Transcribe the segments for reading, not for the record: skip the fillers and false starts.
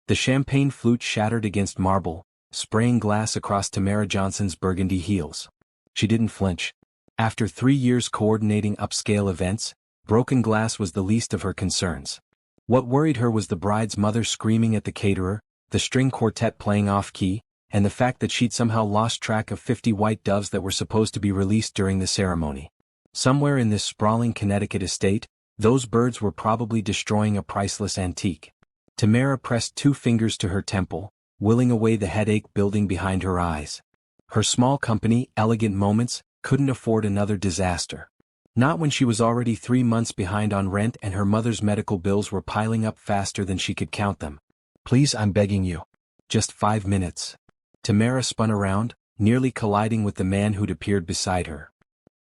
The champagne flute shattered against marble, spraying glass across Tamara Johnson's burgundy heels. She didn't flinch. After 3 years coordinating upscale events, broken glass was the least of her concerns. What worried her was the bride's mother screaming at the caterer, the string quartet playing off-key, and the fact that she'd somehow lost track of 50 white doves that were supposed to be released during the ceremony. Somewhere in this sprawling Connecticut estate, those birds were probably destroying a priceless antique. Tamara pressed 2 fingers to her temple, willing away the headache building behind her eyes. Her small company, Elegant Moments, couldn't afford another disaster. Not when she was already 3 months behind on rent and her mother's medical bills were piling up faster than she could count them. Please, I'm begging you. Just 5 minutes. Tamara spun around, nearly colliding with the man who'd appeared beside her.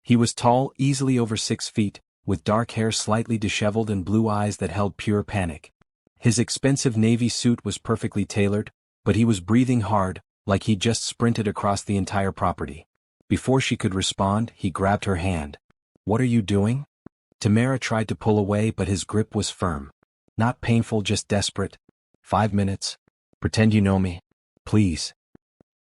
He was tall, easily over 6 feet, with dark hair slightly disheveled and blue eyes that held pure panic. His expensive navy suit was perfectly tailored, but he was breathing hard, like he'd just sprinted across the entire property. Before she could respond, he grabbed her hand. "What are you doing?" Tamara tried to pull away, but his grip was firm. "Not painful, just desperate. 5 minutes. Pretend you know me. Please."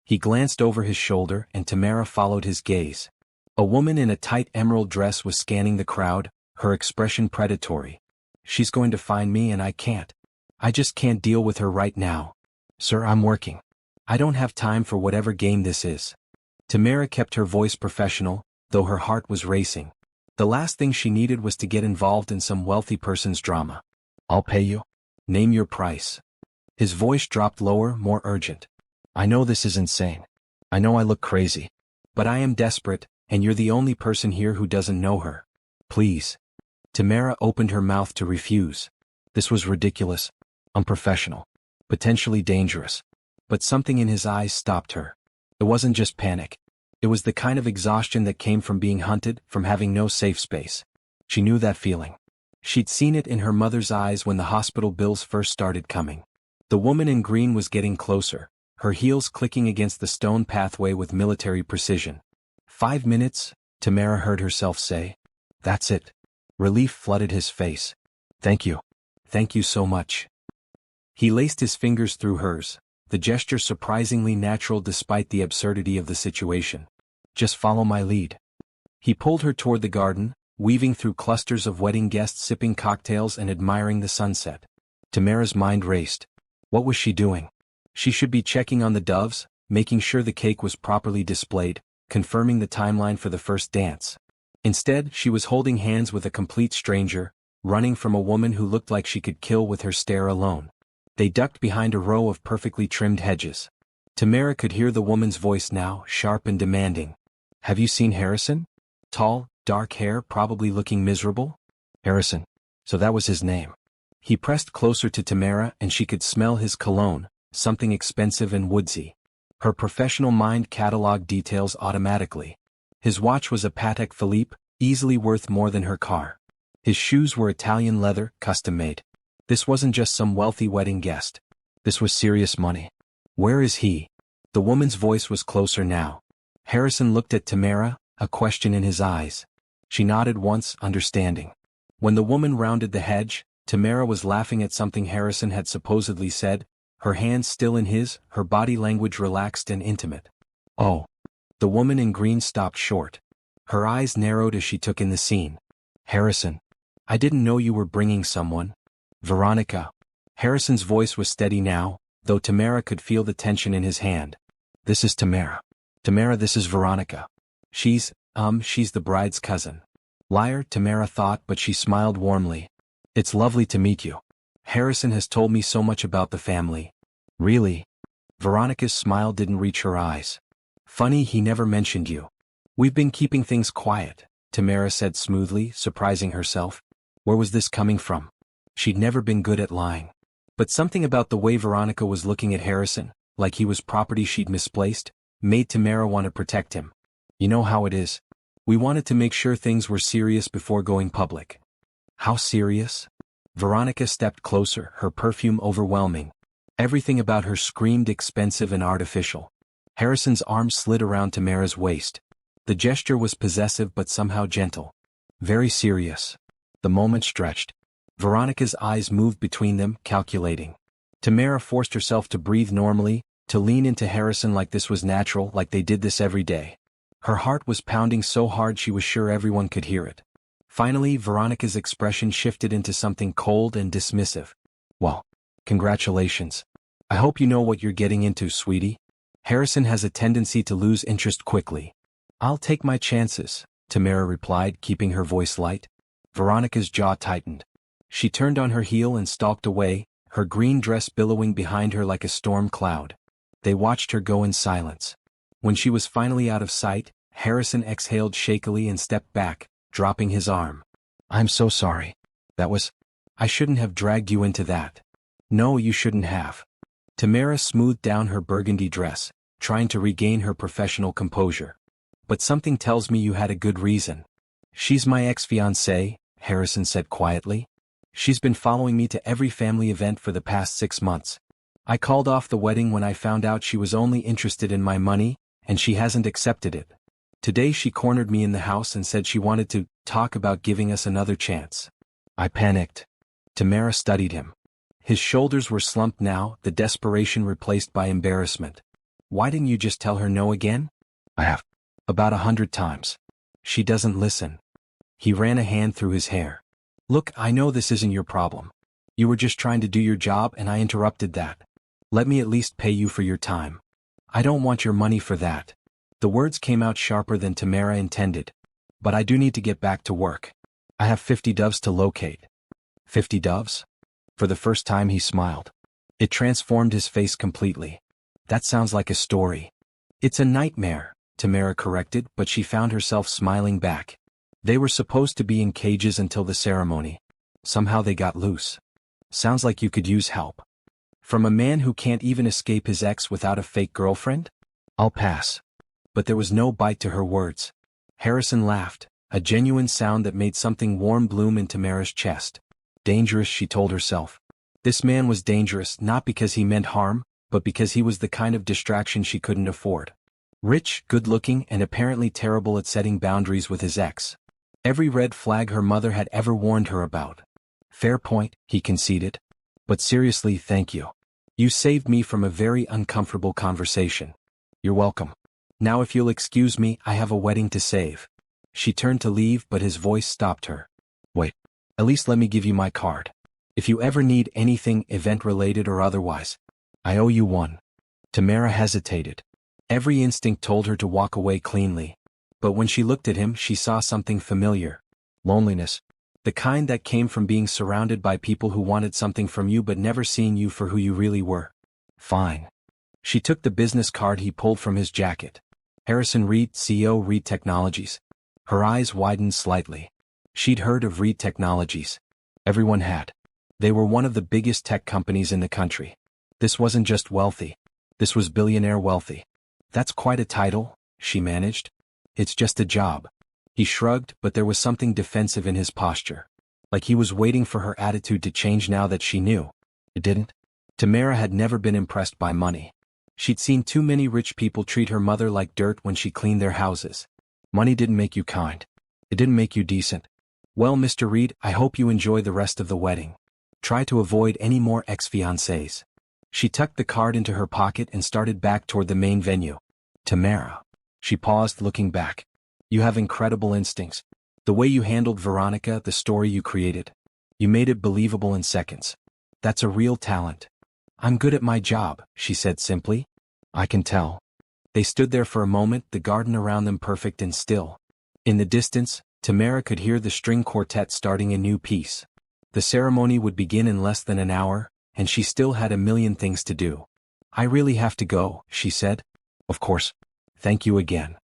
He glanced over his shoulder and Tamara followed his gaze. A woman in a tight emerald dress was scanning the crowd, her expression predatory. "She's going to find me and I can't. I just can't deal with her right now. Sir, I'm working. I don't have time for whatever game this is." Tamara kept her voice professional, though her heart was racing. The last thing she needed was to get involved in some wealthy person's drama. "I'll pay you. Name your price." His voice dropped lower, more urgent. "I know this is insane. I know I look crazy. But I am desperate, and you're the only person here who doesn't know her. Please." Tamara opened her mouth to refuse. This was ridiculous, unprofessional, potentially dangerous. But something in his eyes stopped her. It wasn't just panic. It was the kind of exhaustion that came from being hunted, from having no safe space. She knew that feeling. She'd seen it in her mother's eyes when the hospital bills first started coming. The woman in green was getting closer, her heels clicking against the stone pathway with military precision. 5 minutes, Tamara heard herself say. That's it. Relief flooded his face. Thank you. Thank you so much. He laced his fingers through hers, the gesture surprisingly natural despite the absurdity of the situation. Just follow my lead. He pulled her toward the garden, weaving through clusters of wedding guests sipping cocktails and admiring the sunset. Tamara's mind raced. What was she doing? She should be checking on the doves, making sure the cake was properly displayed, confirming the timeline for the first dance. Instead, she was holding hands with a complete stranger, running from a woman who looked like she could kill with her stare alone. They ducked behind a row of perfectly trimmed hedges. Tamara could hear the woman's voice now, sharp and demanding. Have you seen Harrison? Tall, dark hair, probably looking miserable? Harrison. So that was his name. He pressed closer to Tamara and she could smell his cologne, something expensive and woodsy. Her professional mind cataloged details automatically. His watch was a Patek Philippe, easily worth more than her car. His shoes were Italian leather, custom-made. This wasn't just some wealthy wedding guest. This was serious money. Where is he? The woman's voice was closer now. Harrison looked at Tamara, a question in his eyes. She nodded once, understanding. When the woman rounded the hedge, Tamara was laughing at something Harrison had supposedly said, her hands still in his, her body language relaxed and intimate. Oh. The woman in green stopped short. Her eyes narrowed as she took in the scene. Harrison. I didn't know you were bringing someone. Veronica. Harrison's voice was steady now, though Tamara could feel the tension in his hand. This is Tamara. Tamara, this is Veronica. She's the bride's cousin. Liar, Tamara thought, but she smiled warmly. It's lovely to meet you. Harrison has told me so much about the family. Really? Veronica's smile didn't reach her eyes. Funny he never mentioned you. We've been keeping things quiet, Tamara said smoothly, surprising herself. Where was this coming from? She'd never been good at lying. But something about the way Veronica was looking at Harrison, like he was property she'd misplaced, made Tamara want to protect him. You know how it is. We wanted to make sure things were serious before going public. How serious? Veronica stepped closer, her perfume overwhelming. Everything about her screamed expensive and artificial. Harrison's arm slid around Tamara's waist. The gesture was possessive but somehow gentle. Very serious. The moment stretched. Veronica's eyes moved between them, calculating. Tamara forced herself to breathe normally, to lean into Harrison like this was natural, like they did this every day. Her heart was pounding so hard she was sure everyone could hear it. Finally, Veronica's expression shifted into something cold and dismissive. Well, congratulations. I hope you know what you're getting into, sweetie. Harrison has a tendency to lose interest quickly. I'll take my chances, Tamara replied, keeping her voice light. Veronica's jaw tightened. She turned on her heel and stalked away, her green dress billowing behind her like a storm cloud. They watched her go in silence. When she was finally out of sight, Harrison exhaled shakily and stepped back, dropping his arm. I'm so sorry. I shouldn't have dragged you into that. No, you shouldn't have. Tamara smoothed down her burgundy dress, trying to regain her professional composure. But something tells me you had a good reason. She's my ex-fiancée, Harrison said quietly. She's been following me to every family event for the past 6 months. I called off the wedding when I found out she was only interested in my money, and she hasn't accepted it. Today she cornered me in the house and said she wanted to talk about giving us another chance. I panicked. Tamara studied him. His shoulders were slumped now, the desperation replaced by embarrassment. Why didn't you just tell her no again? I have. About 100 times. She doesn't listen. He ran a hand through his hair. Look, I know this isn't your problem. You were just trying to do your job and I interrupted that. Let me at least pay you for your time. I don't want your money for that. The words came out sharper than Tamara intended. But I do need to get back to work. I have 50 doves to locate. 50 doves? For the first time he smiled. It transformed his face completely. That sounds like a story. It's a nightmare, Tamara corrected, but she found herself smiling back. They were supposed to be in cages until the ceremony. Somehow they got loose. Sounds like you could use help. From a man who can't even escape his ex without a fake girlfriend? I'll pass. But there was no bite to her words. Harrison laughed, a genuine sound that made something warm bloom in Tamara's chest. Dangerous, she told herself. This man was dangerous not because he meant harm, but because he was the kind of distraction she couldn't afford. Rich, good-looking, and apparently terrible at setting boundaries with his ex. Every red flag her mother had ever warned her about. Fair point, he conceded. But seriously, thank you. You saved me from a very uncomfortable conversation. You're welcome. Now if you'll excuse me, I have a wedding to save. She turned to leave, but his voice stopped her. Wait. At least let me give you my card. If you ever need anything, event-related or otherwise, I owe you one. Tamara hesitated. Every instinct told her to walk away cleanly. But when she looked at him, she saw something familiar. Loneliness. The kind that came from being surrounded by people who wanted something from you but never seeing you for who you really were. Fine. She took the business card he pulled from his jacket. Harrison Reed, CEO, Reed Technologies. Her eyes widened slightly. She'd heard of Reed Technologies. Everyone had. They were one of the biggest tech companies in the country. This wasn't just wealthy. This was billionaire wealthy. That's quite a title, she managed. It's just a job. He shrugged, but there was something defensive in his posture. Like he was waiting for her attitude to change now that she knew. It didn't. Tamara had never been impressed by money. She'd seen too many rich people treat her mother like dirt when she cleaned their houses. Money didn't make you kind. It didn't make you decent. Well, Mr. Reed, I hope you enjoy the rest of the wedding. Try to avoid any more ex-fiancés. She tucked the card into her pocket and started back toward the main venue. Tamara. She paused, looking back. You have incredible instincts. The way you handled Veronica, the story you created. You made it believable in seconds. That's a real talent. I'm good at my job, she said simply. I can tell. They stood there for a moment, the garden around them perfect and still. In the distance, Tamara could hear the string quartet starting a new piece. The ceremony would begin in less than an hour, and she still had a million things to do. I really have to go, she said. Of course. Thank you again.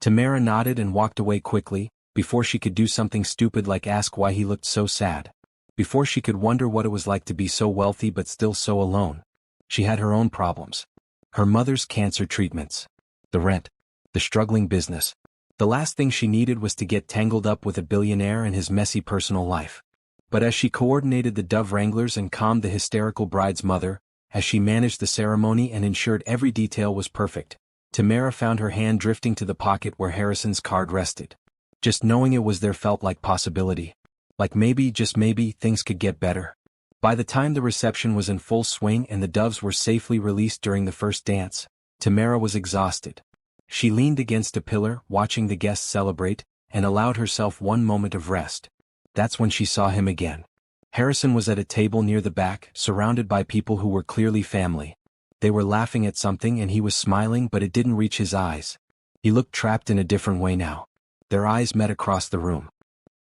Tamara nodded and walked away quickly, before she could do something stupid like ask why he looked so sad. Before she could wonder what it was like to be so wealthy but still so alone. She had her own problems. Her mother's cancer treatments. The rent. The struggling business. The last thing she needed was to get tangled up with a billionaire and his messy personal life. But as she coordinated the dove wranglers and calmed the hysterical bride's mother, as she managed the ceremony and ensured every detail was perfect, Tamara found her hand drifting to the pocket where Harrison's card rested. Just knowing it was there felt like possibility. Like maybe, just maybe, things could get better. By the time the reception was in full swing and the doves were safely released during the first dance, Tamara was exhausted. She leaned against a pillar, watching the guests celebrate, and allowed herself one moment of rest. That's when she saw him again. Harrison was at a table near the back, surrounded by people who were clearly family. They were laughing at something and he was smiling, but it didn't reach his eyes. He looked trapped in a different way now. Their eyes met across the room.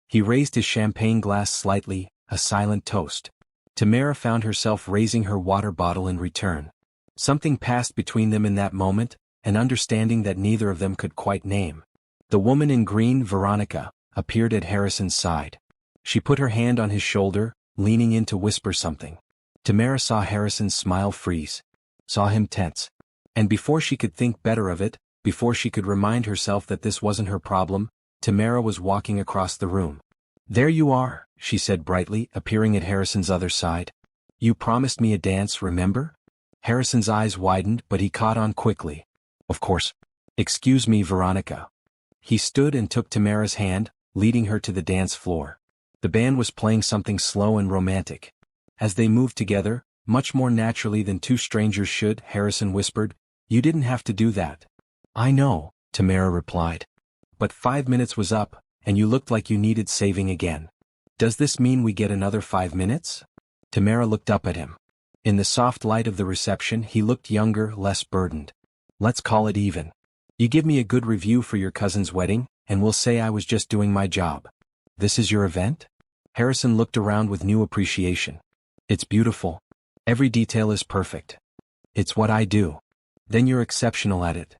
He raised his champagne glass slightly, a silent toast. Tamara found herself raising her water bottle in return. Something passed between them in that moment, an understanding that neither of them could quite name. The woman in green, Veronica, appeared at Harrison's side. She put her hand on his shoulder, leaning in to whisper something. Tamara saw Harrison's smile freeze. Saw him tense. And before she could think better of it, before she could remind herself that this wasn't her problem, Tamara was walking across the room. "There you are," she said brightly, appearing at Harrison's other side. "You promised me a dance, remember?" Harrison's eyes widened, but he caught on quickly. "Of course. Excuse me, Veronica." He stood and took Tamara's hand, leading her to the dance floor. The band was playing something slow and romantic. As they moved together, much more naturally than two strangers should, Harrison whispered, "You didn't have to do that." "I know," Tamara replied. "But 5 minutes was up, and you looked like you needed saving again. Does this mean we get another 5 minutes?" Tamara looked up at him. In the soft light of the reception he looked younger, less burdened. "Let's call it even. You give me a good review for your cousin's wedding, and we'll say I was just doing my job. This is your event?" Harrison looked around with new appreciation. "It's beautiful. Every detail is perfect. It's what I do." "Then you're exceptional at it."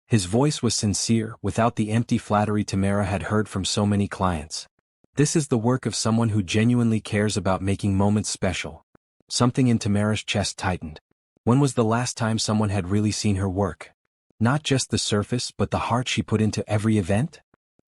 His voice was sincere, without the empty flattery Tamara had heard from so many clients. This is the work of someone who genuinely cares about making moments special. Something in Tamara's chest tightened. When was the last time someone had really seen her work? Not just the surface, but the heart she put into every event?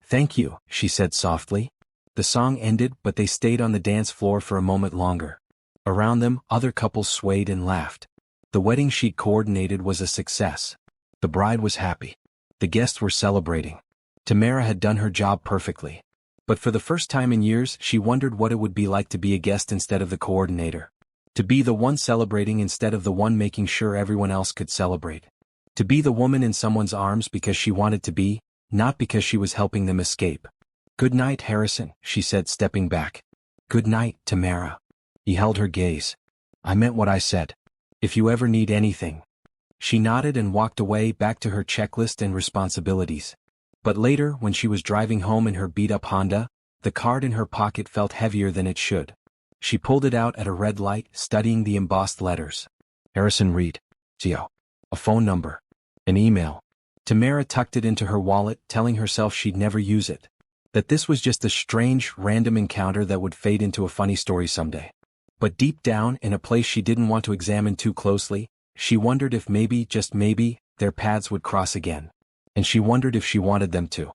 "Thank you," she said softly. The song ended, but they stayed on the dance floor for a moment longer. Around them, other couples swayed and laughed. The wedding she'd coordinated was a success. The bride was happy. The guests were celebrating. Tamara had done her job perfectly. But for the first time in years, she wondered what it would be like to be a guest instead of the coordinator. To be the one celebrating instead of the one making sure everyone else could celebrate. To be the woman in someone's arms because she wanted to be, not because she was helping them escape. "Good night, Harrison," she said, stepping back. "Good night, Tamara." He held her gaze. "I meant what I said. If you ever need anything." She nodded and walked away, back to her checklist and responsibilities. But later, when she was driving home in her beat-up Honda, the card in her pocket felt heavier than it should. She pulled it out at a red light, studying the embossed letters. Harrison Reed. Geo. A phone number. An email. Tamara tucked it into her wallet, telling herself she'd never use it. That this was just a strange, random encounter that would fade into a funny story someday. But deep down, in a place she didn't want to examine too closely, she wondered if maybe, just maybe, their paths would cross again. And she wondered if she wanted them to.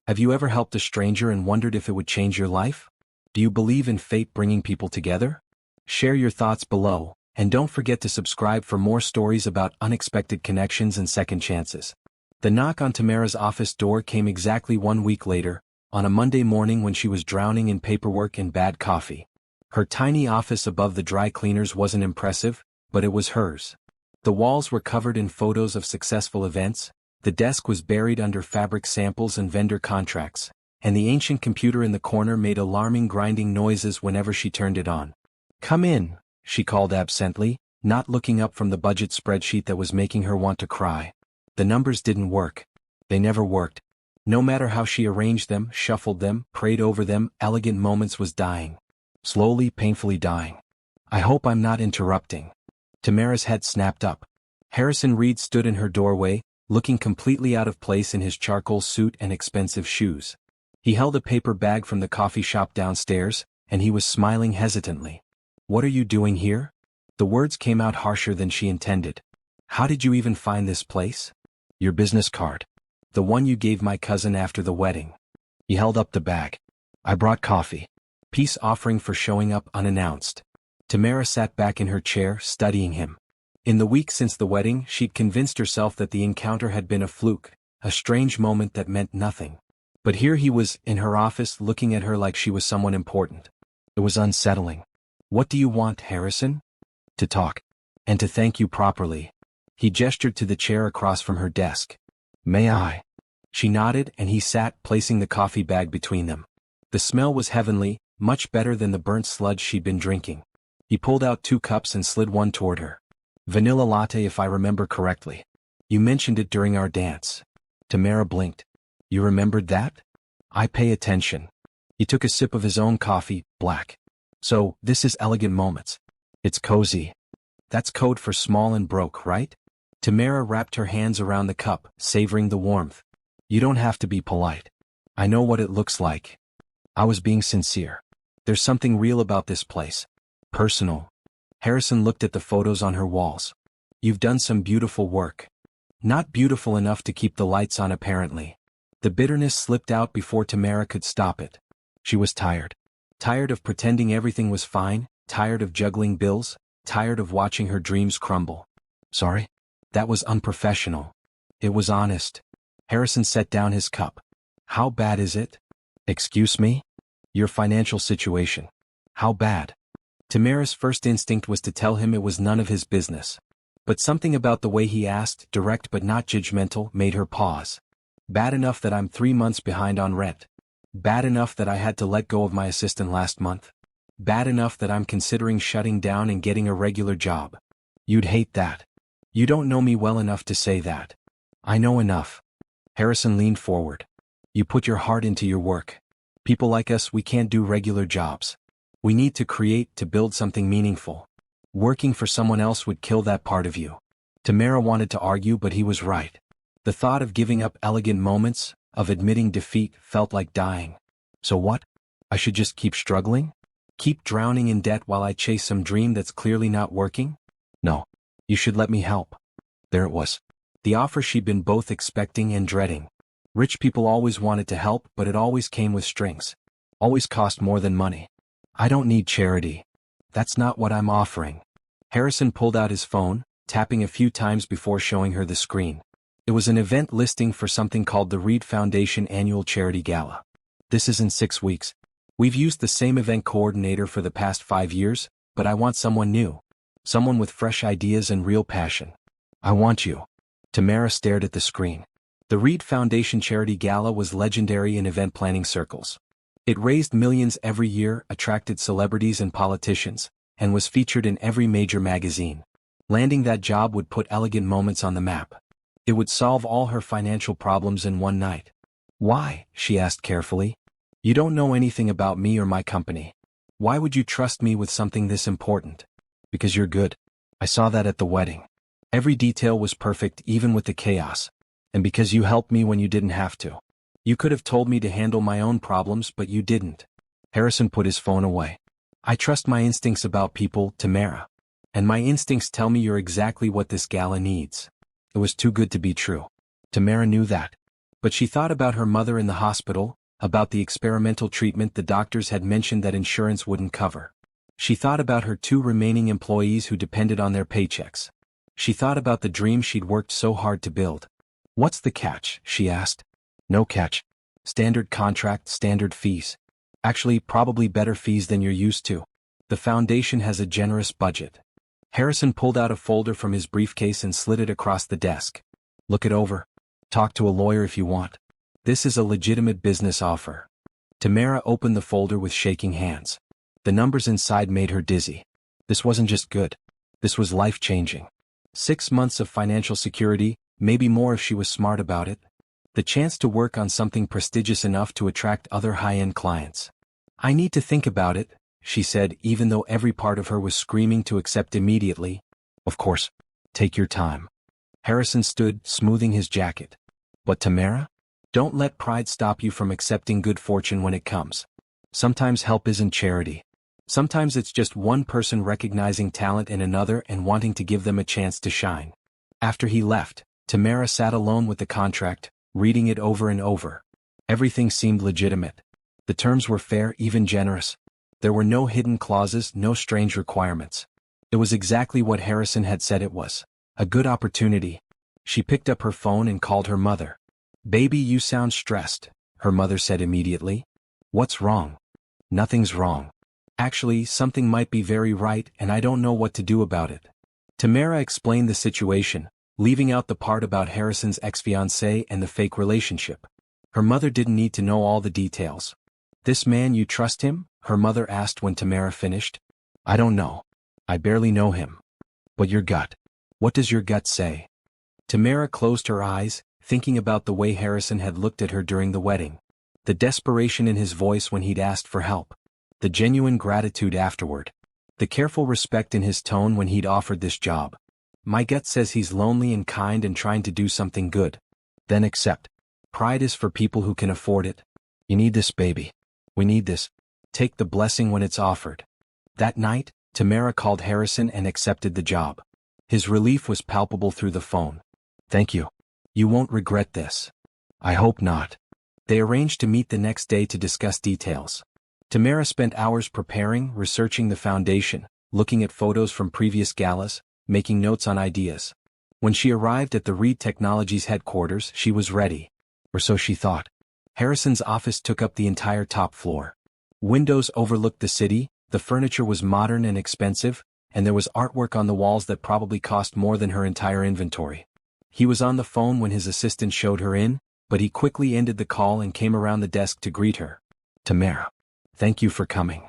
Have you ever helped a stranger and wondered if it would change your life? Do you believe in fate bringing people together? Share your thoughts below, and don't forget to subscribe for more stories about unexpected connections and second chances. The knock on Tamara's office door came exactly 1 week later, on a Monday morning when she was drowning in paperwork and bad coffee. Her tiny office above the dry cleaners wasn't impressive, but it was hers. The walls were covered in photos of successful events, the desk was buried under fabric samples and vendor contracts, and the ancient computer in the corner made alarming grinding noises whenever she turned it on. "Come in," she called absently, not looking up from the budget spreadsheet that was making her want to cry. The numbers didn't work. They never worked. No matter how she arranged them, shuffled them, prayed over them, Elegant Moments was dying. Slowly, painfully dying. "I hope I'm not interrupting." Tamara's head snapped up. Harrison Reed stood in her doorway, looking completely out of place in his charcoal suit and expensive shoes. He held a paper bag from the coffee shop downstairs, and he was smiling hesitantly. "What are you doing here?" The words came out harsher than she intended. "How did you even find this place?" "Your business card. The one you gave my cousin after the wedding." He held up the bag. "I brought coffee. Peace offering for showing up unannounced." Tamara sat back in her chair, studying him. In the week since the wedding, she'd convinced herself that the encounter had been a fluke, a strange moment that meant nothing. But here he was, in her office, looking at her like she was someone important. It was unsettling. What do you want, Harrison? To talk. And to thank you properly. He gestured to the chair across from her desk. May I? She nodded and he sat, placing the coffee bag between them. The smell was heavenly, much better than the burnt sludge she'd been drinking. He pulled out 2 cups and slid one toward her. Vanilla latte if I remember correctly. You mentioned it during our dance. Tamara blinked. You remembered that? I pay attention. He took a sip of his own coffee, black. So, this is Elegant Moments. It's cozy. That's code for small and broke, right? Tamara wrapped her hands around the cup, savoring the warmth. You don't have to be polite. I know what it looks like. I was being sincere. There's something real about this place. Personal. Harrison looked at the photos on her walls. You've done some beautiful work. Not beautiful enough to keep the lights on apparently. The bitterness slipped out before Tamara could stop it. She was tired. Tired of pretending everything was fine, tired of juggling bills, tired of watching her dreams crumble. Sorry? That was unprofessional. It was honest. Harrison set down his cup. How bad is it? Excuse me? Your financial situation. How bad? Tamara's first instinct was to tell him it was none of his business. But something about the way he asked, direct but not judgmental, made her pause. Bad enough that I'm 3 months behind on rent. Bad enough that I had to let go of my assistant last month. Bad enough that I'm considering shutting down and getting a regular job. You'd hate that. You don't know me well enough to say that. I know enough. Harrison leaned forward. You put your heart into your work. People like us, we can't do regular jobs. We need to create, to build something meaningful. Working for someone else would kill that part of you. Tamara wanted to argue, but he was right. The thought of giving up Elegant Moments, of admitting defeat, felt like dying. So what? I should just keep struggling? Keep drowning in debt while I chase some dream that's clearly not working? No. You should let me help. There it was. The offer she'd been both expecting and dreading. Rich people always wanted to help, but it always came with strings. Always cost more than money. I don't need charity. That's not what I'm offering. Harrison pulled out his phone, tapping a few times before showing her the screen. It was an event listing for something called the Reed Foundation Annual Charity Gala. This is in 6 weeks. We've used the same event coordinator for the past 5 years, but I want someone new. Someone with fresh ideas and real passion. I want you. Tamara stared at the screen. The Reed Foundation Charity Gala was legendary in event planning circles. It raised millions every year, attracted celebrities and politicians, and was featured in every major magazine. Landing that job would put Elegant Moments on the map. It would solve all her financial problems in one night. Why? She asked carefully. You don't know anything about me or my company. Why would you trust me with something this important? Because you're good. I saw that at the wedding. Every detail was perfect even with the chaos. And because you helped me when you didn't have to. You could have told me to handle my own problems, but you didn't. Harrison put his phone away. I trust my instincts about people, Tamara. And my instincts tell me you're exactly what this gala needs. It was too good to be true. Tamara knew that. But she thought about her mother in the hospital, about the experimental treatment the doctors had mentioned that insurance wouldn't cover. She thought about her 2 remaining employees who depended on their paychecks. She thought about the dream she'd worked so hard to build. What's the catch? She asked. No catch. Standard contract, standard fees. Actually, probably better fees than you're used to. The foundation has a generous budget. Harrison pulled out a folder from his briefcase and slid it across the desk. Look it over. Talk to a lawyer if you want. This is a legitimate business offer. Tamara opened the folder with shaking hands. The numbers inside made her dizzy. This wasn't just good. This was life-changing. 6 months of financial security, maybe more if she was smart about it. The chance to work on something prestigious enough to attract other high-end clients. I need to think about it, she said, even though every part of her was screaming to accept immediately. Of course. Take your time. Harrison stood, smoothing his jacket. But Tamara? Don't let pride stop you from accepting good fortune when it comes. Sometimes help isn't charity. Sometimes it's just one person recognizing talent in another and wanting to give them a chance to shine. After he left, Tamara sat alone with the contract, reading it over and over. Everything seemed legitimate. The terms were fair, even generous. There were no hidden clauses, no strange requirements. It was exactly what Harrison had said it was. A good opportunity. She picked up her phone and called her mother. Baby, you sound stressed, her mother said immediately. What's wrong? Nothing's wrong. Actually, something might be very right and I don't know what to do about it. Tamara explained the situation, leaving out the part about Harrison's ex-fiancée and the fake relationship. Her mother didn't need to know all the details. "This man, you trust him?" her mother asked when Tamara finished. "I don't know. I barely know him." "But your gut. What does your gut say?" Tamara closed her eyes, thinking about the way Harrison had looked at her during the wedding. The desperation in his voice when he'd asked for help. The genuine gratitude afterward. The careful respect in his tone when he'd offered this job. "My gut says he's lonely and kind and trying to do something good." "Then accept. Pride is for people who can afford it. You need this, baby. We need this. Take the blessing when it's offered." That night, Tamara called Harrison and accepted the job. His relief was palpable through the phone. "Thank you. You won't regret this." "I hope not." They arranged to meet the next day to discuss details. Tamara spent hours preparing, researching the foundation, looking at photos from previous galas, making notes on ideas. When she arrived at the Reed Technologies headquarters, she was ready. Or so she thought. Harrison's office took up the entire top floor. Windows overlooked the city, the furniture was modern and expensive, and there was artwork on the walls that probably cost more than her entire inventory. He was on the phone when his assistant showed her in, but he quickly ended the call and came around the desk to greet her. "Tamara. Thank you for coming."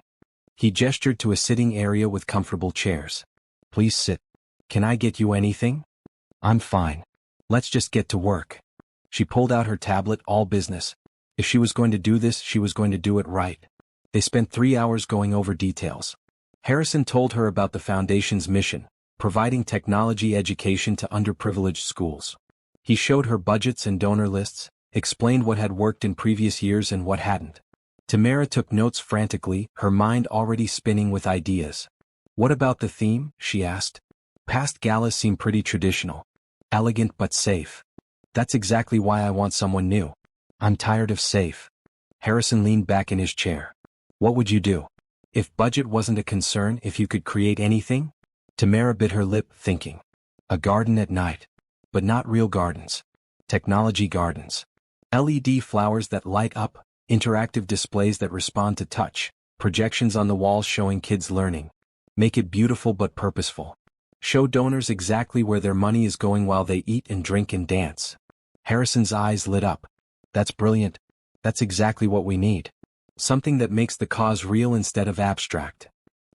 He gestured to a sitting area with comfortable chairs. "Please sit. Can I get you anything?" "I'm fine. Let's just get to work." She pulled out her tablet, all business. If she was going to do this, she was going to do it right. They spent 3 hours going over details. Harrison told her about the foundation's mission, providing technology education to underprivileged schools. He showed her budgets and donor lists, explained what had worked in previous years and what hadn't. Tamara took notes frantically, her mind already spinning with ideas. "What about the theme?" she asked. "Past galas seem pretty traditional. Elegant but safe." "That's exactly why I want someone new. I'm tired of safe." Harrison leaned back in his chair. "What would you do? If budget wasn't a concern, if you could create anything?" Tamara bit her lip, thinking. "A garden at night. But not real gardens. Technology gardens. LED flowers that light up, interactive displays that respond to touch, projections on the walls showing kids learning. Make it beautiful but purposeful. Show donors exactly where their money is going while they eat and drink and dance." Harrison's eyes lit up. "That's brilliant. That's exactly what we need. Something that makes the cause real instead of abstract."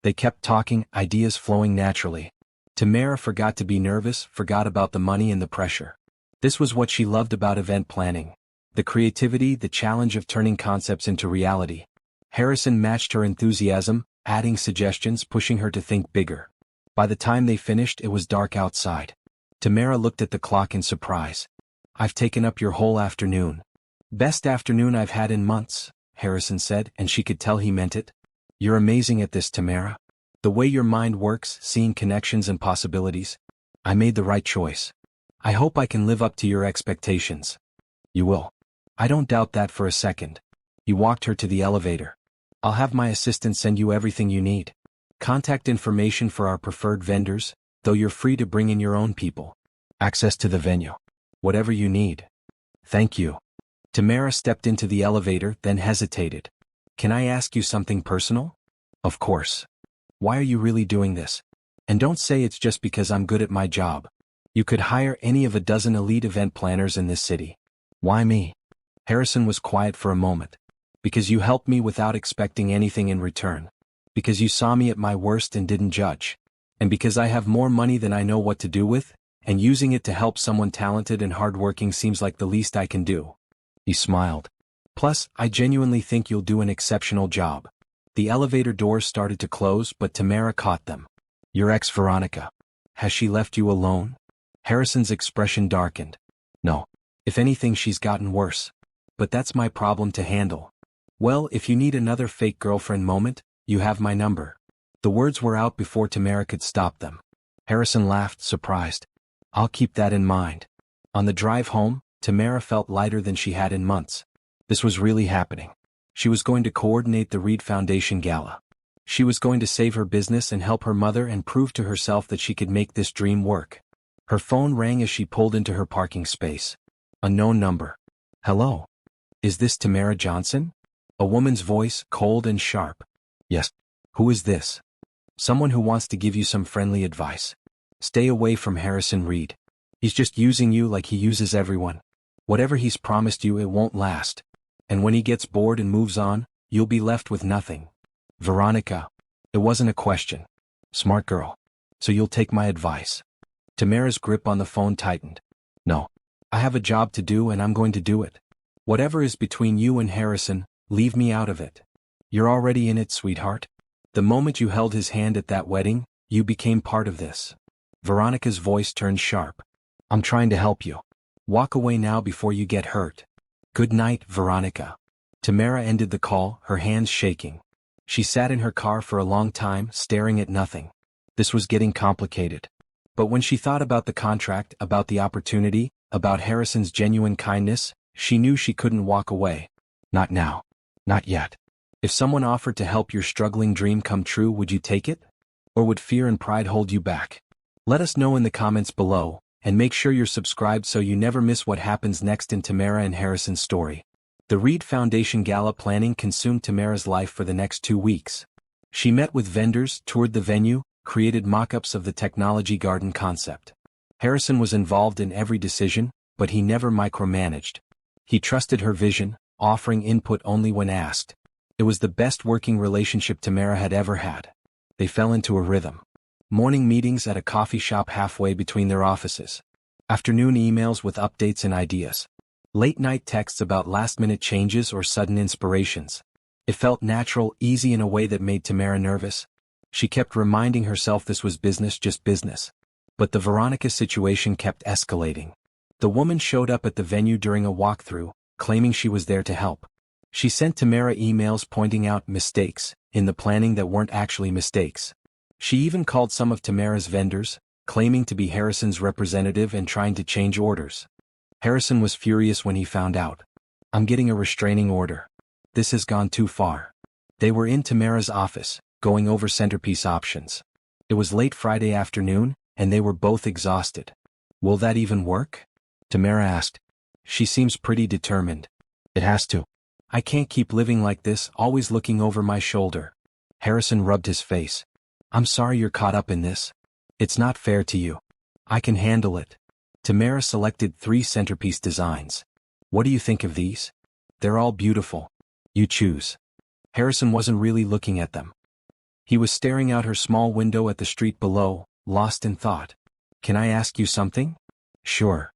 They kept talking, ideas flowing naturally. Tamara forgot to be nervous, forgot about the money and the pressure. This was what she loved about event planning. The creativity, the challenge of turning concepts into reality. Harrison matched her enthusiasm, adding suggestions, pushing her to think bigger. By the time they finished, it was dark outside. Tamara looked at the clock in surprise. "I've taken up your whole afternoon." "Best afternoon I've had in months," Harrison said, and she could tell he meant it. "You're amazing at this, Tamara. The way your mind works, seeing connections and possibilities. I made the right choice. I hope I can live up to your expectations." "You will." "I don't doubt that for a second." He walked her to the elevator. "I'll have my assistant send you everything you need. Contact information for our preferred vendors, though you're free to bring in your own people. Access to the venue. Whatever you need." "Thank you." Tamara stepped into the elevator, then hesitated. "Can I ask you something personal?" "Of course." "Why are you really doing this? And don't say it's just because I'm good at my job. You could hire any of a dozen elite event planners in this city. Why me?" Harrison was quiet for a moment. "Because you helped me without expecting anything in return. Because you saw me at my worst and didn't judge. And because I have more money than I know what to do with, and using it to help someone talented and hardworking seems like the least I can do." He smiled. "Plus, I genuinely think you'll do an exceptional job." The elevator doors started to close, but Tamara caught them. "Your ex Veronica. Has she left you alone?" Harrison's expression darkened. "No. If anything, she's gotten worse. But that's my problem to handle." "Well, if you need another fake girlfriend moment, you have my number." The words were out before Tamara could stop them. Harrison laughed, surprised. "I'll keep that in mind." On the drive home, Tamara felt lighter than she had in months. This was really happening. She was going to coordinate the Reed Foundation Gala. She was going to save her business and help her mother and prove to herself that she could make this dream work. Her phone rang as she pulled into her parking space. Unknown number. "Hello. Is this Tamara Johnson?" A woman's voice, cold and sharp. "Yes. Who is this? Someone who wants to give you some friendly advice. Stay away from Harrison Reed. He's just using you like he uses everyone. Whatever he's promised you, it won't last. And when he gets bored and moves on, you'll be left with nothing. Veronica. It wasn't a question. Smart girl. So you'll take my advice. Tamara's grip on the phone tightened. No. I have a job to do and I'm going to do it. Whatever is between you and Harrison, leave me out of it. You're already in it, sweetheart. The moment you held his hand at that wedding, you became part of this. Veronica's voice turned sharp. I'm trying to help you. Walk away now before you get hurt. Good night, Veronica. Tamara ended the call, her hands shaking. She sat in her car for a long time, staring at nothing. This was getting complicated. But when she thought about the contract, about the opportunity, about Harrison's genuine kindness, she knew she couldn't walk away. Not now. Not yet. If someone offered to help your struggling dream come true, would you take it? Or would fear and pride hold you back? Let us know in the comments below, and make sure you're subscribed so you never miss what happens next in Tamara and Harrison's story. The Reed Foundation Gala planning consumed Tamara's life for the next 2 weeks. She met with vendors, toured the venue, created mock-ups of the technology garden concept. Harrison was involved in every decision, but he never micromanaged. He trusted her vision, offering input only when asked. It was the best working relationship Tamara had ever had. They fell into a rhythm. Morning meetings at a coffee shop halfway between their offices. Afternoon emails with updates and ideas. Late-night texts about last-minute changes or sudden inspirations. It felt natural, easy in a way that made Tamara nervous. She kept reminding herself this was business, just business. But the Veronica situation kept escalating. The woman showed up at the venue during a walkthrough, claiming she was there to help. She sent Tamara emails pointing out mistakes in the planning that weren't actually mistakes. She even called some of Tamara's vendors, claiming to be Harrison's representative and trying to change orders. Harrison was furious when he found out. I'm getting a restraining order. This has gone too far. They were in Tamara's office, going over centerpiece options. It was late Friday afternoon, and they were both exhausted. Will that even work? Tamara asked. She seems pretty determined. It has to. I can't keep living like this, always looking over my shoulder. Harrison rubbed his face. I'm sorry you're caught up in this. It's not fair to you. I can handle it. Tamara selected 3 centerpiece designs. What do you think of these? They're all beautiful. You choose. Harrison wasn't really looking at them. He was staring out her small window at the street below, lost in thought. Can I ask you something? Sure.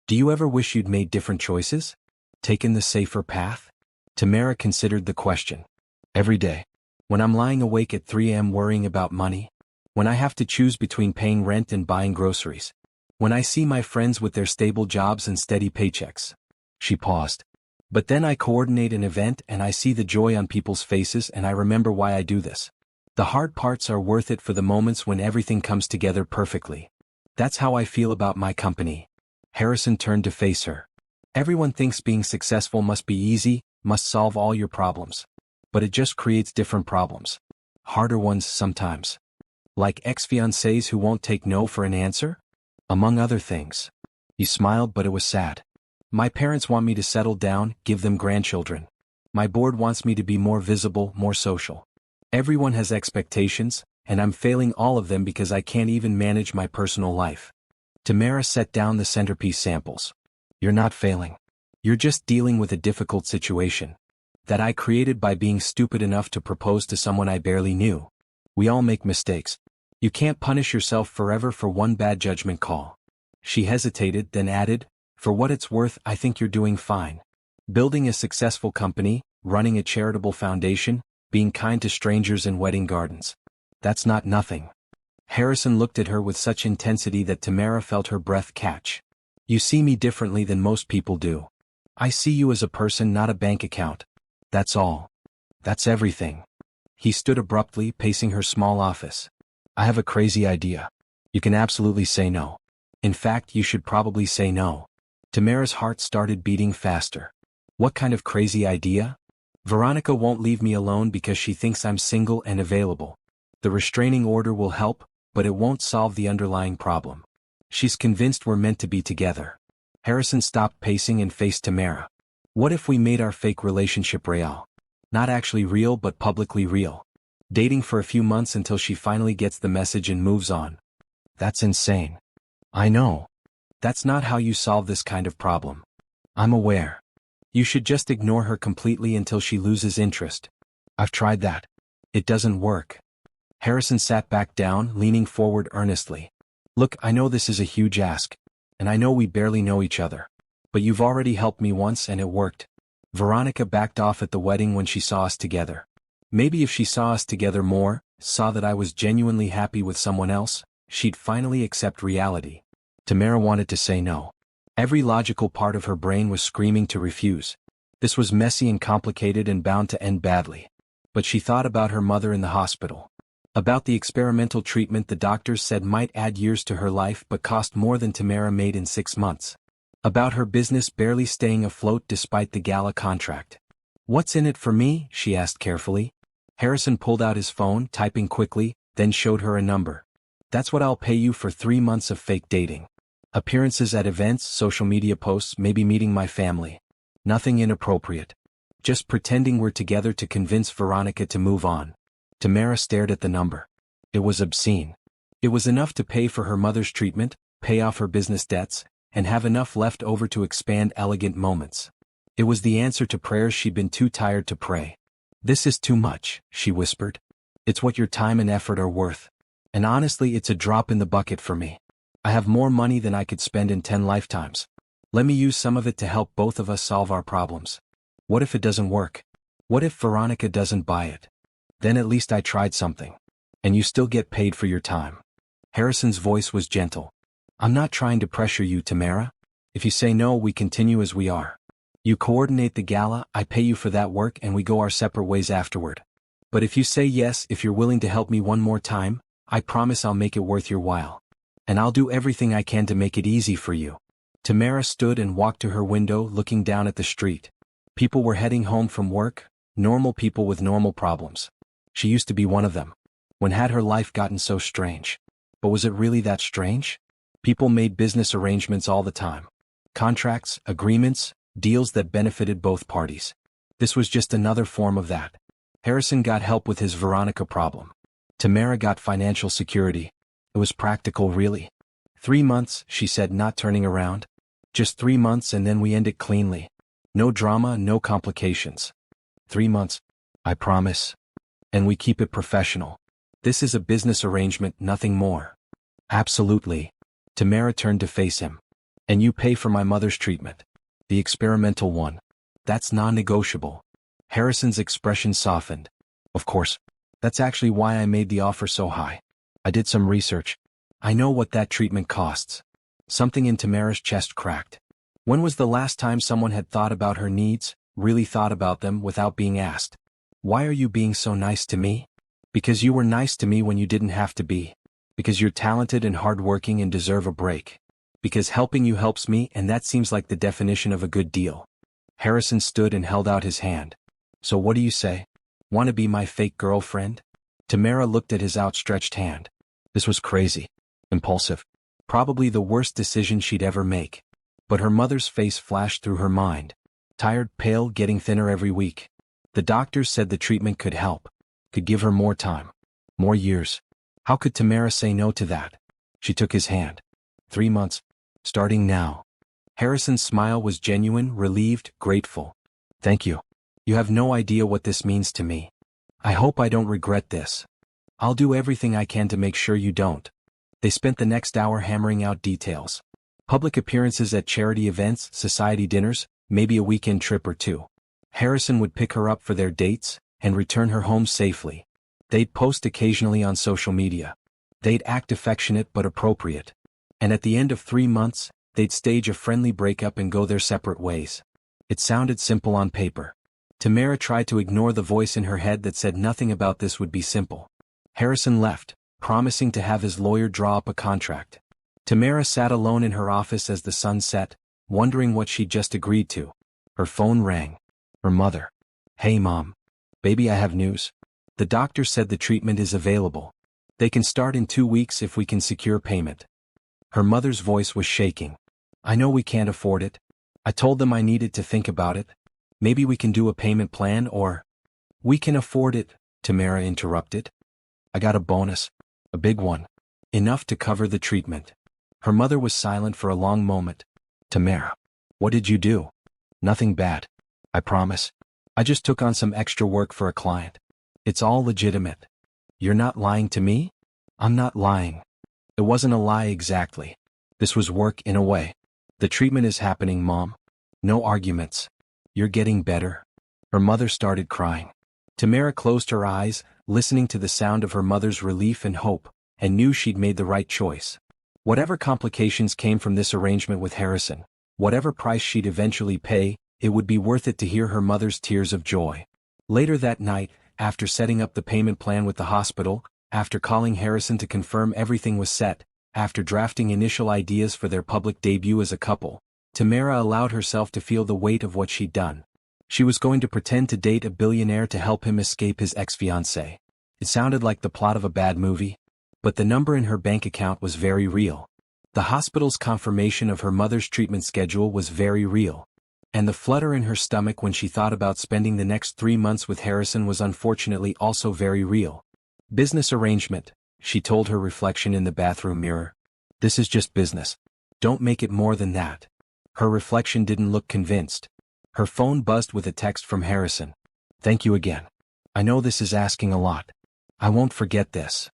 Do you ever wish you'd made different choices? Taken the safer path? Tamara considered the question. Every day. When I'm lying awake at 3 a.m. worrying about money. When I have to choose between paying rent and buying groceries. When I see my friends with their stable jobs and steady paychecks. She paused. But then I coordinate an event and I see the joy on people's faces and I remember why I do this. The hard parts are worth it for the moments when everything comes together perfectly. That's how I feel about my company. Harrison turned to face her. Everyone thinks being successful must be easy, must solve all your problems. But it just creates different problems. Harder ones sometimes. Like ex-fiancés who won't take no for an answer? Among other things. He smiled, but it was sad. My parents want me to settle down, give them grandchildren. My board wants me to be more visible, more social. Everyone has expectations, and I'm failing all of them because I can't even manage my personal life. Tamara set down the centerpiece samples. You're not failing. You're just dealing with a difficult situation. That I created by being stupid enough to propose to someone I barely knew. We all make mistakes. You can't punish yourself forever for one bad judgment call. She hesitated, then added, for what it's worth, I think you're doing fine. Building a successful company, running a charitable foundation, being kind to strangers in wedding gardens. That's not nothing. Harrison looked at her with such intensity that Tamara felt her breath catch. You see me differently than most people do. I see you as a person, not a bank account. That's all. That's everything. He stood abruptly, pacing her small office. I have a crazy idea. You can absolutely say no. In fact, you should probably say no. Tamara's heart started beating faster. What kind of crazy idea? Veronica won't leave me alone because she thinks I'm single and available. The restraining order will help, but it won't solve the underlying problem. She's convinced we're meant to be together. Harrison stopped pacing and faced Tamara. What if we made our fake relationship real? Not actually real but publicly real. Dating for a few months until she finally gets the message and moves on. That's insane. I know. That's not how you solve this kind of problem. I'm aware. You should just ignore her completely until she loses interest. I've tried that. It doesn't work. Harrison sat back down, leaning forward earnestly. Look, I know this is a huge ask. And I know we barely know each other. But you've already helped me once and it worked. Veronica backed off at the wedding when she saw us together. Maybe if she saw us together more, saw that I was genuinely happy with someone else, she'd finally accept reality. Tamara wanted to say no. Every logical part of her brain was screaming to refuse. This was messy and complicated and bound to end badly. But she thought about her mother in the hospital. About the experimental treatment the doctors said might add years to her life but cost more than Tamara made in 6 months. About her business barely staying afloat despite the gala contract. What's in it for me? She asked carefully. Harrison pulled out his phone, typing quickly, then showed her a number. That's what I'll pay you for 3 months of fake dating. Appearances at events, social media posts, maybe meeting my family. Nothing inappropriate. Just pretending we're together to convince Veronica to move on. Tamara stared at the number. It was obscene. It was enough to pay for her mother's treatment, pay off her business debts, and have enough left over to expand elegant moments. It was the answer to prayers she'd been too tired to pray. This is too much, she whispered. It's what your time and effort are worth. And honestly, it's a drop in the bucket for me. I have more money than I could spend in 10 lifetimes. Let me use some of it to help both of us solve our problems. What if it doesn't work? What if Veronica doesn't buy it? Then at least I tried something. And you still get paid for your time. Harrison's voice was gentle. I'm not trying to pressure you, Tamara. If you say no, we continue as we are. You coordinate the gala, I pay you for that work and we go our separate ways afterward. But if you say yes, if you're willing to help me one more time, I promise I'll make it worth your while. And I'll do everything I can to make it easy for you. Tamara stood and walked to her window, looking down at the street. People were heading home from work, normal people with normal problems. She used to be one of them. When had her life gotten so strange? But was it really that strange? People made business arrangements all the time. Contracts, agreements, deals that benefited both parties. This was just another form of that. Harrison got help with his Veronica problem. Tamara got financial security. It was practical, really. 3 months, she said, not turning around. Just 3 months and then we end it cleanly. No drama, no complications. 3 months. I promise. And we keep it professional. This is a business arrangement, nothing more. Absolutely. Tamara turned to face him. And you pay for my mother's treatment. The experimental one. That's non-negotiable. Harrison's expression softened. Of course. That's actually why I made the offer so high. I did some research. I know what that treatment costs. Something in Tamara's chest cracked. When was the last time someone had thought about her needs, really thought about them without being asked? Why are you being so nice to me? Because you were nice to me when you didn't have to be. Because you're talented and hardworking and deserve a break. Because helping you helps me and that seems like the definition of a good deal. Harrison stood and held out his hand. So what do you say? Want to be my fake girlfriend? Tamara looked at his outstretched hand. This was crazy. Impulsive. Probably the worst decision she'd ever make. But her mother's face flashed through her mind. Tired, pale, getting thinner every week. The doctors said the treatment could help. Could give her more time. More years. How could Tamara say no to that? She took his hand. 3 months. Starting now. Harrison's smile was genuine, relieved, grateful. Thank you. You have no idea what this means to me. I hope I don't regret this. I'll do everything I can to make sure you don't. They spent the next hour hammering out details. Public appearances at charity events, society dinners, maybe a weekend trip or two. Harrison would pick her up for their dates and return her home safely. They'd post occasionally on social media. They'd act affectionate but appropriate. And at the end of 3 months, they'd stage a friendly breakup and go their separate ways. It sounded simple on paper. Tamara tried to ignore the voice in her head that said nothing about this would be simple. Harrison left, promising to have his lawyer draw up a contract. Tamara sat alone in her office as the sun set, wondering what she'd just agreed to. Her phone rang. Her mother. Hey mom. Baby, I have news. The doctor said the treatment is available. They can start in 2 weeks if we can secure payment. Her mother's voice was shaking. I know we can't afford it. I told them I needed to think about it. Maybe we can do a payment plan or... We can afford it, Tamara interrupted. I got a bonus. A big one. Enough to cover the treatment. Her mother was silent for a long moment. Tamara. What did you do? Nothing bad. I promise. I just took on some extra work for a client. It's all legitimate. You're not lying to me? I'm not lying. It wasn't a lie exactly. This was work in a way. The treatment is happening, Mom. No arguments. You're getting better. Her mother started crying. Tamara closed her eyes, listening to the sound of her mother's relief and hope, and knew she'd made the right choice. Whatever complications came from this arrangement with Harrison, whatever price she'd eventually pay, it would be worth it to hear her mother's tears of joy. Later that night, after setting up the payment plan with the hospital, after calling Harrison to confirm everything was set, after drafting initial ideas for their public debut as a couple, Tamara allowed herself to feel the weight of what she'd done. She was going to pretend to date a billionaire to help him escape his ex-fiancé. It sounded like the plot of a bad movie, but the number in her bank account was very real. The hospital's confirmation of her mother's treatment schedule was very real. And the flutter in her stomach when she thought about spending the next 3 months with Harrison was unfortunately also very real. Business arrangement, she told her reflection in the bathroom mirror. This is just business. Don't make it more than that. Her reflection didn't look convinced. Her phone buzzed with a text from Harrison. Thank you again. I know this is asking a lot. I won't forget this.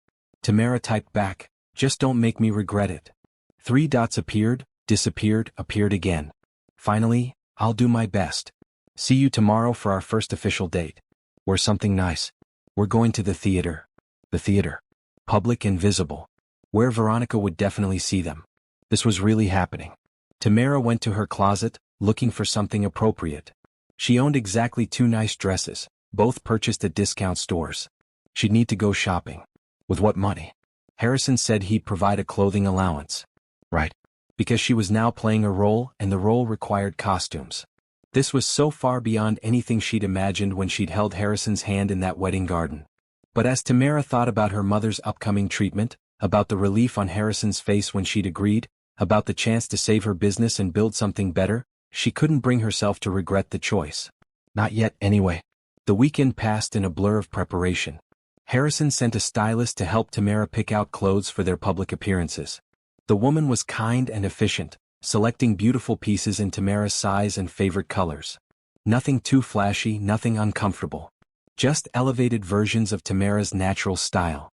Tamara typed back, just don't make me regret it. 3 dots appeared, disappeared, appeared again. Finally, I'll do my best. See you tomorrow for our first official date. We're something nice. We're going to the theater. The theater. Public and visible. Where Veronica would definitely see them. This was really happening. Tamara went to her closet, looking for something appropriate. She owned exactly 2 nice dresses, both purchased at discount stores. She'd need to go shopping. With what money? Harrison said he'd provide a clothing allowance. Right. Because she was now playing a role and the role required costumes. This was so far beyond anything she'd imagined when she'd held Harrison's hand in that wedding garden. But as Tamara thought about her mother's upcoming treatment, about the relief on Harrison's face when she'd agreed, about the chance to save her business and build something better, she couldn't bring herself to regret the choice. Not yet, anyway. The weekend passed in a blur of preparation. Harrison sent a stylist to help Tamara pick out clothes for their public appearances. The woman was kind and efficient, selecting beautiful pieces in Tamara's size and favorite colors. Nothing too flashy, nothing uncomfortable. Just elevated versions of Tamara's natural style.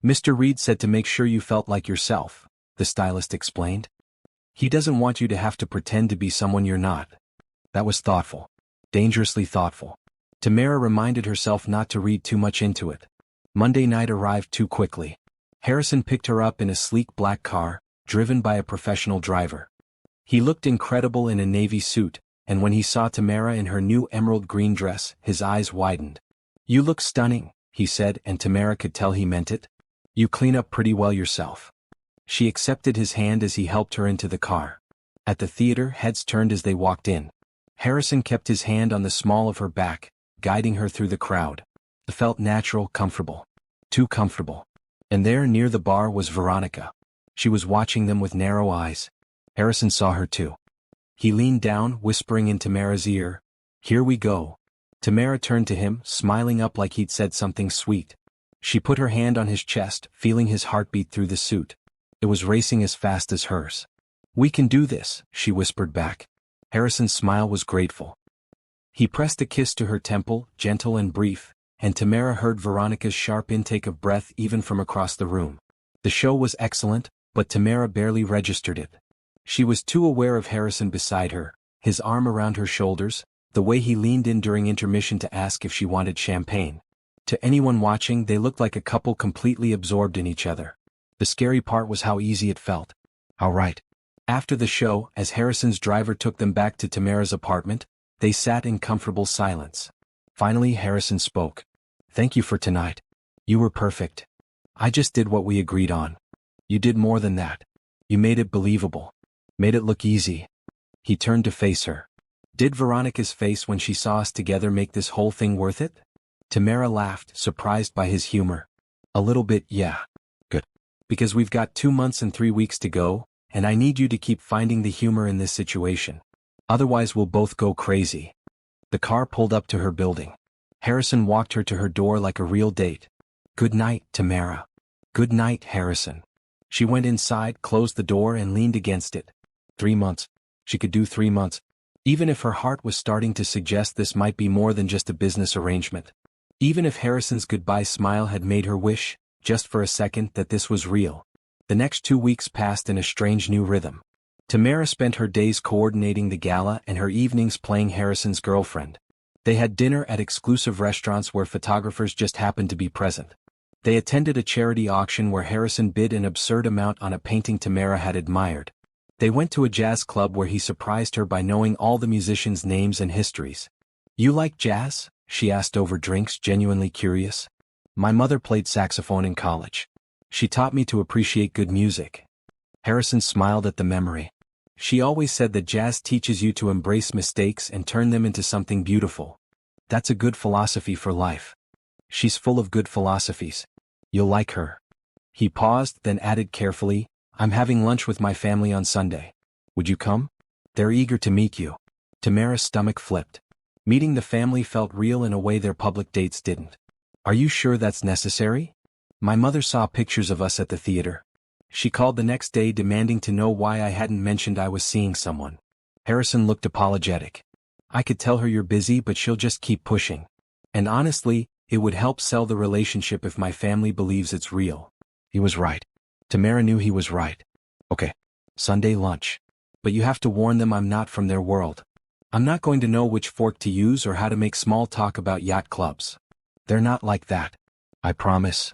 Mr. Reed said to make sure you felt like yourself, the stylist explained. He doesn't want you to have to pretend to be someone you're not. That was thoughtful. Dangerously thoughtful. Tamara reminded herself not to read too much into it. Monday night arrived too quickly. Harrison picked her up in a sleek black car, driven by a professional driver. He looked incredible in a navy suit, and when he saw Tamara in her new emerald green dress, his eyes widened. You look stunning, he said, and Tamara could tell he meant it. You clean up pretty well yourself. She accepted his hand as he helped her into the car. At the theater, heads turned as they walked in. Harrison kept his hand on the small of her back, guiding her through the crowd. It felt natural, comfortable. Too comfortable. And there near the bar was Veronica. She was watching them with narrow eyes. Harrison saw her too. He leaned down, whispering in Tamara's ear, "Here we go." Tamara turned to him, smiling up like he'd said something sweet. She put her hand on his chest, feeling his heartbeat through the suit. It was racing as fast as hers. "We can do this," she whispered back. Harrison's smile was grateful. He pressed a kiss to her temple, gentle and brief, and Tamara heard Veronica's sharp intake of breath even from across the room. The show was excellent, but Tamara barely registered it. She was too aware of Harrison beside her, his arm around her shoulders, the way he leaned in during intermission to ask if she wanted champagne. To anyone watching, they looked like a couple completely absorbed in each other. The scary part was how easy it felt. All right. After the show, as Harrison's driver took them back to Tamara's apartment, they sat in comfortable silence. Finally, Harrison spoke. "Thank you for tonight. You were perfect. I just did what we agreed on. You did more than that. You made it believable. Made it look easy." He turned to face her. "Did Veronica's face when she saw us together make this whole thing worth it?" Tamara laughed, surprised by his humor. "A little bit, yeah." "Good. Because we've got 2 months and 3 weeks to go, and I need you to keep finding the humor in this situation. Otherwise we'll both go crazy." The car pulled up to her building. Harrison walked her to her door like a real date. "Good night, Tamara." "Good night, Harrison." She went inside, closed the door and leaned against it. 3 months. She could do 3 months. Even if her heart was starting to suggest this might be more than just a business arrangement. Even if Harrison's goodbye smile had made her wish, just for a second, that this was real. The next 2 weeks passed in a strange new rhythm. Tamara spent her days coordinating the gala and her evenings playing Harrison's girlfriend. They had dinner at exclusive restaurants where photographers just happened to be present. They attended a charity auction where Harrison bid an absurd amount on a painting Tamara had admired. They went to a jazz club where he surprised her by knowing all the musicians' names and histories. "You like jazz?" she asked over drinks, genuinely curious. "My mother played saxophone in college. She taught me to appreciate good music." Harrison smiled at the memory. "She always said that jazz teaches you to embrace mistakes and turn them into something beautiful. That's a good philosophy for life." "She's full of good philosophies. You'll like her." He paused, then added carefully, "I'm having lunch with my family on Sunday. Would you come? They're eager to meet you." Tamara's stomach flipped. Meeting the family felt real in a way their public dates didn't. "Are you sure that's necessary? My mother saw pictures of us at the theater. She called the next day demanding to know why I hadn't mentioned I was seeing someone." Harrison looked apologetic. "I could tell her you're busy, but she'll just keep pushing. And honestly, it would help sell the relationship if my family believes it's real." He was right. Tamara knew he was right. "Okay. Sunday lunch. But you have to warn them I'm not from their world. I'm not going to know which fork to use or how to make small talk about yacht clubs. They're not like that. I promise."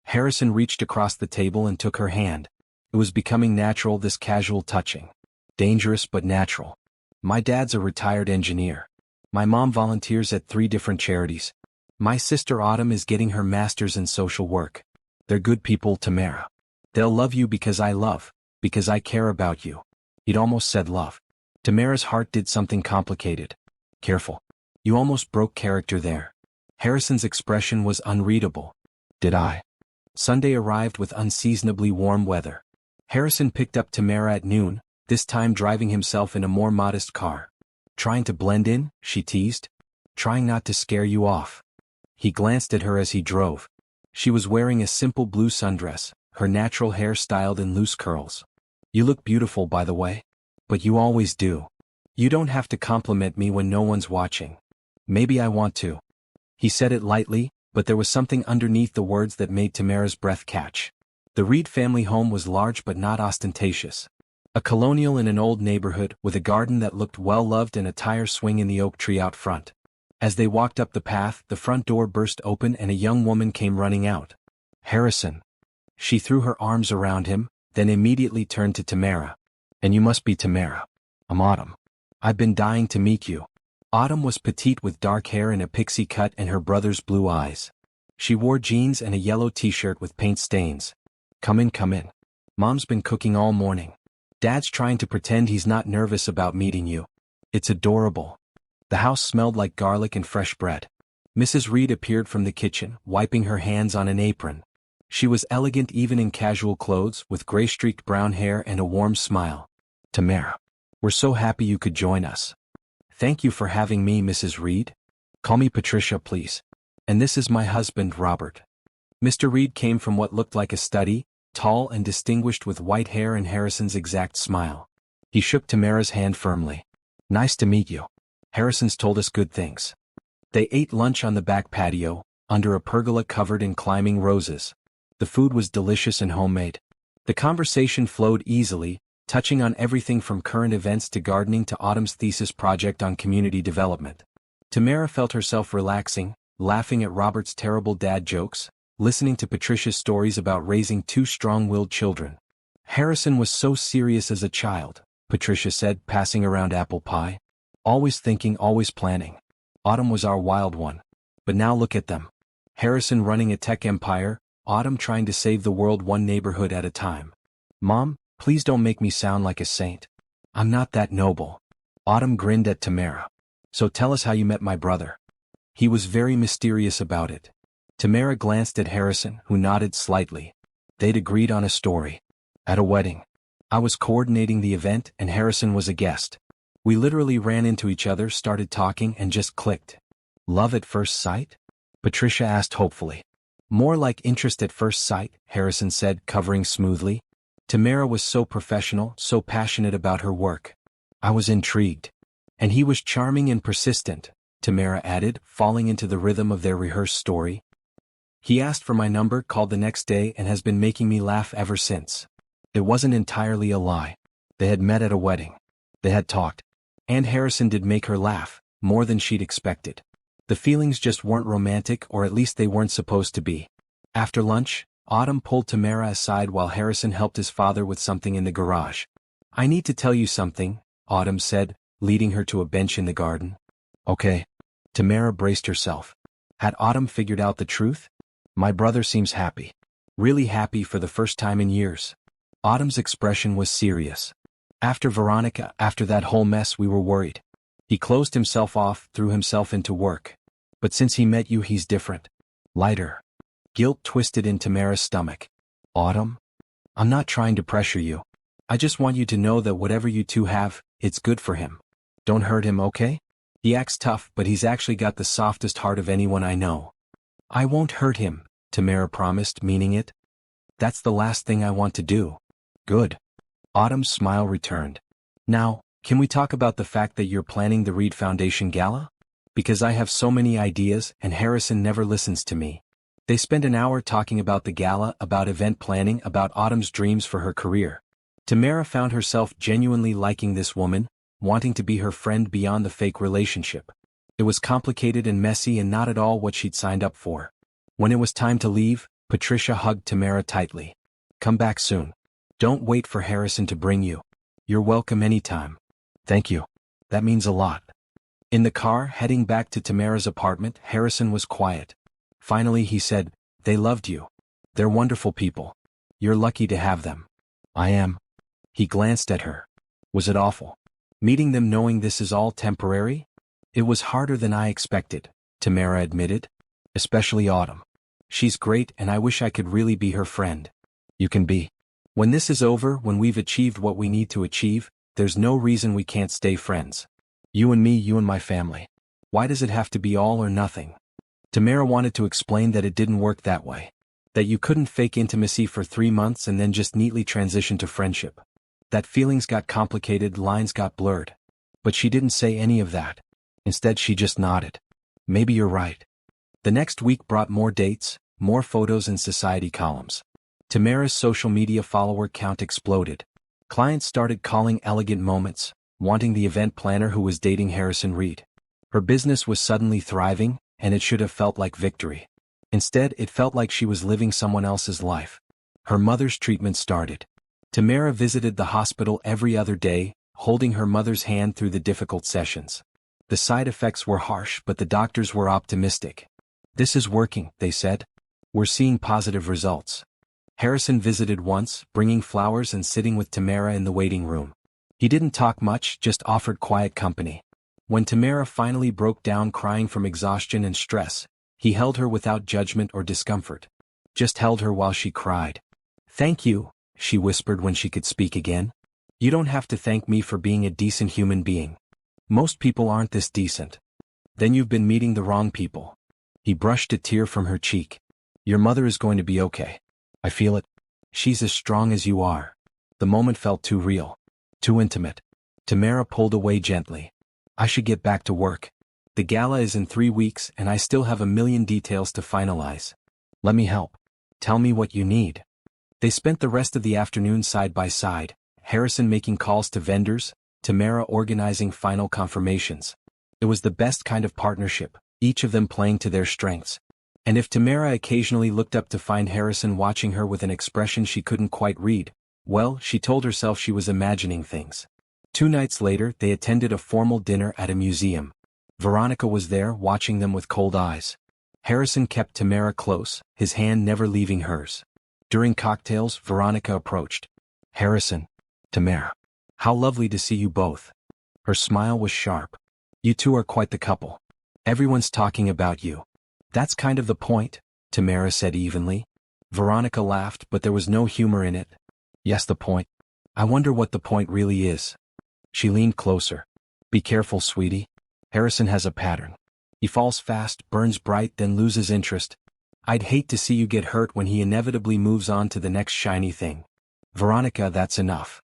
Harrison reached across the table and took her hand. It was becoming natural, this casual touching. Dangerous but natural. "My dad's a retired engineer. My mom volunteers at 3 different charities. My sister Autumn is getting her master's in social work. They're good people, Tamara. They'll love you because I care about you." He'd almost said love. Tamara's heart did something complicated. "Careful. You almost broke character there." Harrison's expression was unreadable. "Did I?" Sunday arrived with unseasonably warm weather. Harrison picked up Tamara at noon, this time driving himself in a more modest car. "Trying to blend in?" she teased. "Trying not to scare you off." He glanced at her as he drove. She was wearing a simple blue sundress, her natural hair styled in loose curls. "You look beautiful, by the way. But you always do. You don't have to compliment me when no one's watching." "Maybe I want to." He said it lightly, but there was something underneath the words that made Tamara's breath catch. The Reed family home was large but not ostentatious. A colonial in an old neighborhood with a garden that looked well-loved and a tire swing in the oak tree out front. As they walked up the path, the front door burst open and a young woman came running out. "Harrison." She threw her arms around him, then immediately turned to Tamara. "And you must be Tamara. I'm Autumn. I've been dying to meet you." Autumn was petite with dark hair and a pixie cut and her brother's blue eyes. She wore jeans and a yellow t-shirt with paint stains. Come in, come in. Mom's been cooking all morning. Dad's trying to pretend he's not nervous about meeting you. It's adorable." The house smelled like garlic and fresh bread. Mrs. Reed appeared from the kitchen, wiping her hands on an apron. She was elegant even in casual clothes, with gray-streaked brown hair and a warm smile. "Tamara, we're so happy you could join us." "Thank you for having me, Mrs. Reed. Call me Patricia, please. And this is my husband, Robert." Mr. Reed came from what looked like a study, tall and distinguished with white hair and Harrison's exact smile. He shook Tamara's hand firmly. "Nice to meet you. Harrison's told us good things." They ate lunch on the back patio, under a pergola covered in climbing roses. The food was delicious and homemade. The conversation flowed easily, touching on everything from current events to gardening to Autumn's thesis project on community development. Tamara felt herself relaxing, laughing at Robert's terrible dad jokes, listening to Patricia's stories about raising 2 strong-willed children. "Harrison was so serious as a child," Patricia said, passing around apple pie. "Always thinking, always planning. Autumn was our wild one. But now look at them. Harrison running a tech empire, Autumn trying to save the world one neighborhood at a time. Mom, please don't make me sound like a saint. I'm not that noble." Autumn grinned at Tamara. "So tell us how you met my brother." "He was very mysterious about it." Tamara glanced at Harrison, who nodded slightly. They'd agreed on a story. "At a wedding. I was coordinating the event and Harrison was a guest. We literally ran into each other, started talking and just clicked. Love at first sight? Patricia asked hopefully. More like interest at first sight, Harrison said, covering smoothly. Tamara was so professional, so passionate about her work. I was intrigued. And he was charming and persistent, Tamara added, falling into the rhythm of their rehearsed story. He asked for my number, called the next day, and has been making me laugh ever since. It wasn't entirely a lie. They had met at a wedding. They had talked. And Harrison did make her laugh, more than she'd expected. The feelings just weren't romantic, or at least they weren't supposed to be. After lunch, Autumn pulled Tamara aside while Harrison helped his father with something in the garage. I need to tell you something, Autumn said, leading her to a bench in the garden. Okay. Tamara braced herself. Had Autumn figured out the truth? My brother seems happy. Really happy for the first time in years. Autumn's expression was serious. After Veronica, after that whole mess, we were worried. He closed himself off, threw himself into work. But since he met you, he's different. Lighter. Guilt twisted in Tamara's stomach. Autumn? I'm not trying to pressure you. I just want you to know that whatever you two have, it's good for him. Don't hurt him, okay? He acts tough, but he's actually got the softest heart of anyone I know. I won't hurt him, Tamara promised, meaning it. That's the last thing I want to do. Good. Autumn's smile returned. Now, can we talk about the fact that you're planning the Reed Foundation Gala? Because I have so many ideas, and Harrison never listens to me. They spent an hour talking about the gala, about event planning, about Autumn's dreams for her career. Tamara found herself genuinely liking this woman, wanting to be her friend beyond the fake relationship. It was complicated and messy and not at all what she'd signed up for. When it was time to leave, Patricia hugged Tamara tightly. Come back soon. Don't wait for Harrison to bring you. You're welcome anytime. Thank you. That means a lot. In the car, heading back to Tamara's apartment, Harrison was quiet. Finally he said, They loved you. They're wonderful people. You're lucky to have them. I am. He glanced at her. Was it awful? Meeting them knowing this is all temporary? It was harder than I expected, Tamara admitted. Especially Autumn. She's great and I wish I could really be her friend. You can be. When this is over, when we've achieved what we need to achieve, there's no reason we can't stay friends. You and me, you and my family. Why does it have to be all or nothing? Tamara wanted to explain that it didn't work that way. That you couldn't fake intimacy for 3 months and then just neatly transition to friendship. That feelings got complicated, lines got blurred. But she didn't say any of that. Instead she just nodded. Maybe you're right. The next week brought more dates, more photos and society columns. Tamara's social media follower count exploded. Clients started calling elegant moments, wanting the event planner who was dating Harrison Reed. Her business was suddenly thriving, and it should have felt like victory. Instead, it felt like she was living someone else's life. Her mother's treatment started. Tamara visited the hospital every other day, holding her mother's hand through the difficult sessions. The side effects were harsh, but the doctors were optimistic. This is working, they said. We're seeing positive results. Harrison visited once, bringing flowers and sitting with Tamara in the waiting room. He didn't talk much, just offered quiet company. When Tamara finally broke down crying from exhaustion and stress, he held her without judgment or discomfort. Just held her while she cried. Thank you, she whispered when she could speak again. You don't have to thank me for being a decent human being. Most people aren't this decent. Then you've been meeting the wrong people. He brushed a tear from her cheek. Your mother is going to be okay. I feel it. She's as strong as you are. The moment felt too real. Too intimate. Tamara pulled away gently. I should get back to work. The gala is in 3 weeks and I still have a million details to finalize. Let me help. Tell me what you need. They spent the rest of the afternoon side by side, Harrison making calls to vendors, Tamara organizing final confirmations. It was the best kind of partnership, each of them playing to their strengths. And if Tamara occasionally looked up to find Harrison watching her with an expression she couldn't quite read, well, she told herself she was imagining things. 2 nights later, they attended a formal dinner at a museum. Veronica was there, watching them with cold eyes. Harrison kept Tamara close, his hand never leaving hers. During cocktails, Veronica approached. Harrison. Tamara. How lovely to see you both. Her smile was sharp. You two are quite the couple. Everyone's talking about you. That's kind of the point, Tamara said evenly. Veronica laughed, but there was no humor in it. Yes, the point. I wonder what the point really is. She leaned closer. Be careful, sweetie. Harrison has a pattern. He falls fast, burns bright, then loses interest. I'd hate to see you get hurt when he inevitably moves on to the next shiny thing. Veronica, that's enough.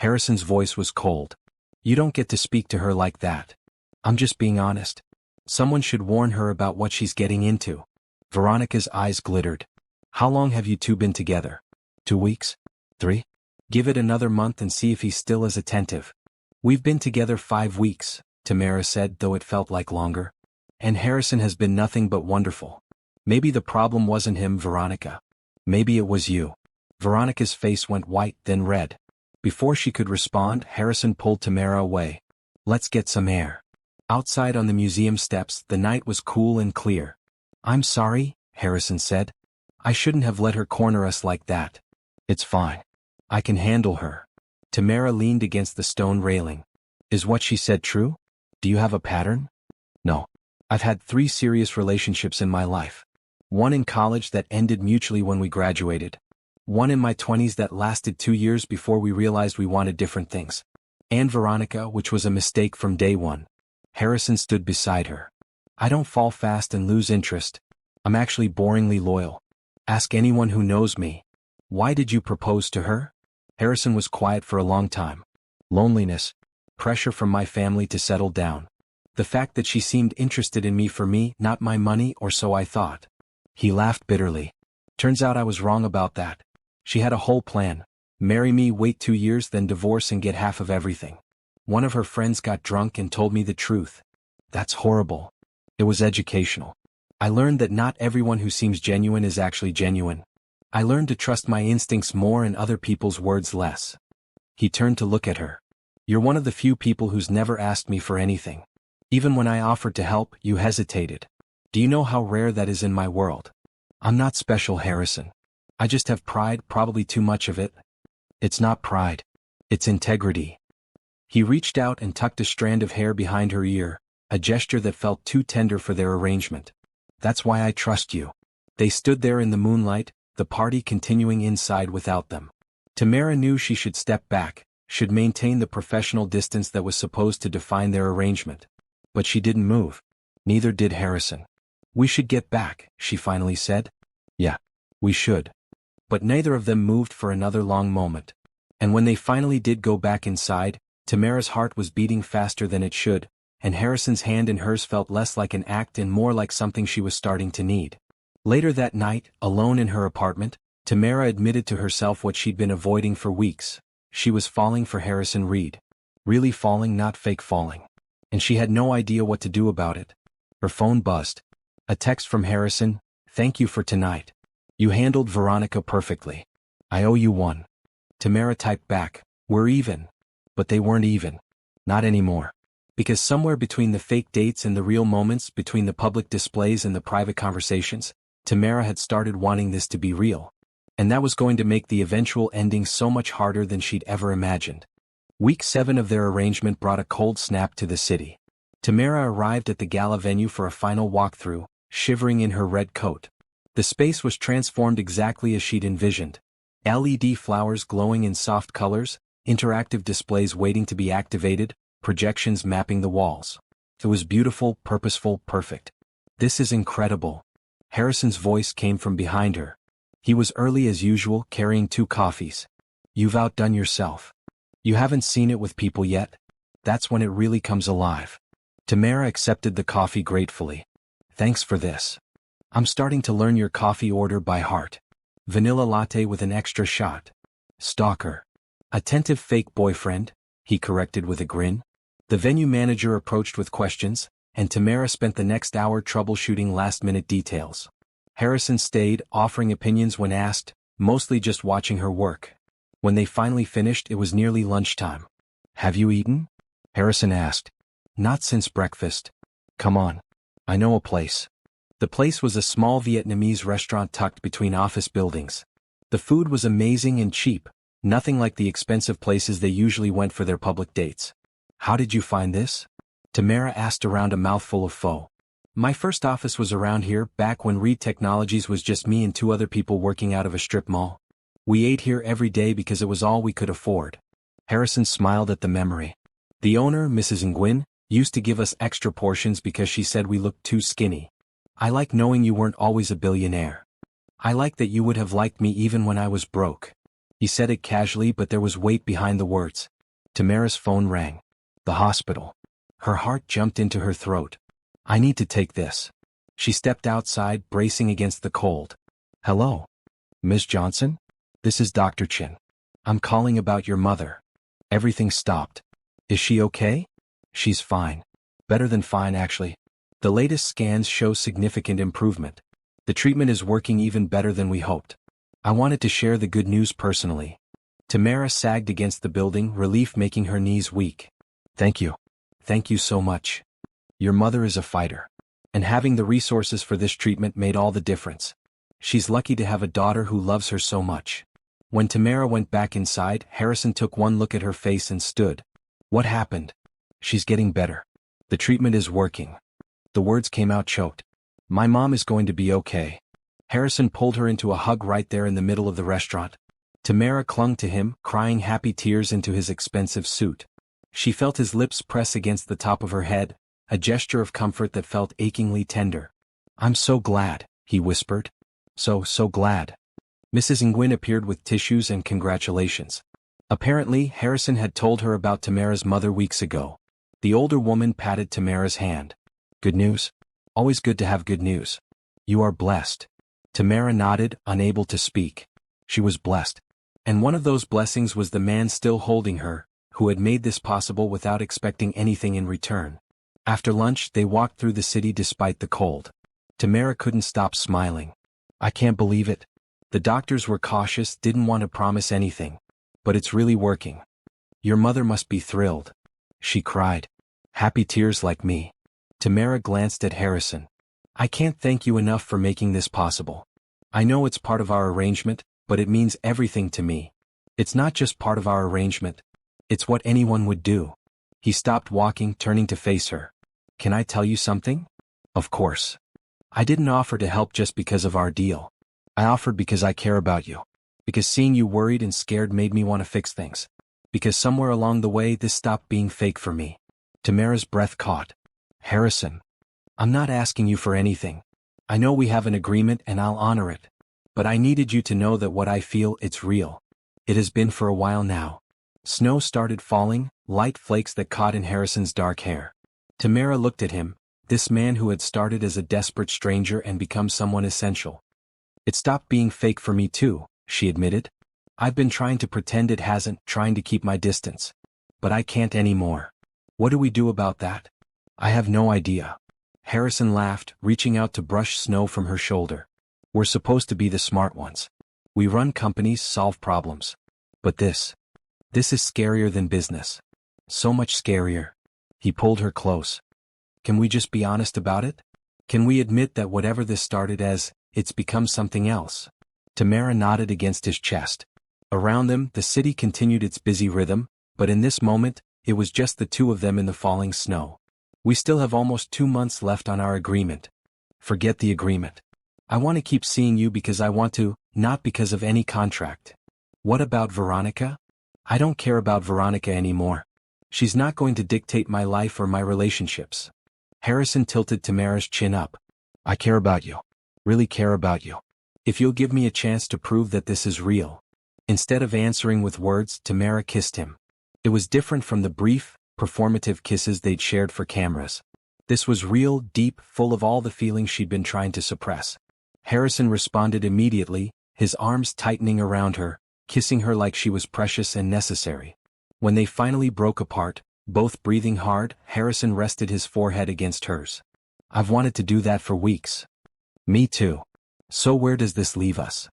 Harrison's voice was cold. You don't get to speak to her like that. I'm just being honest. Someone should warn her about what she's getting into. Veronica's eyes glittered. How long have you two been together? 2 weeks? 3? Give it another month and see if he's still as attentive. We've been together 5 weeks, Tamara said, though it felt like longer. And Harrison has been nothing but wonderful. Maybe the problem wasn't him, Veronica. Maybe it was you. Veronica's face went white, then red. Before she could respond, Harrison pulled Tamara away. Let's get some air. Outside on the museum steps, the night was cool and clear. I'm sorry, Harrison said. I shouldn't have let her corner us like that. It's fine. I can handle her. Tamara leaned against the stone railing. Is what she said true? Do you have a pattern? No. I've had 3 serious relationships in my life. 1 in college that ended mutually when we graduated. 1 in my 20s that lasted 2 years before we realized we wanted different things. And Veronica, which was a mistake from day one. Harrison stood beside her. I don't fall fast and lose interest. I'm actually boringly loyal. Ask anyone who knows me. Why did you propose to her? Harrison was quiet for a long time. Loneliness. Pressure from my family to settle down. The fact that she seemed interested in me for me, not my money, or so I thought. He laughed bitterly. Turns out I was wrong about that. She had a whole plan. Marry me, wait 2 years, then divorce and get half of everything. One of her friends got drunk and told me the truth. That's horrible. It was educational. I learned that not everyone who seems genuine is actually genuine. I learned to trust my instincts more and other people's words less. He turned to look at her. You're one of the few people who's never asked me for anything. Even when I offered to help, you hesitated. Do you know how rare that is in my world? I'm not special, Harrison. I just have pride, probably too much of it. It's not pride. It's integrity. He reached out and tucked a strand of hair behind her ear, a gesture that felt too tender for their arrangement. That's why I trust you. They stood there in the moonlight, the party continuing inside without them. Tamara knew she should step back, should maintain the professional distance that was supposed to define their arrangement. But she didn't move. Neither did Harrison. We should get back, she finally said. Yeah, we should. But neither of them moved for another long moment. And when they finally did go back inside, Tamara's heart was beating faster than it should, and Harrison's hand in hers felt less like an act and more like something she was starting to need. Later that night, alone in her apartment, Tamara admitted to herself what she'd been avoiding for weeks. She was falling for Harrison Reed. Really falling, not fake falling. And she had no idea what to do about it. Her phone buzzed. A text from Harrison, "Thank you for tonight. You handled Veronica perfectly. I owe you one." Tamara typed back, "We're even." But they weren't even. Not anymore. Because somewhere between the fake dates and the real moments, between the public displays and the private conversations, Tamara had started wanting this to be real. And that was going to make the eventual ending so much harder than she'd ever imagined. Week 7 of their arrangement brought a cold snap to the city. Tamara arrived at the gala venue for a final walkthrough, shivering in her red coat. The space was transformed exactly as she'd envisioned. LED flowers glowing in soft colors, interactive displays waiting to be activated, projections mapping the walls. It was beautiful, purposeful, perfect. This is incredible. Harrison's voice came from behind her. He was early as usual, carrying 2 coffees. You've outdone yourself. You haven't seen it with people yet. That's when it really comes alive. Tamara accepted the coffee gratefully. Thanks for this. I'm starting to learn your coffee order by heart. Vanilla latte with an extra shot. Stalker. Attentive fake boyfriend, he corrected with a grin. The venue manager approached with questions, and Tamara spent the next hour troubleshooting last-minute details. Harrison stayed, offering opinions when asked, mostly just watching her work. When they finally finished, it was nearly lunchtime. Have you eaten? Harrison asked. Not since breakfast. Come on. I know a place. The place was a small Vietnamese restaurant tucked between office buildings. The food was amazing and cheap, nothing like the expensive places they usually went for their public dates. How did you find this? Tamara asked around a mouthful of pho. My first office was around here, back when Reed Technologies was just me and 2 other people working out of a strip mall. We ate here every day because it was all we could afford. Harrison smiled at the memory. The owner, Mrs. Nguyen, Used to give us extra portions because she said we looked too skinny. I like knowing you weren't always a billionaire. I like that you would have liked me even when I was broke. He said it casually, but there was weight behind the words. Tamara's phone rang. The hospital. Her heart jumped into her throat. I need to take this. She stepped outside, bracing against the cold. Hello? Ms. Johnson? This is Dr. Chin. I'm calling about your mother. Everything stopped. Is she okay? She's fine. Better than fine, actually. The latest scans show significant improvement. The treatment is working even better than we hoped. I wanted to share the good news personally. Tamara sagged against the building, relief making her knees weak. Thank you. Thank you so much. Your mother is a fighter. And having the resources for this treatment made all the difference. She's lucky to have a daughter who loves her so much. When Tamara went back inside, Harrison took one look at her face and stood. What happened? She's getting better. The treatment is working. The words came out choked. My mom is going to be okay. Harrison pulled her into a hug right there in the middle of the restaurant. Tamara clung to him, crying happy tears into his expensive suit. She felt his lips press against the top of her head, a gesture of comfort that felt achingly tender. I'm so glad, he whispered. So glad. Mrs. Nguyen appeared with tissues and congratulations. Apparently, Harrison had told her about Tamara's mother weeks ago. The older woman patted Tamara's hand. Good news? Always good to have good news. You are blessed. Tamara nodded, unable to speak. She was blessed. And one of those blessings was the man still holding her, who had made this possible without expecting anything in return. After lunch, they walked through the city despite the cold. Tamara couldn't stop smiling. I can't believe it. The doctors were cautious, didn't want to promise anything. But it's really working. Your mother must be thrilled. She cried. Happy tears like me. Tamara glanced at Harrison. I can't thank you enough for making this possible. I know it's part of our arrangement, but it means everything to me. It's not just part of our arrangement. It's what anyone would do. He stopped walking, turning to face her. Can I tell you something? Of course. I didn't offer to help just because of our deal. I offered because I care about you. Because seeing you worried and scared made me want to fix things. Because somewhere along the way this stopped being fake for me. Tamara's breath caught. Harrison. I'm not asking you for anything. I know we have an agreement and I'll honor it. But I needed you to know that what I feel, it's real. It has been for a while now. Snow started falling, light flakes that caught in Harrison's dark hair. Tamara looked at him, this man who had started as a desperate stranger and become someone essential. It stopped being fake for me too, she admitted. I've been trying to pretend it hasn't, trying to keep my distance. But I can't anymore. What do we do about that? I have no idea. Harrison laughed, reaching out to brush snow from her shoulder. We're supposed to be the smart ones. We run companies, solve problems. But this is scarier than business. So much scarier. He pulled her close. Can we just be honest about it? Can we admit that whatever this started as, it's become something else? Tamara nodded against his chest. Around them, the city continued its busy rhythm, but in this moment, it was just the two of them in the falling snow. We still have almost 2 months left on our agreement. Forget the agreement. I want to keep seeing you because I want to, not because of any contract. What about Veronica? I don't care about Veronica anymore. She's not going to dictate my life or my relationships. Harrison tilted Tamara's chin up. I care about you. Really care about you. If you'll give me a chance to prove that this is real. Instead of answering with words, Tamara kissed him. It was different from the brief, performative kisses they'd shared for cameras. This was real, deep, full of all the feelings she'd been trying to suppress. Harrison responded immediately, his arms tightening around her, kissing her like she was precious and necessary. When they finally broke apart, both breathing hard, Harrison rested his forehead against hers. I've wanted to do that for weeks. Me too. So where does this leave us?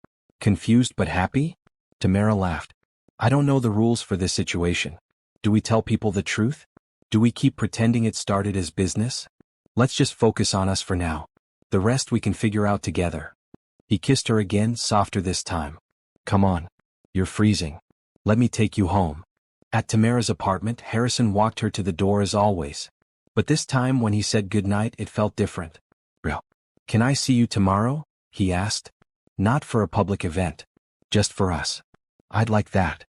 Confused but happy? Tamara laughed. I don't know the rules for this situation. Do we tell people the truth? Do we keep pretending it started as business? Let's just focus on us for now. The rest we can figure out together. He kissed her again, softer this time. Come on. You're freezing. Let me take you home. At Tamara's apartment, Harrison walked her to the door as always. But this time when he said goodnight, it felt different. Can I see you tomorrow? He asked. Not for a public event. Just for us. I'd like that.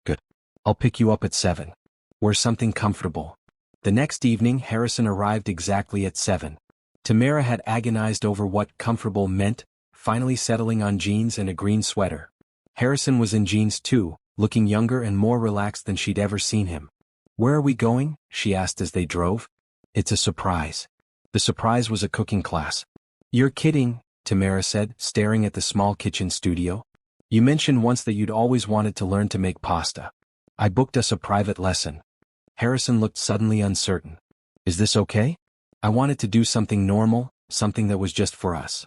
Good. I'll pick you up at 7. Wear something comfortable. The next evening Harrison arrived exactly at 7. Tamara had agonized over what comfortable meant, finally settling on jeans and a green sweater. Harrison was in jeans too, looking younger and more relaxed than she'd ever seen him. "Where are we going?" she asked as they drove. "It's a surprise." The surprise was a cooking class. "You're kidding," Tamara said, staring at the small kitchen studio. "You mentioned once that you'd always wanted to learn to make pasta. I booked us a private lesson." Harrison looked suddenly uncertain. "Is this okay? I wanted to do something normal, something that was just for us."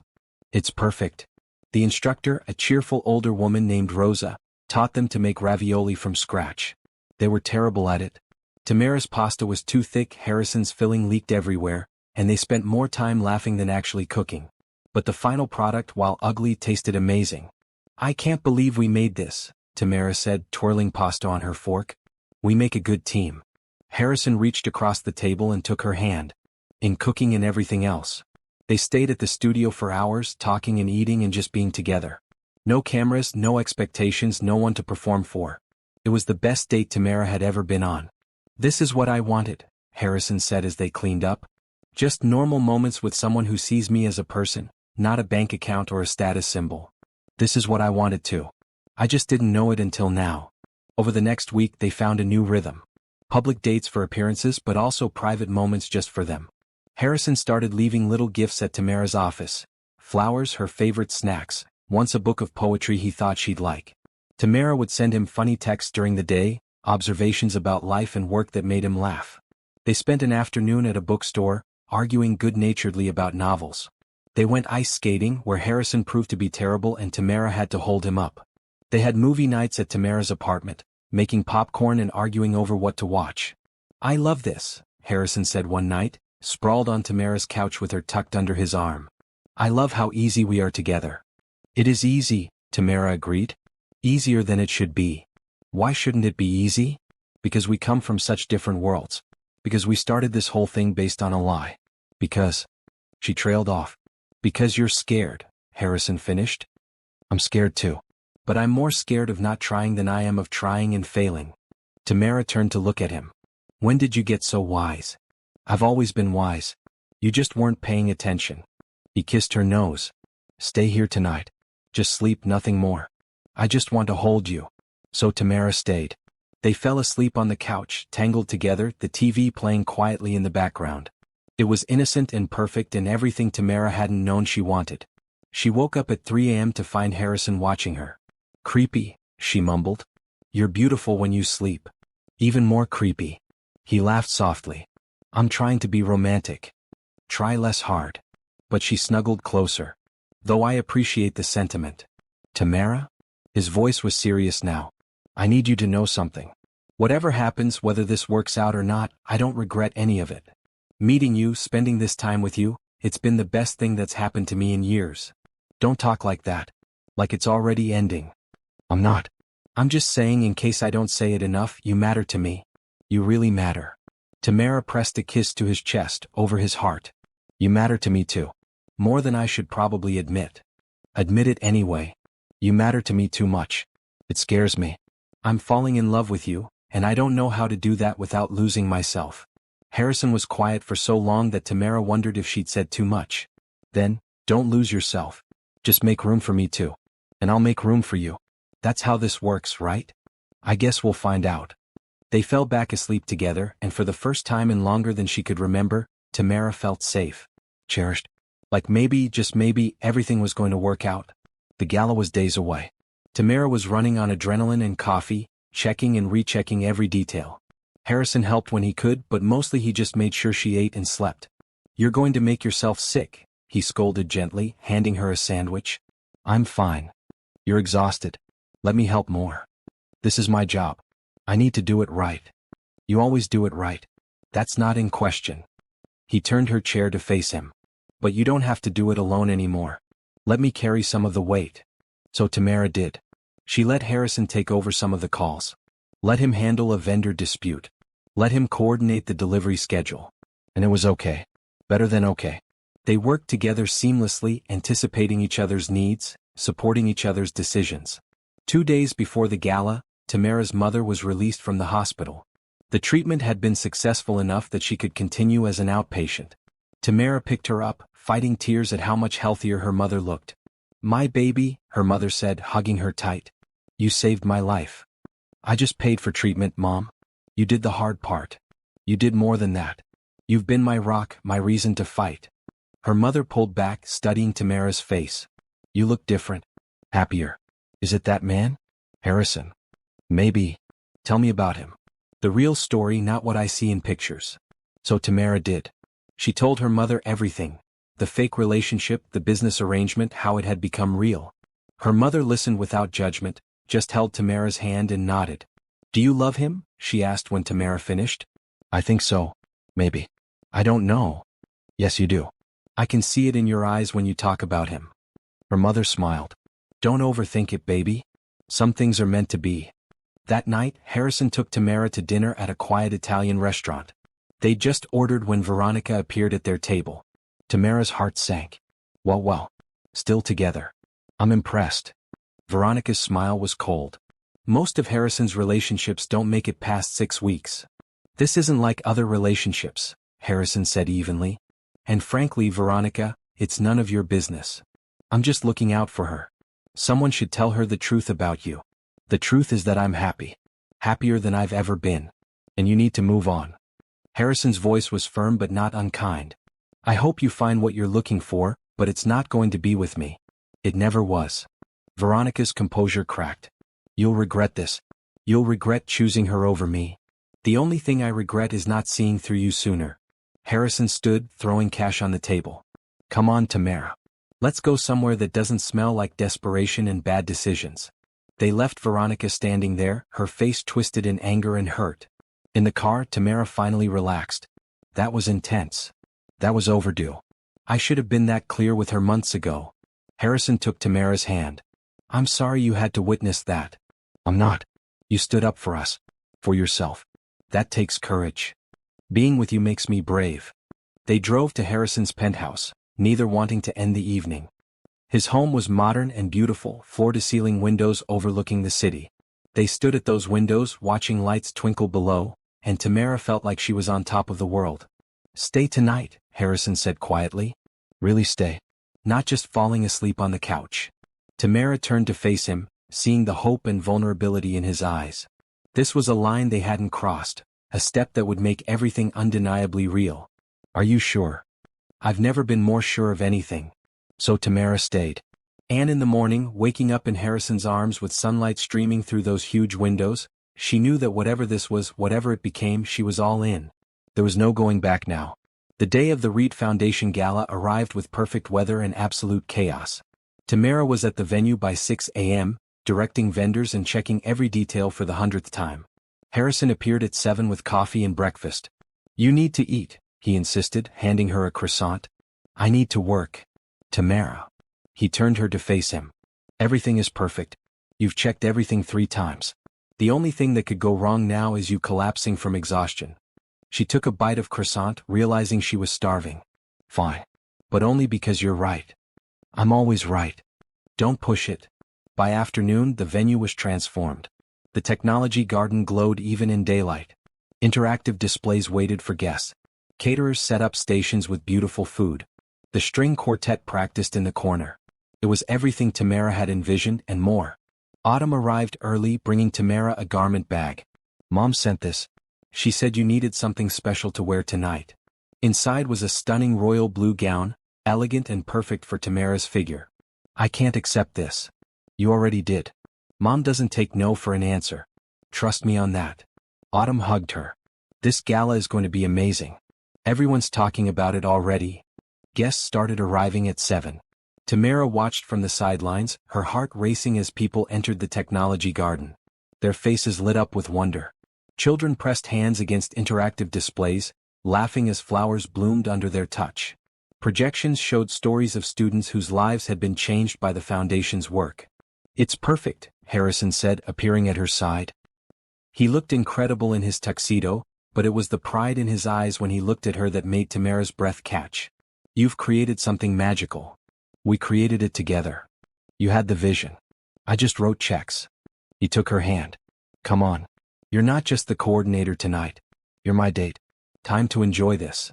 "It's perfect." The instructor, a cheerful older woman named Rosa, taught them to make ravioli from scratch. They were terrible at it. Tamara's pasta was too thick, Harrison's filling leaked everywhere, and they spent more time laughing than actually cooking. But the final product, while ugly, tasted amazing. "I can't believe we made this," Tamara said, twirling pasta on her fork. "We make a good team." Harrison reached across the table and took her hand. "In cooking and everything else." They stayed at the studio for hours, talking and eating and just being together. No cameras, no expectations, no one to perform for. It was the best date Tamara had ever been on. "This is what I wanted," Harrison said as they cleaned up. "Just normal moments with someone who sees me as a person, not a bank account or a status symbol. This is what I wanted too. I just didn't know it until now." Over the next week they found a new rhythm. Public dates for appearances but also private moments just for them. Harrison started leaving little gifts at Tamara's office. Flowers, her favorite snacks, once a book of poetry he thought she'd like. Tamara would send him funny texts during the day, observations about life and work that made him laugh. They spent an afternoon at a bookstore, arguing good-naturedly about novels. They went ice skating, where Harrison proved to be terrible and Tamara had to hold him up. They had movie nights at Tamara's apartment, making popcorn and arguing over what to watch. "I love this," Harrison said one night, sprawled on Tamara's couch with her tucked under his arm. "I love how easy we are together." "It is easy," Tamara agreed. "Easier than it should be." "Why shouldn't it be easy?" "Because we come from such different worlds. Because we started this whole thing based on a lie. Because—" She trailed off. "Because you're scared," Harrison finished. "I'm scared too. But I'm more scared of not trying than I am of trying and failing." Tamara turned to look at him. "When did you get so wise?" "I've always been wise. You just weren't paying attention." He kissed her nose. "Stay here tonight. Just sleep, nothing more. I just want to hold you." So Tamara stayed. They fell asleep on the couch, tangled together, the TV playing quietly in the background. It was innocent and perfect and everything Tamara hadn't known she wanted. She woke up at 3 a.m. to find Harrison watching her. "Creepy," she mumbled. "You're beautiful when you sleep." "Even more creepy." He laughed softly. "I'm trying to be romantic." "Try less hard." But she snuggled closer. "Though I appreciate the sentiment." "Tamara?" His voice was serious now. "I need you to know something. Whatever happens, whether this works out or not, I don't regret any of it. Meeting you, spending this time with you, it's been the best thing that's happened to me in years." "Don't talk like that. Like it's already ending." "I'm not. I'm just saying, in case I don't say it enough, you matter to me. You really matter." Tamara pressed a kiss to his chest, over his heart. "You matter to me too. More than I should probably admit." "Admit it anyway." "You matter to me too much. It scares me. I'm falling in love with you, and I don't know how to do that without losing myself." Harrison was quiet for so long that Tamara wondered if she'd said too much. Then, "Don't lose yourself. Just make room for me too. And I'll make room for you. That's how this works, right? I guess we'll find out." They fell back asleep together, and for the first time in longer than she could remember, Tamara felt safe. Cherished. Like maybe, just maybe, everything was going to work out. The gala was days away. Tamara was running on adrenaline and coffee, checking and rechecking every detail. Harrison helped when he could, but mostly he just made sure she ate and slept. "You're going to make yourself sick," he scolded gently, handing her a sandwich. "I'm fine." "You're exhausted. Let me help more. This is my job. I need to do it right." "You always do it right. That's not in question." He turned her chair to face him. "But you don't have to do it alone anymore. Let me carry some of the weight." So Tamara did. She let Harrison take over some of the calls. Let him handle a vendor dispute. Let him coordinate the delivery schedule. And it was okay. Better than okay. They worked together seamlessly, anticipating each other's needs, supporting each other's decisions. 2 days before the gala, Tamara's mother was released from the hospital. The treatment had been successful enough that she could continue as an outpatient. Tamara picked her up, fighting tears at how much healthier her mother looked. "My baby," her mother said, hugging her tight. "You saved my life. I just paid for treatment, Mom. You did the hard part. You did more than that. You've been my rock, my reason to fight." Her mother pulled back, studying Tamara's face. "You look different. Happier. Is it that man? Harrison?" "Maybe. Tell me about him. The real story, not what I see in pictures." So Tamara did. She told her mother everything. The fake relationship, the business arrangement, how it had become real. Her mother listened without judgment, just held Tamara's hand and nodded. "Do you love him?" she asked when Tamara finished. "I think so. Maybe. I don't know." "Yes, you do. I can see it in your eyes when you talk about him." Her mother smiled. "Don't overthink it, baby. Some things are meant to be." That night, Harrison took Tamara to dinner at a quiet Italian restaurant. They'd just ordered when Veronica appeared at their table. Tamara's heart sank. Well, still together. "I'm impressed." Veronica's smile was cold. "Most of Harrison's relationships don't make it past 6 weeks. This isn't like other relationships," Harrison said evenly. "And frankly, Veronica, it's none of your business. I'm just looking out for her. Someone should tell her the truth about you. The truth is that I'm happy. Happier than I've ever been. And you need to move on." Harrison's voice was firm but not unkind. "I hope you find what you're looking for, but it's not going to be with me. It never was." Veronica's composure cracked. "You'll regret this. You'll regret choosing her over me." "The only thing I regret is not seeing through you sooner." Harrison stood, throwing cash on the table. "Come on, Tamara. Let's go somewhere that doesn't smell like desperation and bad decisions." They left Veronica standing there, her face twisted in anger and hurt. In the car, Tamara finally relaxed. "That was intense. That was overdue. I should have been that clear with her months ago." Harrison took Tamara's hand. "I'm sorry you had to witness that." "I'm not. You stood up for us. For yourself. That takes courage. Being with you makes me brave." They drove to Harrison's penthouse, neither wanting to end the evening. His home was modern and beautiful, floor-to-ceiling windows overlooking the city. They stood at those windows, watching lights twinkle below, and Tamara felt like she was on top of the world. "Stay tonight," Harrison said quietly. "Really stay? Not just falling asleep on the couch?" Tamara turned to face him, seeing the hope and vulnerability in his eyes. This was a line they hadn't crossed, a step that would make everything undeniably real. "Are you sure?" "I've never been more sure of anything." So Tamara stayed. And in the morning, waking up in Harrison's arms with sunlight streaming through those huge windows, she knew that whatever this was, whatever it became, she was all in. There was no going back now. The day of the Reed Foundation Gala arrived with perfect weather and absolute chaos. Tamara was at the venue by 6 a.m., directing vendors and checking every detail for the 100th time. Harrison appeared at 7 with coffee and breakfast. "You need to eat," he insisted, handing her a croissant. "I need to work." "Tamara." He turned her to face him. "Everything is perfect. You've checked everything 3 times. The only thing that could go wrong now is you collapsing from exhaustion." She took a bite of croissant, realizing she was starving. "Fine. But only because you're right." "I'm always right. Don't push it." By afternoon, the venue was transformed. The technology garden glowed even in daylight. Interactive displays waited for guests. Caterers set up stations with beautiful food. The string quartet practiced in the corner. It was everything Tamara had envisioned and more. Autumn arrived early, bringing Tamara a garment bag. "Mom sent this. She said you needed something special to wear tonight." Inside was a stunning royal blue gown, elegant and perfect for Tamara's figure. "I can't accept this." "You already did. Mom doesn't take no for an answer. Trust me on that." Autumn hugged her. "This gala is going to be amazing. Everyone's talking about it already." Guests started arriving at 7. Tamara watched from the sidelines, her heart racing as people entered the technology garden. Their faces lit up with wonder. Children pressed hands against interactive displays, laughing as flowers bloomed under their touch. Projections showed stories of students whose lives had been changed by the foundation's work. "It's perfect," Harrison said, appearing at her side. He looked incredible in his tuxedo, but it was the pride in his eyes when he looked at her that made Tamara's breath catch. "You've created something magical. We created it together. You had the vision. I just wrote checks." He took her hand. "Come on. You're not just the coordinator tonight. You're my date. Time to enjoy this.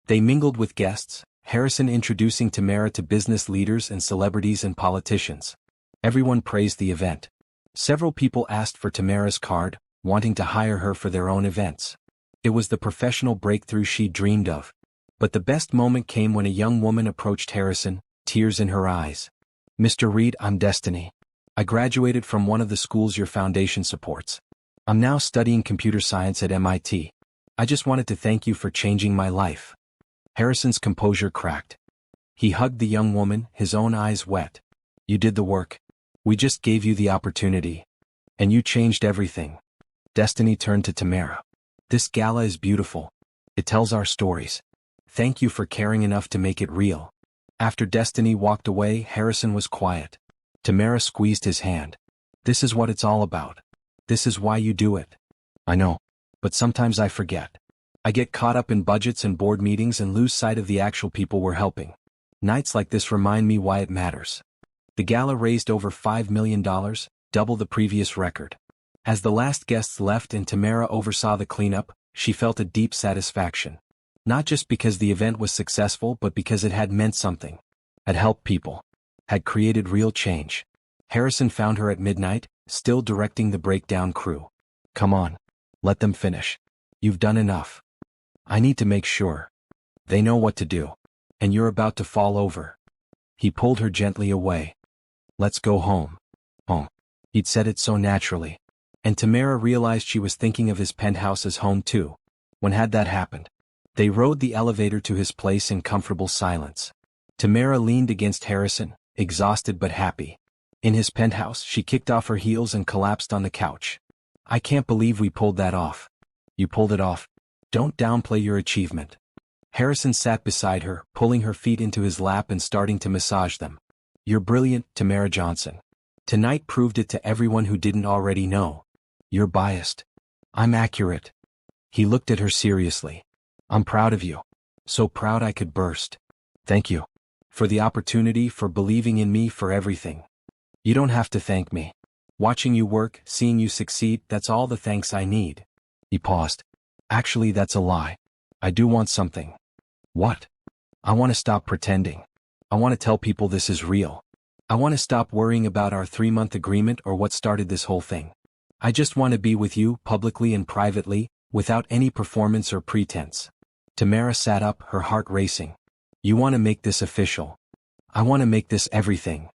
They mingled with guests, Harrison introducing Tamara to business leaders and celebrities and politicians. Everyone praised the event. Several people asked for Tamara's card, wanting to hire her for their own events. It was the professional breakthrough she dreamed of. But the best moment came when a young woman approached Harrison, tears in her eyes. "Mr. Reed, I'm Destiny. I graduated from one of the schools your foundation supports. I'm now studying computer science at MIT. I just wanted to thank you for changing my life." Harrison's composure cracked. He hugged the young woman, his own eyes wet. "You did the work. We just gave you the opportunity. And you changed everything." Destiny turned to Tamara. "This gala is beautiful. It tells our stories. Thank you for caring enough to make it real." After Destiny walked away, Harrison was quiet. Tamara squeezed his hand. "This is what it's all about. This is why you do it." "I know. But sometimes I forget. I get caught up in budgets and board meetings and lose sight of the actual people we're helping. Nights like this remind me why it matters." The gala raised over $5 million, double the previous record. As the last guests left and Tamara oversaw the cleanup, she felt a deep satisfaction. Not just because the event was successful but because it had meant something. Had helped people. Had created real change. Harrison found her at midnight, still directing the breakdown crew. "Come on. Let them finish. You've done enough. I need to make sure. They know what to do. And you're about to fall over." He pulled her gently away. "Let's go home." Home. He'd said it so naturally. And Tamara realized she was thinking of his penthouse as home too. When had that happened? They rode the elevator to his place in comfortable silence. Tamara leaned against Harrison, exhausted but happy. In his penthouse, she kicked off her heels and collapsed on the couch. "I can't believe we pulled that off." "You pulled it off. Don't downplay your achievement." Harrison sat beside her, pulling her feet into his lap and starting to massage them. "You're brilliant, Tamara Johnson. Tonight proved it to everyone who didn't already know. You're biased. I'm accurate." He looked at her seriously. "I'm proud of you. So proud I could burst. Thank you. For the opportunity, for believing in me, for everything. You don't have to thank me. Watching you work, seeing you succeed, that's all the thanks I need." He paused. "Actually, that's a lie. I do want something." "What?" "I want to stop pretending. I want to tell people this is real. I want to stop worrying about our 3-month agreement or what started this whole thing. I just want to be with you, publicly and privately, without any performance or pretense." Tamara sat up, her heart racing. "You want to make this official. I want to make this everything."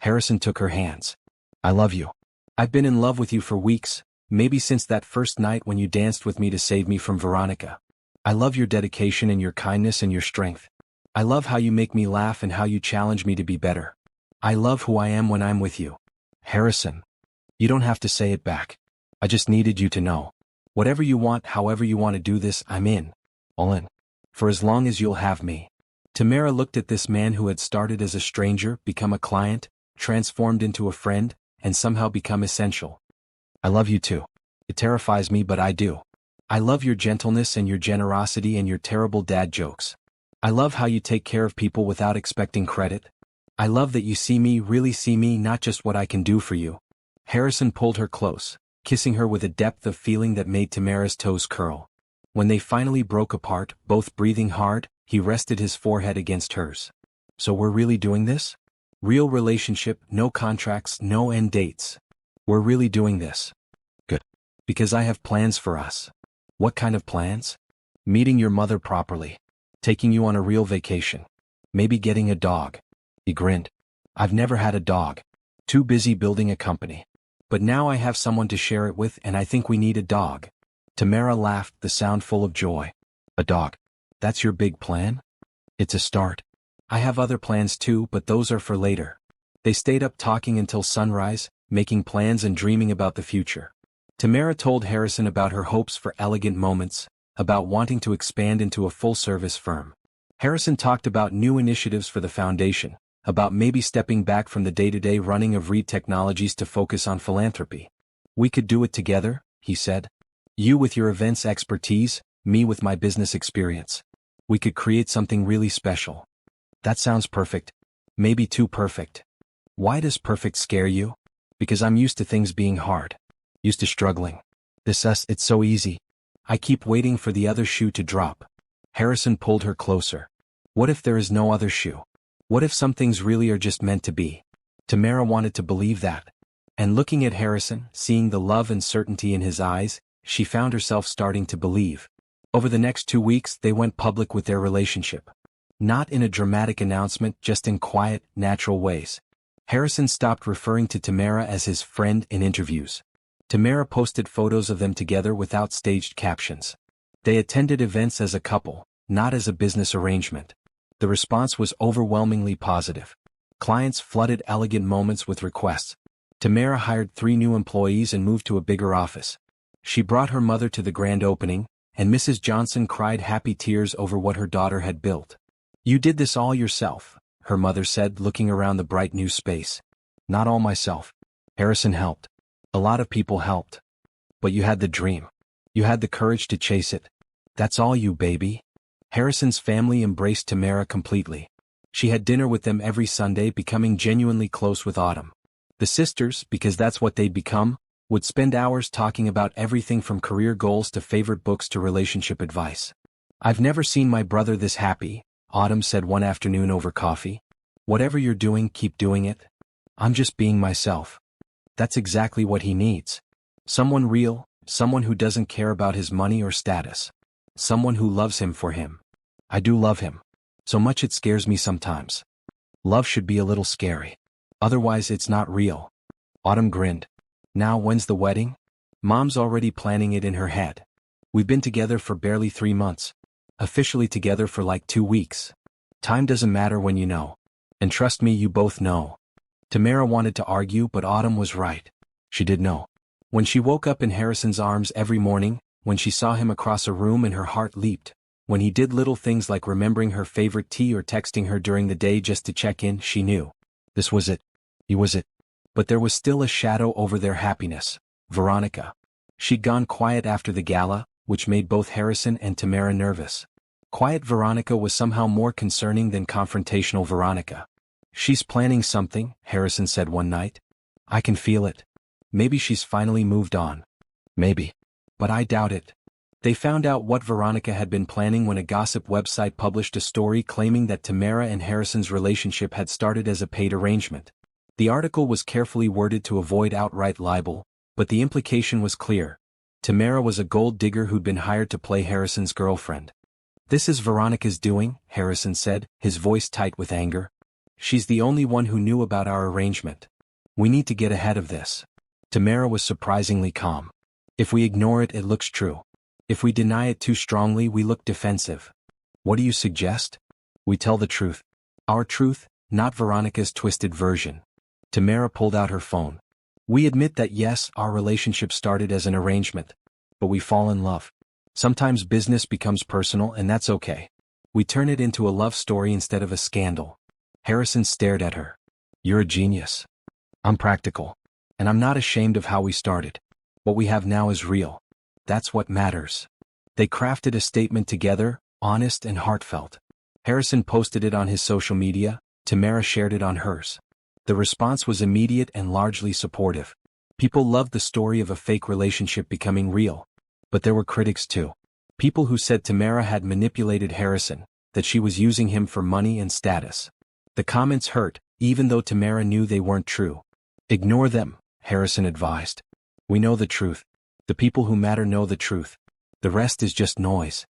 Harrison took her hands. "I love you. I've been in love with you for weeks, maybe since that first night when you danced with me to save me from Veronica. I love your dedication and your kindness and your strength. I love how you make me laugh and how you challenge me to be better. I love who I am when I'm with you." "Harrison." "You don't have to say it back. I just needed you to know. Whatever you want, however you want to do this, I'm in. All in. For as long as you'll have me." Tamara looked at this man who had started as a stranger, become a client, transformed into a friend, and somehow become essential. "I love you too. It terrifies me, but I do. I love your gentleness and your generosity and your terrible dad jokes. I love how you take care of people without expecting credit. I love that you see me, really see me, not just what I can do for you." Harrison pulled her close, kissing her with a depth of feeling that made Tamara's toes curl. When they finally broke apart, both breathing hard, he rested his forehead against hers. "So we're really doing this? Real relationship, no contracts, no end dates. We're really doing this." "Good. Because I have plans for us." "What kind of plans?" "Meeting your mother properly. Taking you on a real vacation. Maybe getting a dog." He grinned. "I've never had a dog. Too busy building a company. But now I have someone to share it with, and I think we need a dog." Tamara laughed, the sound full of joy. "A dog. That's your big plan?" "It's a start. I have other plans too, but those are for later." They stayed up talking until sunrise, making plans and dreaming about the future. Tamara told Harrison about her hopes for Elegant Moments, about wanting to expand into a full-service firm. Harrison talked about new initiatives for the foundation, about maybe stepping back from the day-to-day running of Reed Technologies to focus on philanthropy. "We could do it together," he said. "You with your events expertise, me with my business experience. We could create something really special." "That sounds perfect. Maybe too perfect." "Why does perfect scare you?" "Because I'm used to things being hard. Used to struggling. It's so easy. I keep waiting for the other shoe to drop. Harrison pulled her closer. What if there is no other shoe? What if some things really are just meant to be? Tamara wanted to believe that. And looking at Harrison, seeing the love and certainty in his eyes, she found herself starting to believe. Over the next 2 weeks, they went public with their relationship. Not in a dramatic announcement, just in quiet, natural ways. Harrison stopped referring to Tamara as his friend in interviews. Tamara posted photos of them together without staged captions. They attended events as a couple, not as a business arrangement. The response was overwhelmingly positive. Clients flooded Elegant Moments with requests. Tamara hired 3 new employees and moved to a bigger office. She brought her mother to the grand opening, and Mrs. Johnson cried happy tears over what her daughter had built. "You did this all yourself," her mother said, looking around the bright new space. "Not all myself. Harrison helped. A lot of people helped. But you had the dream. You had the courage to chase it. That's all you, baby." Harrison's family embraced Tamara completely. She had dinner with them every Sunday, becoming genuinely close with Autumn. The sisters, because that's what they'd become, would spend hours talking about everything from career goals to favorite books to relationship advice. "I've never seen my brother this happy," Autumn said one afternoon over coffee. "Whatever you're doing, keep doing it. I'm just being myself." That's exactly what he needs. Someone real, someone who doesn't care about his money or status. Someone who loves him for him. I do love him. So much it scares me sometimes. Love should be a little scary. Otherwise it's not real. Autumn grinned. "Now when's the wedding?" "Mom's already planning it in her head. We've been together for barely 3 months. Officially together for like 2 weeks. Time doesn't matter when you know. And trust me, you both know." Tamara wanted to argue, but Autumn was right. She did know. When she woke up in Harrison's arms every morning, when she saw him across a room and her heart leaped, when he did little things like remembering her favorite tea or texting her during the day just to check in, she knew. This was it. He was it. But there was still a shadow over their happiness. Veronica. She'd gone quiet after the gala, which made both Harrison and Tamara nervous. Quiet Veronica was somehow more concerning than confrontational Veronica. "She's planning something," Harrison said one night. "I can feel it. Maybe she's finally moved on. Maybe. But I doubt it." They found out what Veronica had been planning when a gossip website published a story claiming that Tamara and Harrison's relationship had started as a paid arrangement. The article was carefully worded to avoid outright libel, but the implication was clear. Tamara was a gold digger who'd been hired to play Harrison's girlfriend. "This is Veronica's doing," Harrison said, his voice tight with anger. "She's the only one who knew about our arrangement. We need to get ahead of this." Tamara was surprisingly calm. "If we ignore it, it looks true. If we deny it too strongly, we look defensive. What do you suggest? We tell the truth. Our truth, not Veronica's twisted version." Tamara pulled out her phone. "We admit that yes, our relationship started as an arrangement. But we fall in love. Sometimes business becomes personal, and that's okay. We turn it into a love story instead of a scandal." Harrison stared at her. "You're a genius. I'm practical. And I'm not ashamed of how we started. What we have now is real. That's what matters." They crafted a statement together, honest and heartfelt. Harrison posted it on his social media, Tamara shared it on hers. The response was immediate and largely supportive. People loved the story of a fake relationship becoming real. But there were critics too. People who said Tamara had manipulated Harrison, that she was using him for money and status. The comments hurt, even though Tamara knew they weren't true. "Ignore them," Harrison advised. "We know the truth. The people who matter know the truth. The rest is just noise."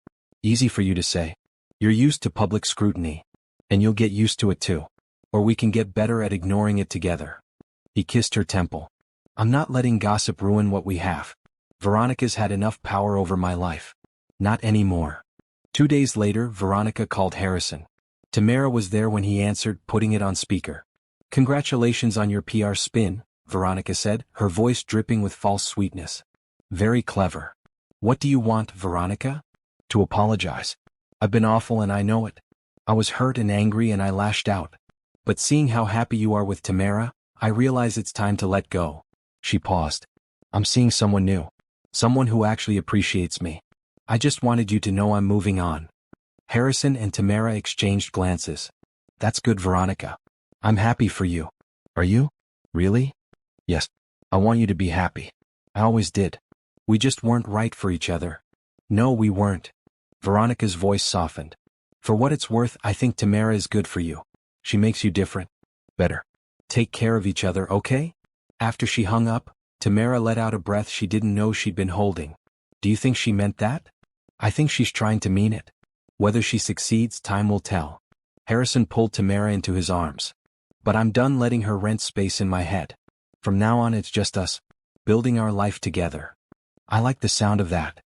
"Easy for you to say. You're used to public scrutiny. And you'll get used to it too. Or we can get better at ignoring it together." He kissed her temple. "I'm not letting gossip ruin what we have. Veronica's had enough power over my life. Not anymore." 2 days later, Veronica called Harrison. Tamara was there when he answered, putting it on speaker. "Congratulations on your PR spin," Veronica said, her voice dripping with false sweetness. "Very clever. What do you want, Veronica?" "To apologize. I've been awful and I know it. I was hurt and angry and I lashed out. But seeing how happy you are with Tamara, I realize it's time to let go." She paused. "I'm seeing someone new. Someone who actually appreciates me. I just wanted you to know I'm moving on." Harrison and Tamara exchanged glances. "That's good, Veronica. I'm happy for you." "Are you? Really?" "Yes. I want you to be happy. I always did. We just weren't right for each other." No, we weren't. Veronica's voice softened. For what it's worth, I think Tamara is good for you. She makes you different. Better. Take care of each other, okay? After she hung up, Tamara let out a breath she didn't know she'd been holding. Do you think she meant that? I think she's trying to mean it. Whether she succeeds, time will tell. Harrison pulled Tamara into his arms. But I'm done letting her rent space in my head. From now on it's just us, building our life together. I like the sound of that.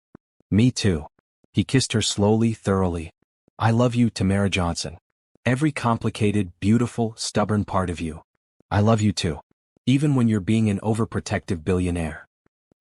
Me too. He kissed her slowly, thoroughly. I love you, Tamara Johnson. Every complicated, beautiful, stubborn part of you. I love you too. Even when you're being an overprotective billionaire.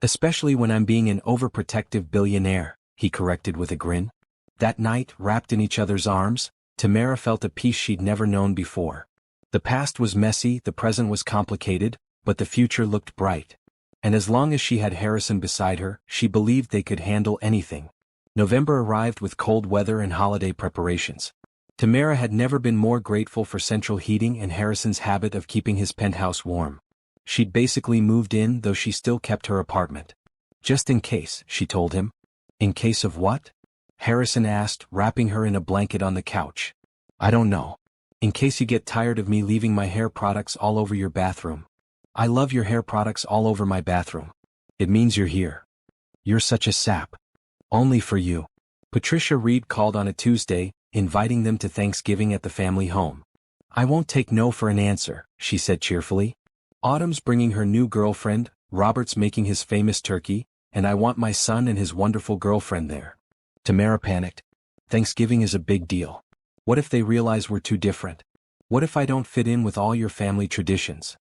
Especially when I'm being an overprotective billionaire, he corrected with a grin. That night, wrapped in each other's arms, Tamara felt a peace she'd never known before. The past was messy, the present was complicated, but the future looked bright. And as long as she had Harrison beside her, she believed they could handle anything. November arrived with cold weather and holiday preparations. Tamara had never been more grateful for central heating and Harrison's habit of keeping his penthouse warm. She'd basically moved in, though she still kept her apartment. Just in case, she told him. In case of what? Harrison asked, wrapping her in a blanket on the couch. I don't know. In case you get tired of me leaving my hair products all over your bathroom. I love your hair products all over my bathroom. It means you're here. You're such a sap. Only for you. Patricia Reed called on a Tuesday, inviting them to Thanksgiving at the family home. I won't take no for an answer, she said cheerfully. Autumn's bringing her new girlfriend, Robert's making his famous turkey, and I want my son and his wonderful girlfriend there. Tamara panicked. Thanksgiving is a big deal. What if they realize we're too different? What if I don't fit in with all your family traditions?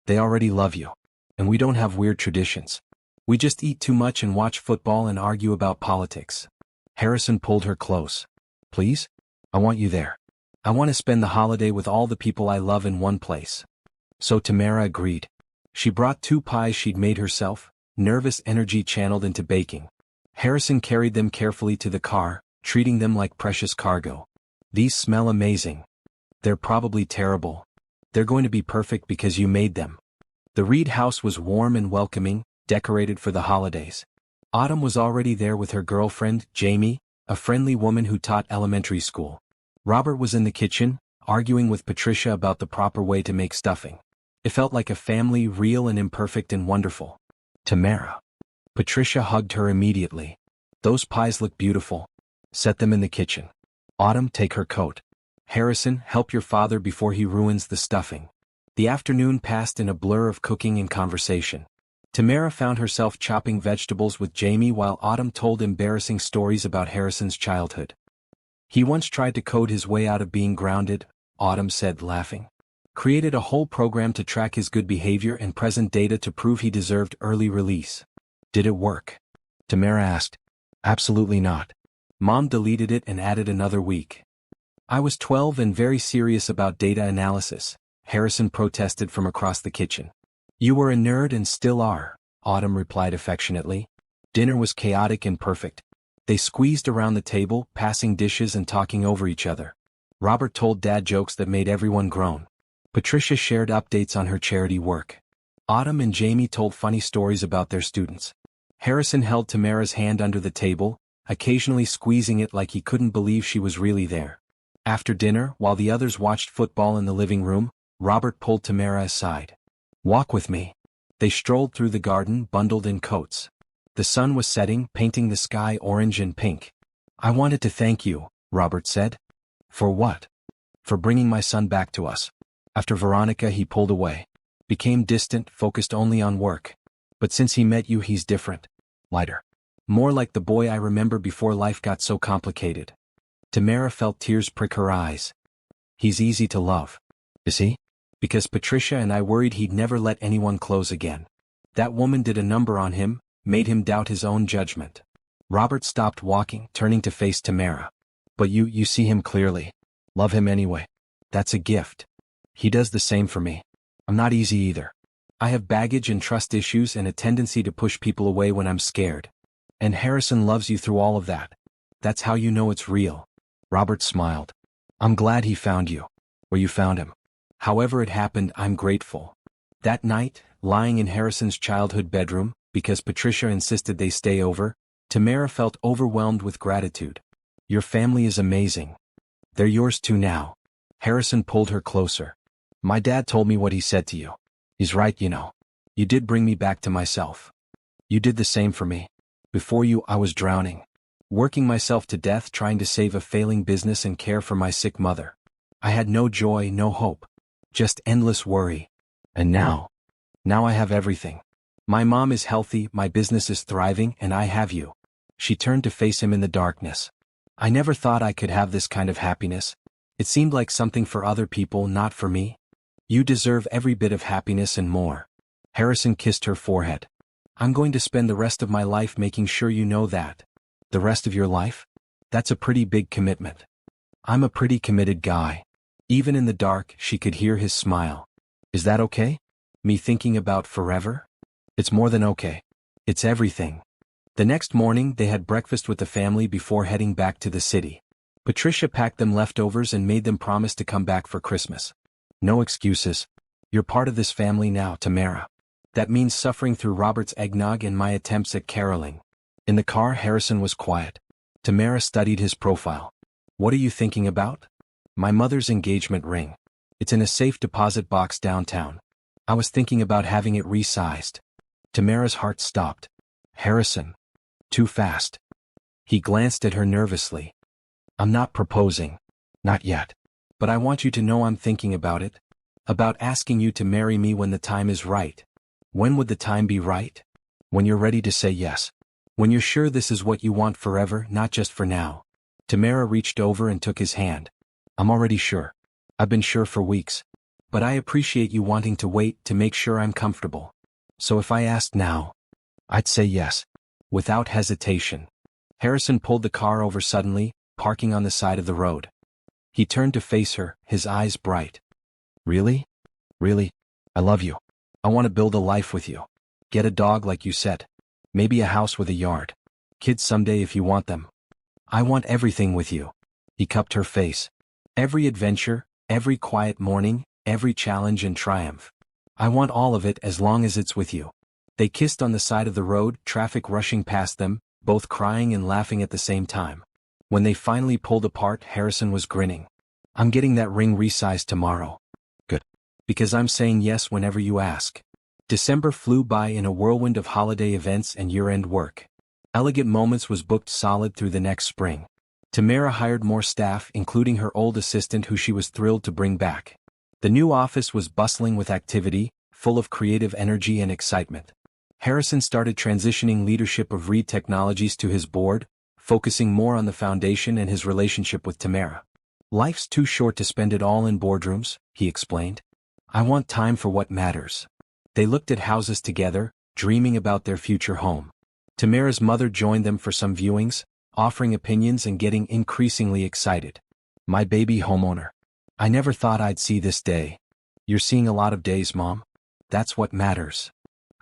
They already love you. And we don't have weird traditions. We just eat too much and watch football and argue about politics. Harrison pulled her close. Please? I want you there. I want to spend the holiday with all the people I love in one place. So Tamara agreed. She brought 2 pies she'd made herself, nervous energy channeled into baking. Harrison carried them carefully to the car, treating them like precious cargo. These smell amazing. They're probably terrible. They're going to be perfect because you made them. The Reed house was warm and welcoming, decorated for the holidays. Autumn was already there with her girlfriend, Jamie, a friendly woman who taught elementary school. Robert was in the kitchen, arguing with Patricia about the proper way to make stuffing. It felt like a family, real and imperfect and wonderful. Tamara. Patricia hugged her immediately. Those pies look beautiful. Set them in the kitchen. Autumn, take her coat. Harrison, help your father before he ruins the stuffing. The afternoon passed in a blur of cooking and conversation. Tamara found herself chopping vegetables with Jamie while Autumn told embarrassing stories about Harrison's childhood. He once tried to code his way out of being grounded, Autumn said, laughing. Created a whole program to track his good behavior and present data to prove he deserved early release. Did it work? Tamara asked. Absolutely not. Mom deleted it and added another week. I was 12 and very serious about data analysis, Harrison protested from across the kitchen. You were a nerd and still are, Autumn replied affectionately. Dinner was chaotic and perfect. They squeezed around the table, passing dishes and talking over each other. Robert told dad jokes that made everyone groan. Patricia shared updates on her charity work. Autumn and Jamie told funny stories about their students. Harrison held Tamara's hand under the table, occasionally squeezing it like he couldn't believe she was really there. After dinner, while the others watched football in the living room, Robert pulled Tamara aside. Walk with me. They strolled through the garden, bundled in coats. The sun was setting, painting the sky orange and pink. I wanted to thank you, Robert said. For what? For bringing my son back to us. After Veronica, he pulled away. Became distant, focused only on work. But since he met you, he's different. Lighter. More like the boy I remember before life got so complicated. Tamara felt tears prick her eyes. He's easy to love. Is he? Because Patricia and I worried he'd never let anyone close again. That woman did a number on him, made him doubt his own judgment. Robert stopped walking, turning to face Tamara. But you see him clearly. Love him anyway. That's a gift. He does the same for me. I'm not easy either. I have baggage and trust issues and a tendency to push people away when I'm scared. And Harrison loves you through all of that. That's how you know it's real. Robert smiled. I'm glad he found you. Or you found him. However it happened, I'm grateful. That night, lying in Harrison's childhood bedroom, because Patricia insisted they stay over, Tamara felt overwhelmed with gratitude. Your family is amazing. They're yours too now. Harrison pulled her closer. My dad told me what he said to you. He's right, you know. You did bring me back to myself. You did the same for me. Before you, I was drowning, working myself to death trying to save a failing business and care for my sick mother. I had no joy, no hope. Just endless worry. And now I have everything. My mom is healthy, my business is thriving, and I have you. She turned to face him in the darkness. I never thought I could have this kind of happiness. It seemed like something for other people, not for me. You deserve every bit of happiness and more. Harrison kissed her forehead. I'm going to spend the rest of my life making sure you know that. The rest of your life? That's a pretty big commitment. I'm a pretty committed guy. Even in the dark, she could hear his smile. Is that okay? Me thinking about forever? It's more than okay. It's everything. The next morning, they had breakfast with the family before heading back to the city. Patricia packed them leftovers and made them promise to come back for Christmas. No excuses. You're part of this family now, Tamara. That means suffering through Robert's eggnog and my attempts at caroling. In the car, Harrison was quiet. Tamara studied his profile. What are you thinking about? My mother's engagement ring. It's in a safe deposit box downtown. I was thinking about having it resized. Tamara's heart stopped. Harrison. Too fast. He glanced at her nervously. I'm not proposing. Not yet. But I want you to know I'm thinking about it. About asking you to marry me when the time is right. When would the time be right? When you're ready to say yes. When you're sure this is what you want forever, not just for now. Tamara reached over and took his hand. I'm already sure. I've been sure for weeks. But I appreciate you wanting to wait to make sure I'm comfortable. So if I asked now, I'd say yes. Without hesitation. Harrison pulled the car over suddenly, parking on the side of the road. He turned to face her, his eyes bright. Really? Really? I love you. I want to build a life with you. Get a dog like you said. Maybe a house with a yard. Kids someday if you want them. I want everything with you. He cupped her face. Every adventure, every quiet morning, every challenge and triumph. I want all of it as long as it's with you. They kissed on the side of the road, traffic rushing past them, both crying and laughing at the same time. When they finally pulled apart, Harrison was grinning. I'm getting that ring resized tomorrow. Good. Because I'm saying yes whenever you ask. December flew by in a whirlwind of holiday events and year-end work. Elegant Moments was booked solid through the next spring. Tamara hired more staff, including her old assistant who she was thrilled to bring back. The new office was bustling with activity, full of creative energy and excitement. Harrison started transitioning leadership of Reed Technologies to his board, focusing more on the foundation and his relationship with Tamara. Life's too short to spend it all in boardrooms, he explained. I want time for what matters. They looked at houses together, dreaming about their future home. Tamara's mother joined them for some viewings, offering opinions and getting increasingly excited. My baby homeowner. I never thought I'd see this day. You're seeing a lot of days, Mom. That's what matters.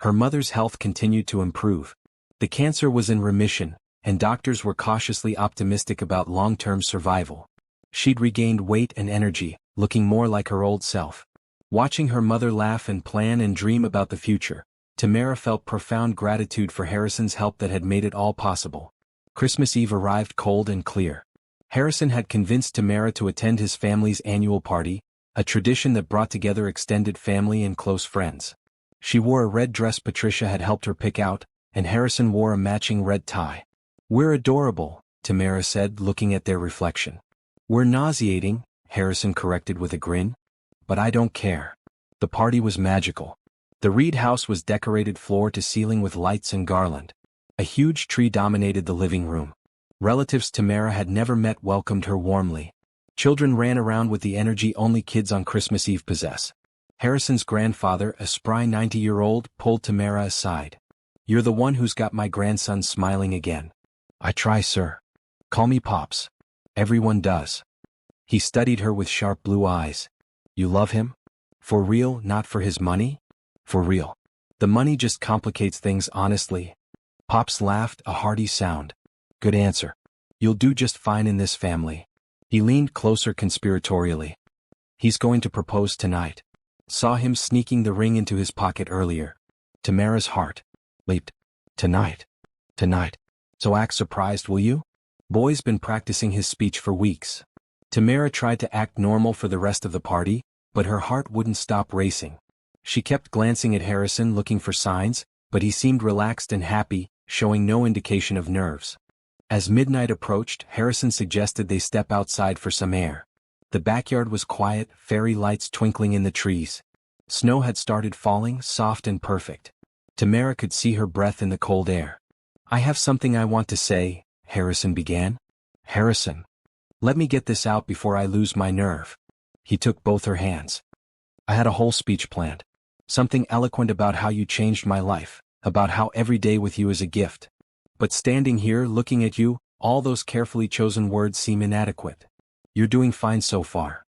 Her mother's health continued to improve. The cancer was in remission, and doctors were cautiously optimistic about long-term survival. She'd regained weight and energy, looking more like her old self. Watching her mother laugh and plan and dream about the future, Tamara felt profound gratitude for Harrison's help that had made it all possible. Christmas Eve arrived cold and clear. Harrison had convinced Tamara to attend his family's annual party, a tradition that brought together extended family and close friends. She wore a red dress Patricia had helped her pick out, and Harrison wore a matching red tie. We're adorable, Tamara said, looking at their reflection. We're nauseating, Harrison corrected with a grin. But I don't care. The party was magical. The Reed house was decorated floor to ceiling with lights and garland. A huge tree dominated the living room. Relatives Tamara had never met welcomed her warmly. Children ran around with the energy only kids on Christmas Eve possess. Harrison's grandfather, a spry 90-year-old, pulled Tamara aside. You're the one who's got my grandson smiling again. I try, sir. Call me Pops. Everyone does. He studied her with sharp blue eyes. You love him? For real, not for his money? For real. The money just complicates things, honestly. Pops laughed, a hearty sound. Good answer. You'll do just fine in this family. He leaned closer conspiratorially. He's going to propose tonight. Saw him sneaking the ring into his pocket earlier. Tamara's heart leaped. Tonight. Tonight. So act surprised, will you? Boy's been practicing his speech for weeks. Tamara tried to act normal for the rest of the party, but her heart wouldn't stop racing. She kept glancing at Harrison looking for signs, but he seemed relaxed and happy, showing no indication of nerves. As midnight approached, Harrison suggested they step outside for some air. The backyard was quiet, fairy lights twinkling in the trees. Snow had started falling, soft and perfect. Tamara could see her breath in the cold air. "I have something I want to say," Harrison began. "Harrison. Let me get this out before I lose my nerve." He took both her hands. "I had a whole speech planned. Something eloquent about how you changed my life, about how every day with you is a gift. But standing here looking at you, all those carefully chosen words seem inadequate. You're doing fine so far.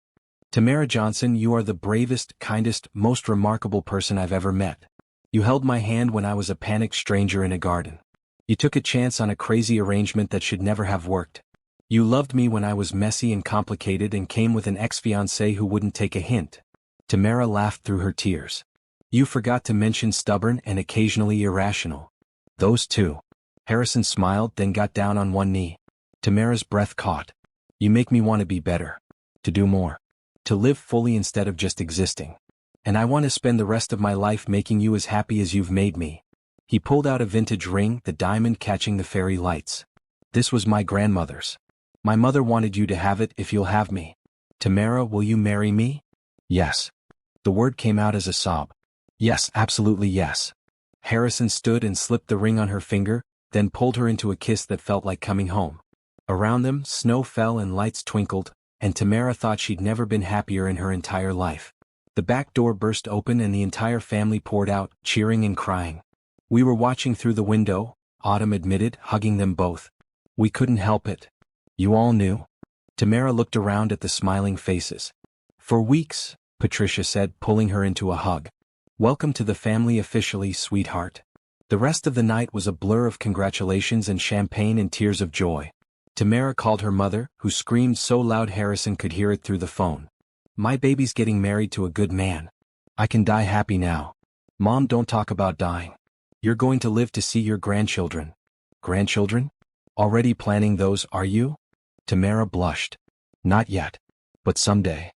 Tamara Johnson, you are the bravest, kindest, most remarkable person I've ever met. You held my hand when I was a panicked stranger in a garden. You took a chance on a crazy arrangement that should never have worked. You loved me when I was messy and complicated and came with an ex-fiancé who wouldn't take a hint." Tamara laughed through her tears. "You forgot to mention stubborn and occasionally irrational. Those two." Harrison smiled, then got down on one knee. Tamara's breath caught. "You make me want to be better. To do more. To live fully instead of just existing. And I want to spend the rest of my life making you as happy as you've made me." He pulled out a vintage ring, the diamond catching the fairy lights. "This was my grandmother's. My mother wanted you to have it if you'll have me. Tamara, will you marry me?" "Yes." The word came out as a sob. "Yes, absolutely yes." Harrison stood and slipped the ring on her finger, then pulled her into a kiss that felt like coming home. Around them, snow fell and lights twinkled, and Tamara thought she'd never been happier in her entire life. The back door burst open and the entire family poured out, cheering and crying. "We were watching through the window," Autumn admitted, hugging them both. "We couldn't help it. You all knew." Tamara looked around at the smiling faces. "For weeks," Patricia said, pulling her into a hug. "Welcome to the family officially, sweetheart." The rest of the night was a blur of congratulations and champagne and tears of joy. Tamara called her mother, who screamed so loud Harrison could hear it through the phone. "My baby's getting married to a good man. I can die happy now." "Mom, don't talk about dying. You're going to live to see your grandchildren." "Grandchildren? Already planning those, are you?" Tamara blushed. "Not yet. But someday."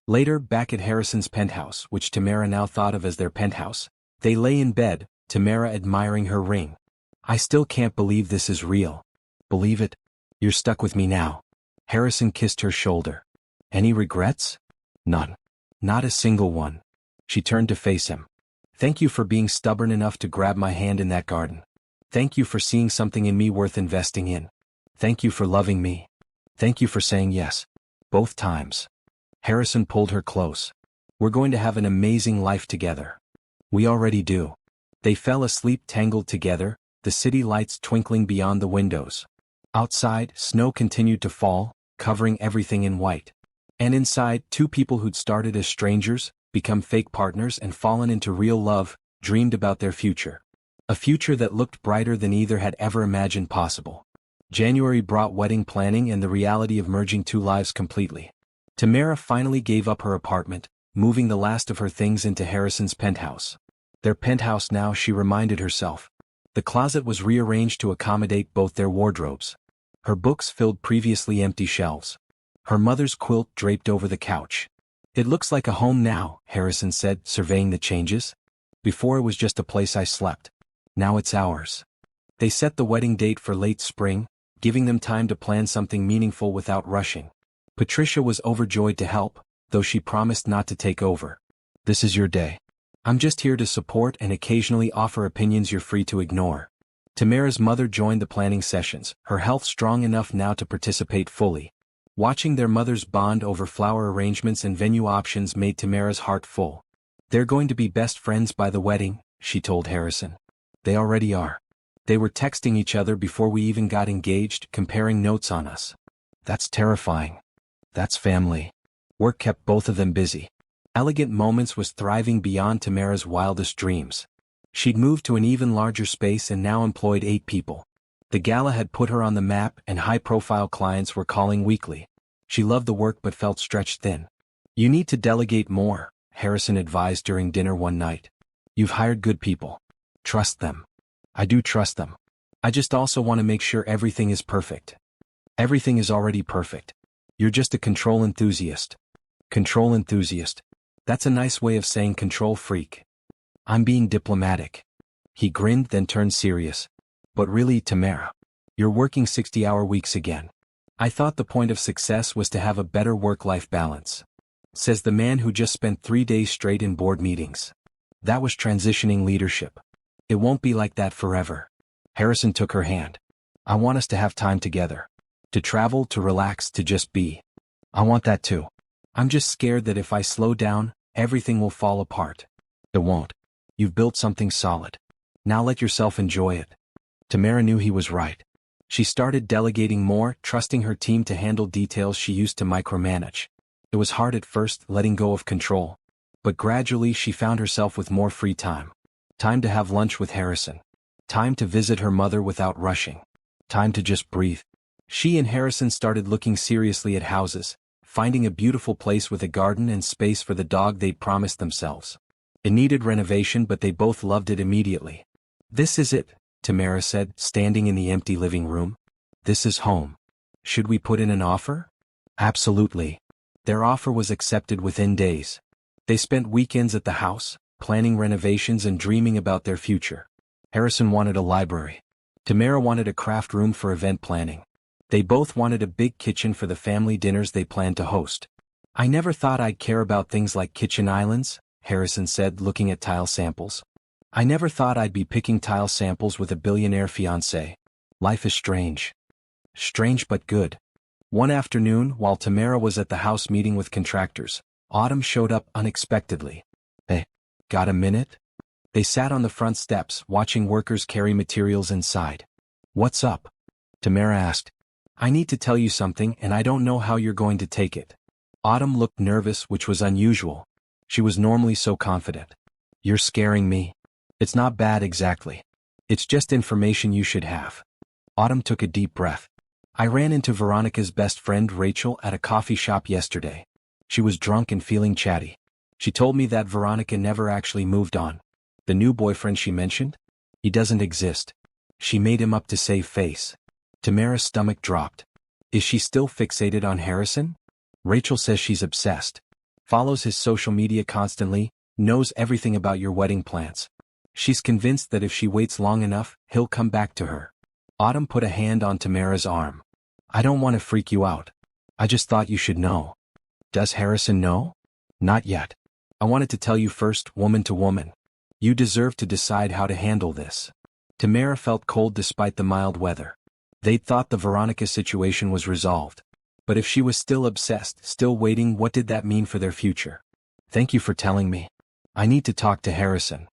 Later, back at Harrison's penthouse, which Tamara now thought of as their penthouse, they lay in bed, Tamara admiring her ring. "I still can't believe this is real." "Believe it? You're stuck with me now." Harrison kissed her shoulder. "Any regrets?" "None. Not a single one." She turned to face him. "Thank you for being stubborn enough to grab my hand in that garden. Thank you for seeing something in me worth investing in. Thank you for loving me. Thank you for saying yes. Both times." Harrison pulled her close. "We're going to have an amazing life together." "We already do." They fell asleep tangled together, the city lights twinkling beyond the windows. Outside, snow continued to fall, covering everything in white. And inside, two people who'd started as strangers, become fake partners and fallen into real love, dreamed about their future. A future that looked brighter than either had ever imagined possible. January brought wedding planning and the reality of merging two lives completely. Tamara finally gave up her apartment, moving the last of her things into Harrison's penthouse. Their penthouse now, she reminded herself. The closet was rearranged to accommodate both their wardrobes. Her books filled previously empty shelves. Her mother's quilt draped over the couch. "It looks like a home now," Harrison said, surveying the changes. "Before it was just a place I slept. Now it's ours." They set the wedding date for late spring, giving them time to plan something meaningful without rushing. Patricia was overjoyed to help, though she promised not to take over. "This is your day. I'm just here to support and occasionally offer opinions you're free to ignore." Tamara's mother joined the planning sessions, her health strong enough now to participate fully. Watching their mother's bond over flower arrangements and venue options made Tamara's heart full. "They're going to be best friends by the wedding," she told Harrison. "They already are. They were texting each other before we even got engaged, comparing notes on us." "That's terrifying." "That's family." Work kept both of them busy. Elegant Moments was thriving beyond Tamara's wildest dreams. She'd moved to an even larger space and now employed 8 people. The gala had put her on the map and high-profile clients were calling weekly. She loved the work but felt stretched thin. "You need to delegate more," Harrison advised during dinner one night. "You've hired good people. Trust them." "I do trust them. I just also want to make sure everything is perfect. Everything is already perfect. You're just a control enthusiast. Control enthusiast. That's a nice way of saying control freak. I'm being diplomatic. He grinned, then turned serious. But really, Tamara, you're working 60-hour weeks again. I thought the point of success was to have a better work-life balance. Says the man who just spent 3 days straight in board meetings. That was transitioning leadership. It won't be like that forever. Harrison took her hand. I want us to have time together. To travel, to relax, to just be. I want that too. I'm just scared that if I slow down, everything will fall apart. It won't. You've built something solid. Now let yourself enjoy it. Tamara knew he was right. She started delegating more, trusting her team to handle details she used to micromanage. It was hard at first, letting go of control. But gradually she found herself with more free time. Time to have lunch with Harrison. Time to visit her mother without rushing. Time to just breathe. She and Harrison started looking seriously at houses, finding a beautiful place with a garden and space for the dog they'd promised themselves. It needed renovation, but they both loved it immediately. This is it, Tamara said, standing in the empty living room. This is home. Should we put in an offer? Absolutely. Their offer was accepted within days. They spent weekends at the house, planning renovations and dreaming about their future. Harrison wanted a library. Tamara wanted a craft room for event planning. They both wanted a big kitchen for the family dinners they planned to host. I never thought I'd care about things like kitchen islands, Harrison said, looking at tile samples. I never thought I'd be picking tile samples with a billionaire fiancé. Life is strange. Strange but good. One afternoon, while Tamara was at the house meeting with contractors, Autumn showed up unexpectedly. Hey, got a minute? They sat on the front steps, watching workers carry materials inside. What's up? Tamara asked. I need to tell you something and I don't know how you're going to take it. Autumn looked nervous, which was unusual. She was normally so confident. You're scaring me. It's not bad exactly. It's just information you should have. Autumn took a deep breath. I ran into Veronica's best friend Rachel at a coffee shop yesterday. She was drunk and feeling chatty. She told me that Veronica never actually moved on. The new boyfriend she mentioned? He doesn't exist. She made him up to save face. Tamara's stomach dropped. Is she still fixated on Harrison? Rachel says she's obsessed. Follows his social media constantly, knows everything about your wedding plans. She's convinced that if she waits long enough, he'll come back to her. Autumn put a hand on Tamara's arm. I don't want to freak you out. I just thought you should know. Does Harrison know? Not yet. I wanted to tell you first, woman to woman. You deserve to decide how to handle this. Tamara felt cold despite the mild weather. They'd thought the Veronica situation was resolved. But if she was still obsessed, still waiting, what did that mean for their future? Thank you for telling me. I need to talk to Harrison.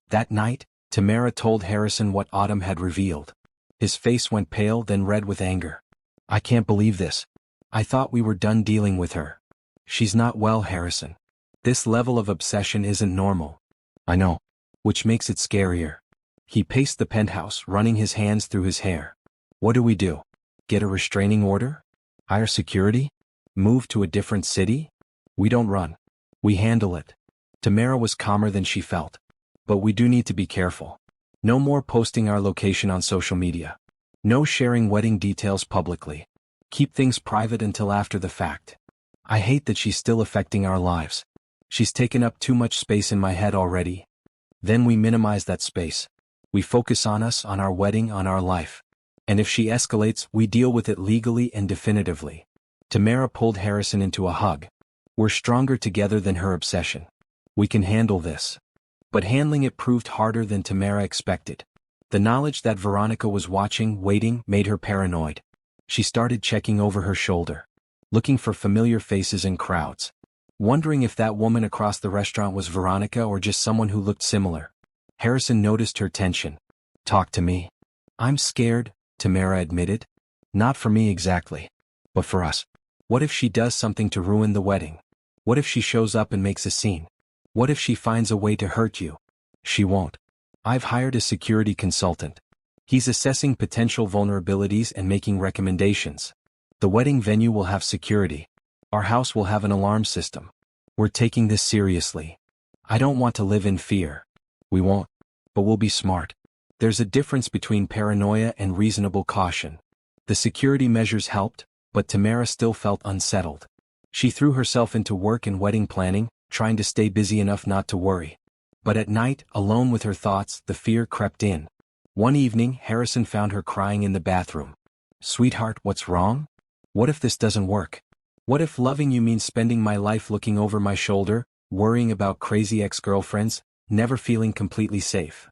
That night, Tamara told Harrison what Autumn had revealed. His face went pale, then red with anger. I can't believe this. I thought we were done dealing with her. She's not well, Harrison. This level of obsession isn't normal. I know. Which makes it scarier. He paced the penthouse, running his hands through his hair. What do we do? Get a restraining order? Hire security? Move to a different city? We don't run. We handle it. Tamara was calmer than she felt. But we do need to be careful. No more posting our location on social media. No sharing wedding details publicly. Keep things private until after the fact. I hate that she's still affecting our lives. She's taken up too much space in my head already. Then we minimize that space. We focus on us, on our wedding, on our life. And if she escalates, we deal with it legally and definitively. Tamara pulled Harrison into a hug. We're stronger together than her obsession. We can handle this. But handling it proved harder than Tamara expected. The knowledge that Veronica was watching, waiting, made her paranoid. She started checking over her shoulder, looking for familiar faces in crowds, wondering if that woman across the restaurant was Veronica or just someone who looked similar. Harrison noticed her tension. Talk to me. I'm scared, Tamara admitted. Not for me exactly. But for us. What if she does something to ruin the wedding? What if she shows up and makes a scene? What if she finds a way to hurt you? She won't. I've hired a security consultant. He's assessing potential vulnerabilities and making recommendations. The wedding venue will have security. Our house will have an alarm system. We're taking this seriously. I don't want to live in fear. We won't. But we'll be smart. There's a difference between paranoia and reasonable caution. The security measures helped, but Tamara still felt unsettled. She threw herself into work and wedding planning, trying to stay busy enough not to worry. But at night, alone with her thoughts, the fear crept in. One evening, Harrison found her crying in the bathroom. "Sweetheart, what's wrong? What if this doesn't work? What if loving you means spending my life looking over my shoulder, worrying about crazy ex-girlfriends, never feeling completely safe?"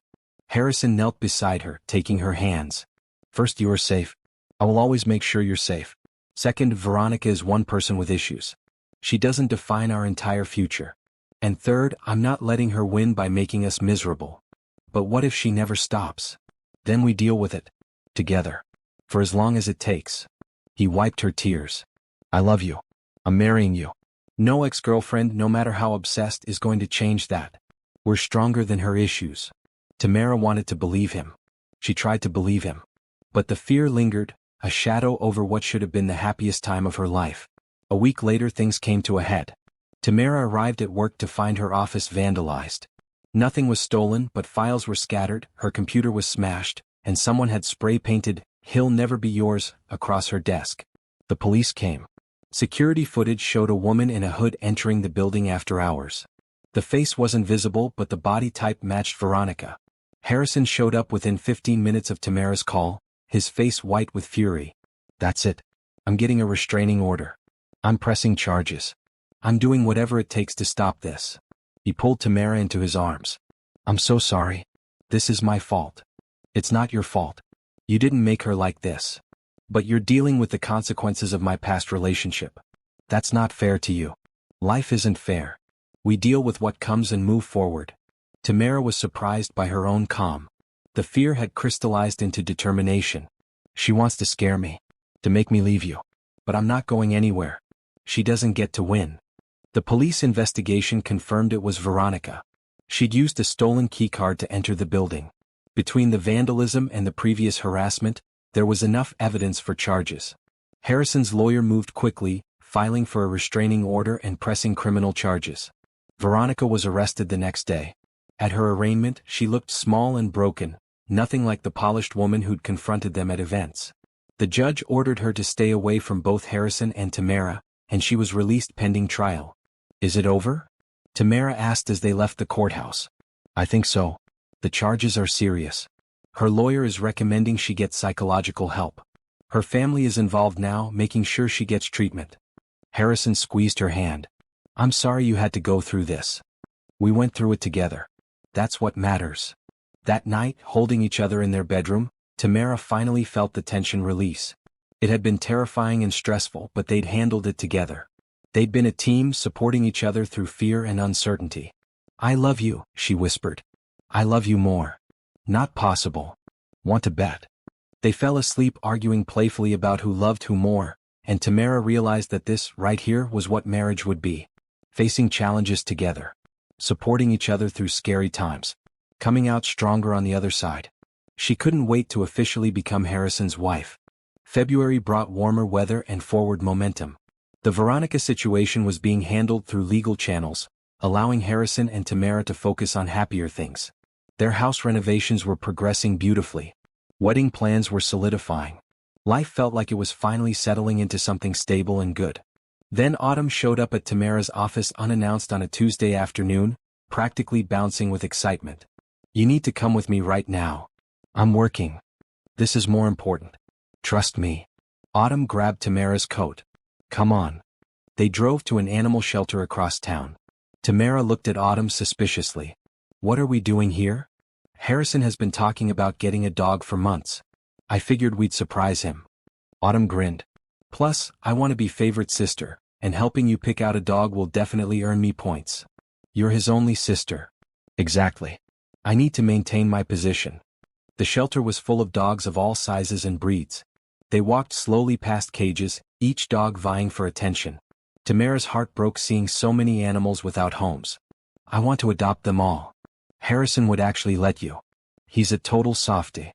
Harrison knelt beside her, taking her hands. "First, you are safe. I will always make sure you're safe. Second, Veronica is one person with issues. She doesn't define our entire future. And third, I'm not letting her win by making us miserable. But what if she never stops? Then we deal with it. Together. For as long as it takes." He wiped her tears. "I love you. I'm marrying you. No ex-girlfriend, no matter how obsessed, is going to change that. We're stronger than her issues." Tamara wanted to believe him. She tried to believe him. But the fear lingered, a shadow over what should have been the happiest time of her life. A week later, things came to a head. Tamara arrived at work to find her office vandalized. Nothing was stolen, but files were scattered, her computer was smashed, and someone had spray-painted, "He'll never be yours," across her desk. The police came. Security footage showed a woman in a hood entering the building after hours. The face wasn't visible, but the body type matched Veronica. Harrison showed up within 15 minutes of Tamara's call, his face white with fury. "That's it. I'm getting a restraining order. I'm pressing charges. I'm doing whatever it takes to stop this." He pulled Tamara into his arms. "I'm so sorry. This is my fault." "It's not your fault. You didn't make her like this. But you're dealing with the consequences of my past relationship. That's not fair to you. Life isn't fair. We deal with what comes and move forward." Tamara was surprised by her own calm. The fear had crystallized into determination. "She wants to scare me. To make me leave you. But I'm not going anywhere. She doesn't get to win." The police investigation confirmed it was Veronica. She'd used a stolen keycard to enter the building. Between the vandalism and the previous harassment, there was enough evidence for charges. Harrison's lawyer moved quickly, filing for a restraining order and pressing criminal charges. Veronica was arrested the next day. At her arraignment, she looked small and broken, nothing like the polished woman who'd confronted them at events. The judge ordered her to stay away from both Harrison and Tamara, and she was released pending trial. "Is it over?" Tamara asked as they left the courthouse. "I think so. The charges are serious. Her lawyer is recommending she get psychological help. Her family is involved now, making sure she gets treatment." Harrison squeezed her hand. "I'm sorry you had to go through this. We went through it together. That's what matters." That night, holding each other in their bedroom, Tamara finally felt the tension release. It had been terrifying and stressful, but they'd handled it together. They'd been a team, supporting each other through fear and uncertainty. "I love you," she whispered. "I love you more." "Not possible. Want to bet?" They fell asleep arguing playfully about who loved who more, and Tamara realized that this, right here, was what marriage would be. Facing challenges together. Supporting each other through scary times. Coming out stronger on the other side. She couldn't wait to officially become Harrison's wife. February brought warmer weather and forward momentum. The Veronica situation was being handled through legal channels, allowing Harrison and Tamara to focus on happier things. Their house renovations were progressing beautifully. Wedding plans were solidifying. Life felt like it was finally settling into something stable and good. Then Autumn showed up at Tamara's office unannounced on a Tuesday afternoon, practically bouncing with excitement. "You need to come with me right now. I'm working. This is more important. Trust me." Autumn grabbed Tamara's coat. "Come on." They drove to an animal shelter across town. Tamara looked at Autumn suspiciously. "What are we doing here?" "Harrison has been talking about getting a dog for months. I figured we'd surprise him." Autumn grinned. "Plus, I want to be favorite sister, and helping you pick out a dog will definitely earn me points. You're his only sister." "Exactly. I need to maintain my position." The shelter was full of dogs of all sizes and breeds. They walked slowly past cages, each dog vying for attention. Tamara's heart broke seeing so many animals without homes. "I want to adopt them all. Harrison would actually let you. He's a total softie."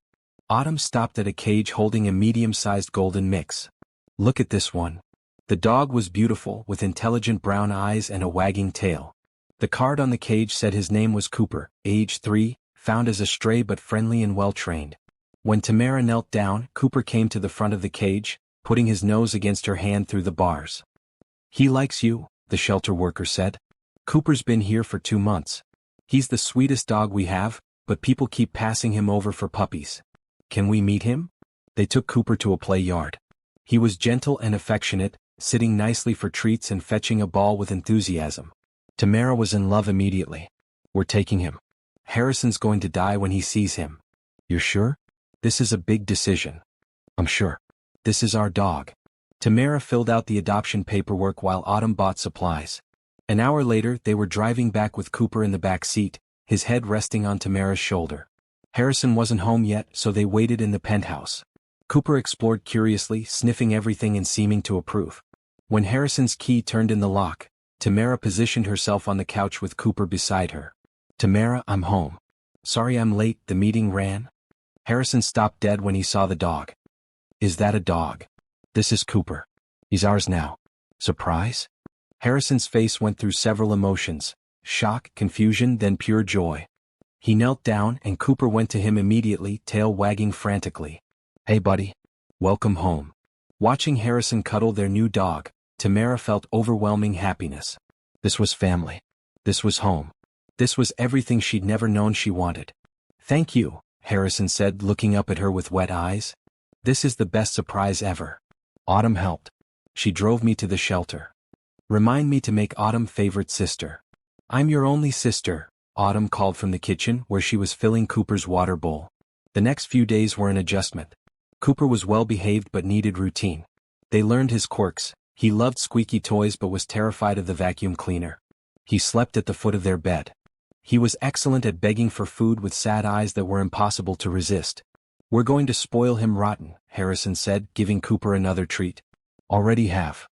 Autumn stopped at a cage holding a medium-sized golden mix. "Look at this one." The dog was beautiful, with intelligent brown eyes and a wagging tail. The card on the cage said his name was Cooper, age 3, found as a stray but friendly and well-trained. When Tamara knelt down, Cooper came to the front of the cage, putting his nose against her hand through the bars. "He likes you," the shelter worker said. "Cooper's been here for 2 months. He's the sweetest dog we have, but people keep passing him over for puppies. Can we meet him?" They took Cooper to a play yard. He was gentle and affectionate, sitting nicely for treats and fetching a ball with enthusiasm. Tamara was in love immediately. "We're taking him. Harrison's going to die when he sees him." "You're sure? This is a big decision." "I'm sure. This is our dog." Tamara filled out the adoption paperwork while Autumn bought supplies. An hour later they were driving back with Cooper in the back seat, his head resting on Tamara's shoulder. Harrison wasn't home yet, so they waited in the penthouse. Cooper explored curiously, sniffing everything and seeming to approve. When Harrison's key turned in the lock, Tamara positioned herself on the couch with Cooper beside her. "Tamara, I'm home. Sorry I'm late, the meeting ran." Harrison stopped dead when he saw the dog. "Is that a dog?" "This is Cooper. He's ours now." "Surprise?" Harrison's face went through several emotions: shock, confusion, then pure joy. He knelt down and Cooper went to him immediately, tail wagging frantically. "Hey buddy. Welcome home." Watching Harrison cuddle their new dog, Tamara felt overwhelming happiness. This was family. This was home. This was everything she'd never known she wanted. "Thank you," Harrison said, looking up at her with wet eyes. "This is the best surprise ever." Autumn helped. She drove me to the shelter. "Remind me to make Autumn favorite sister." "I'm your only sister," Autumn called from the kitchen where she was filling Cooper's water bowl. The next few days were an adjustment. Cooper was well behaved but needed routine. They learned his quirks. He loved squeaky toys but was terrified of the vacuum cleaner. He slept at the foot of their bed. He was excellent at begging for food with sad eyes that were impossible to resist. "We're going to spoil him rotten," Harrison said, giving Cooper another treat. "Already have."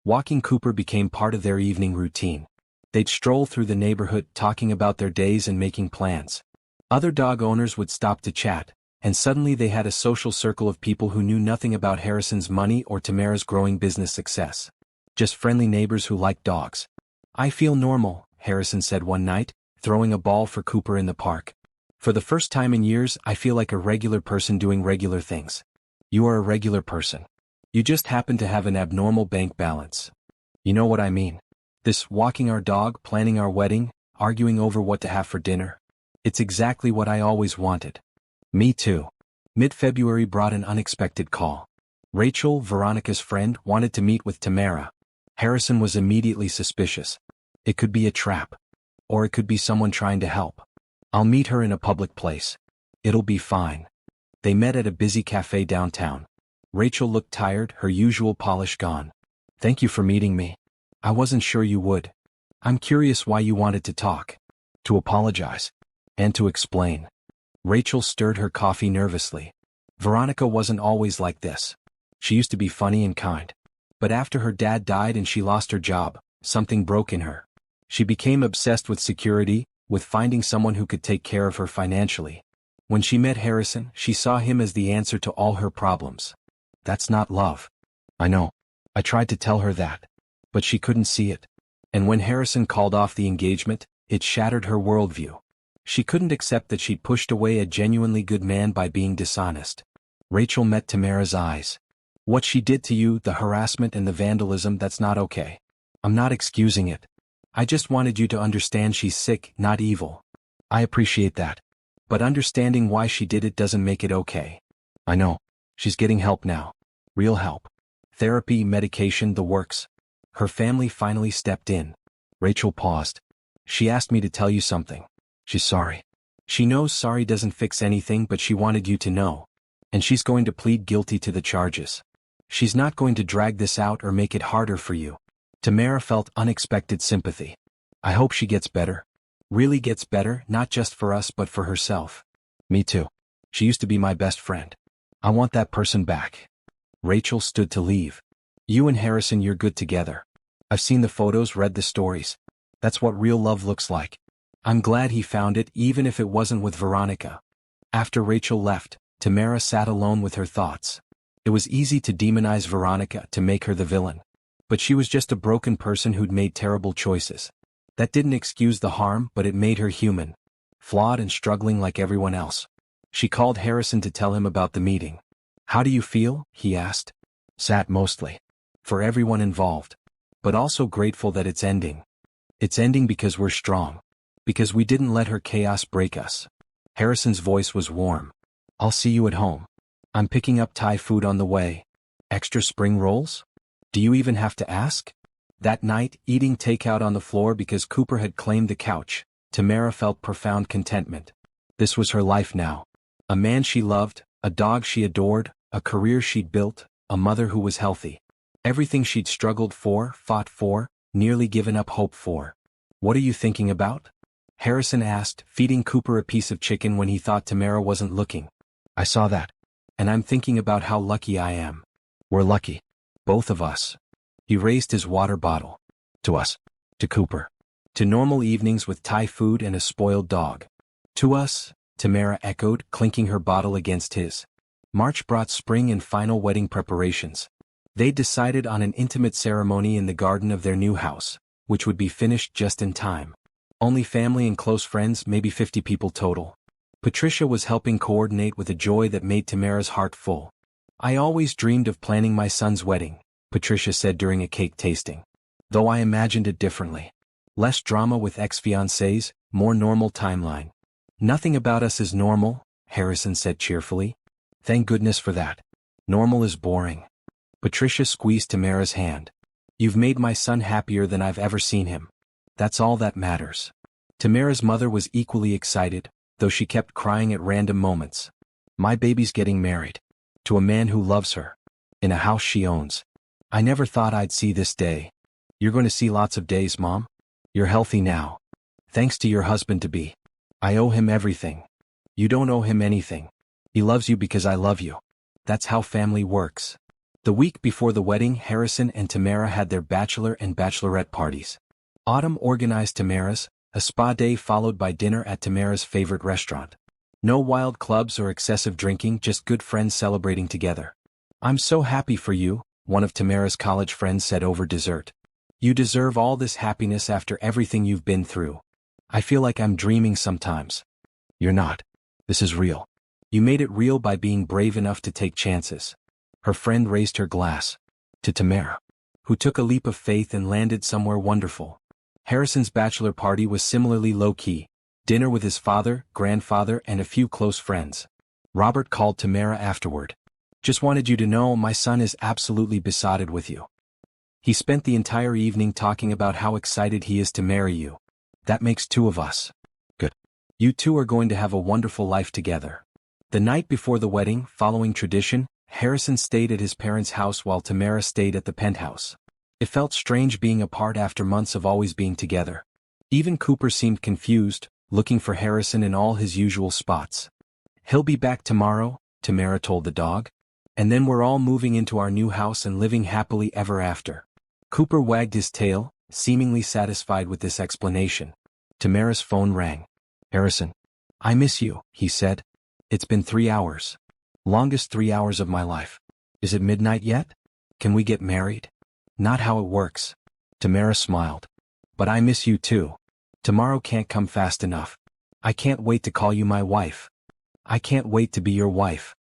Walking Cooper became part of their evening routine. They'd stroll through the neighborhood talking about their days and making plans. Other dog owners would stop to chat, and suddenly they had a social circle of people who knew nothing about Harrison's money or Tamara's growing business success. Just friendly neighbors who liked dogs. "I feel normal," Harrison said one night, throwing a ball for Cooper in the park. "For the first time in years, I feel like a regular person doing regular things." "You are a regular person. You just happen to have an abnormal bank balance." "You know what I mean. This walking our dog, planning our wedding, arguing over what to have for dinner. It's exactly what I always wanted." "Me too." Mid-February brought an unexpected call. Rachel, Veronica's friend, wanted to meet with Tamara. Harrison was immediately suspicious. It could be a trap. Or it could be someone trying to help. "I'll meet her in a public place. It'll be fine." They met at a busy cafe downtown. Rachel looked tired, her usual polish gone. "Thank you for meeting me. I wasn't sure you would. I'm curious why you wanted to talk." "To apologize. And to explain." Rachel stirred her coffee nervously. Veronica wasn't always like this. She used to be funny and kind. But after her dad died and she lost her job, something broke in her. She became obsessed with security, with finding someone who could take care of her financially. When she met Harrison, she saw him as the answer to all her problems. "That's not love." "I know. I tried to tell her that. But she couldn't see it. And when Harrison called off the engagement, it shattered her worldview. She couldn't accept that she'd pushed away a genuinely good man by being dishonest. Rachel met Tamara's eyes. "What she did to you, the harassment and the vandalism, that's not okay. I'm not excusing it. I just wanted you to understand she's sick, not evil." "I appreciate that. But understanding why she did it doesn't make it okay." "I know. She's getting help now. Real help. Therapy, medication, the works." Her family finally stepped in. Rachel paused. "She asked me to tell you something. She's sorry. She knows sorry doesn't fix anything, but she wanted you to know. And she's going to plead guilty to the charges. She's not going to drag this out or make it harder for you." Tamara felt unexpected sympathy. "I hope she gets better. Really gets better, not just for us but for herself." "Me too. She used to be my best friend. I want that person back." Rachel stood to leave. "You and Harrison, you're good together. I've seen the photos, read the stories. That's what real love looks like. I'm glad he found it, even if it wasn't with Veronica." After Rachel left, Tamara sat alone with her thoughts. It was easy to demonize Veronica, to make her the villain. But she was just a broken person who'd made terrible choices. That didn't excuse the harm, but it made her human. flawed and struggling like everyone else. She called Harrison to tell him about the meeting. "How do you feel?" he asked. "Sad mostly. For everyone involved. But also grateful that it's ending. It's ending because we're strong. Because we didn't let her chaos break us." Harrison's voice was warm. "I'll see you at home. I'm picking up Thai food on the way. Extra spring rolls? Do you even have to ask?" That night, eating takeout on the floor because Cooper had claimed the couch, Tamara felt profound contentment. This was her life now. A man she loved, a dog she adored, a career she'd built, a mother who was healthy. Everything she'd struggled for, fought for, nearly given up hope for. "What are you thinking about?" Harrison asked, feeding Cooper a piece of chicken when he thought Tamara wasn't looking. "I saw that. And I'm thinking about how lucky I am. We're lucky. Both of us." He raised his water bottle. "To us. To Cooper. To normal evenings with Thai food and a spoiled dog." "To us," Tamara echoed, clinking her bottle against his. March brought spring and final wedding preparations. They decided on an intimate ceremony in the garden of their new house, which would be finished just in time. Only family and close friends, maybe 50 people total. Patricia was helping coordinate with a joy that made Tamara's heart full. "I always dreamed of planning my son's wedding," Patricia said during a cake tasting. "Though I imagined it differently. Less drama with ex-fiancés, more normal timeline." "Nothing about us is normal," Harrison said cheerfully. "Thank goodness for that. Normal is boring." Patricia squeezed Tamara's hand. "You've made my son happier than I've ever seen him. That's all that matters." Tamara's mother was equally excited, though she kept crying at random moments. "My baby's getting married. To a man who loves her. In a house she owns. I never thought I'd see this day." "You're going to see lots of days, Mom. You're healthy now. Thanks to your husband-to-be. I owe him everything." "You don't owe him anything. He loves you because I love you. That's how family works." The week before the wedding, Harrison and Tamara had their bachelor and bachelorette parties. Autumn organized Tamara's, a spa day followed by dinner at Tamara's favorite restaurant. No wild clubs or excessive drinking, just good friends celebrating together. "I'm so happy for you," one of Tamara's college friends said over dessert. "You deserve all this happiness after everything you've been through. I feel like I'm dreaming sometimes." "You're not. This is real. You made it real by being brave enough to take chances." Her friend raised her glass. To Tamara, who took a leap of faith and landed somewhere wonderful. Harrison's bachelor party was similarly low-key. Dinner with his father, grandfather, and a few close friends. Robert called Tamara afterward. "Just wanted you to know my son is absolutely besotted with you. He spent the entire evening talking about how excited he is to marry you. That makes two of us." "Good. You two are going to have a wonderful life together." The night before the wedding, following tradition, Harrison stayed at his parents' house while Tamara stayed at the penthouse. It felt strange being apart after months of always being together. Even Cooper seemed confused, looking for Harrison in all his usual spots. "He'll be back tomorrow," Tamara told the dog. "And then we're all moving into our new house and living happily ever after." Cooper wagged his tail, seemingly satisfied with this explanation. Tamara's phone rang. "Harrison. I miss you," he said. "It's been 3 hours. Longest 3 hours of my life. Is it midnight yet? Can we get married?" "Not how it works." Tamara smiled. "But I miss you too. Tomorrow can't come fast enough. I can't wait to call you my wife. I can't wait to be your wife."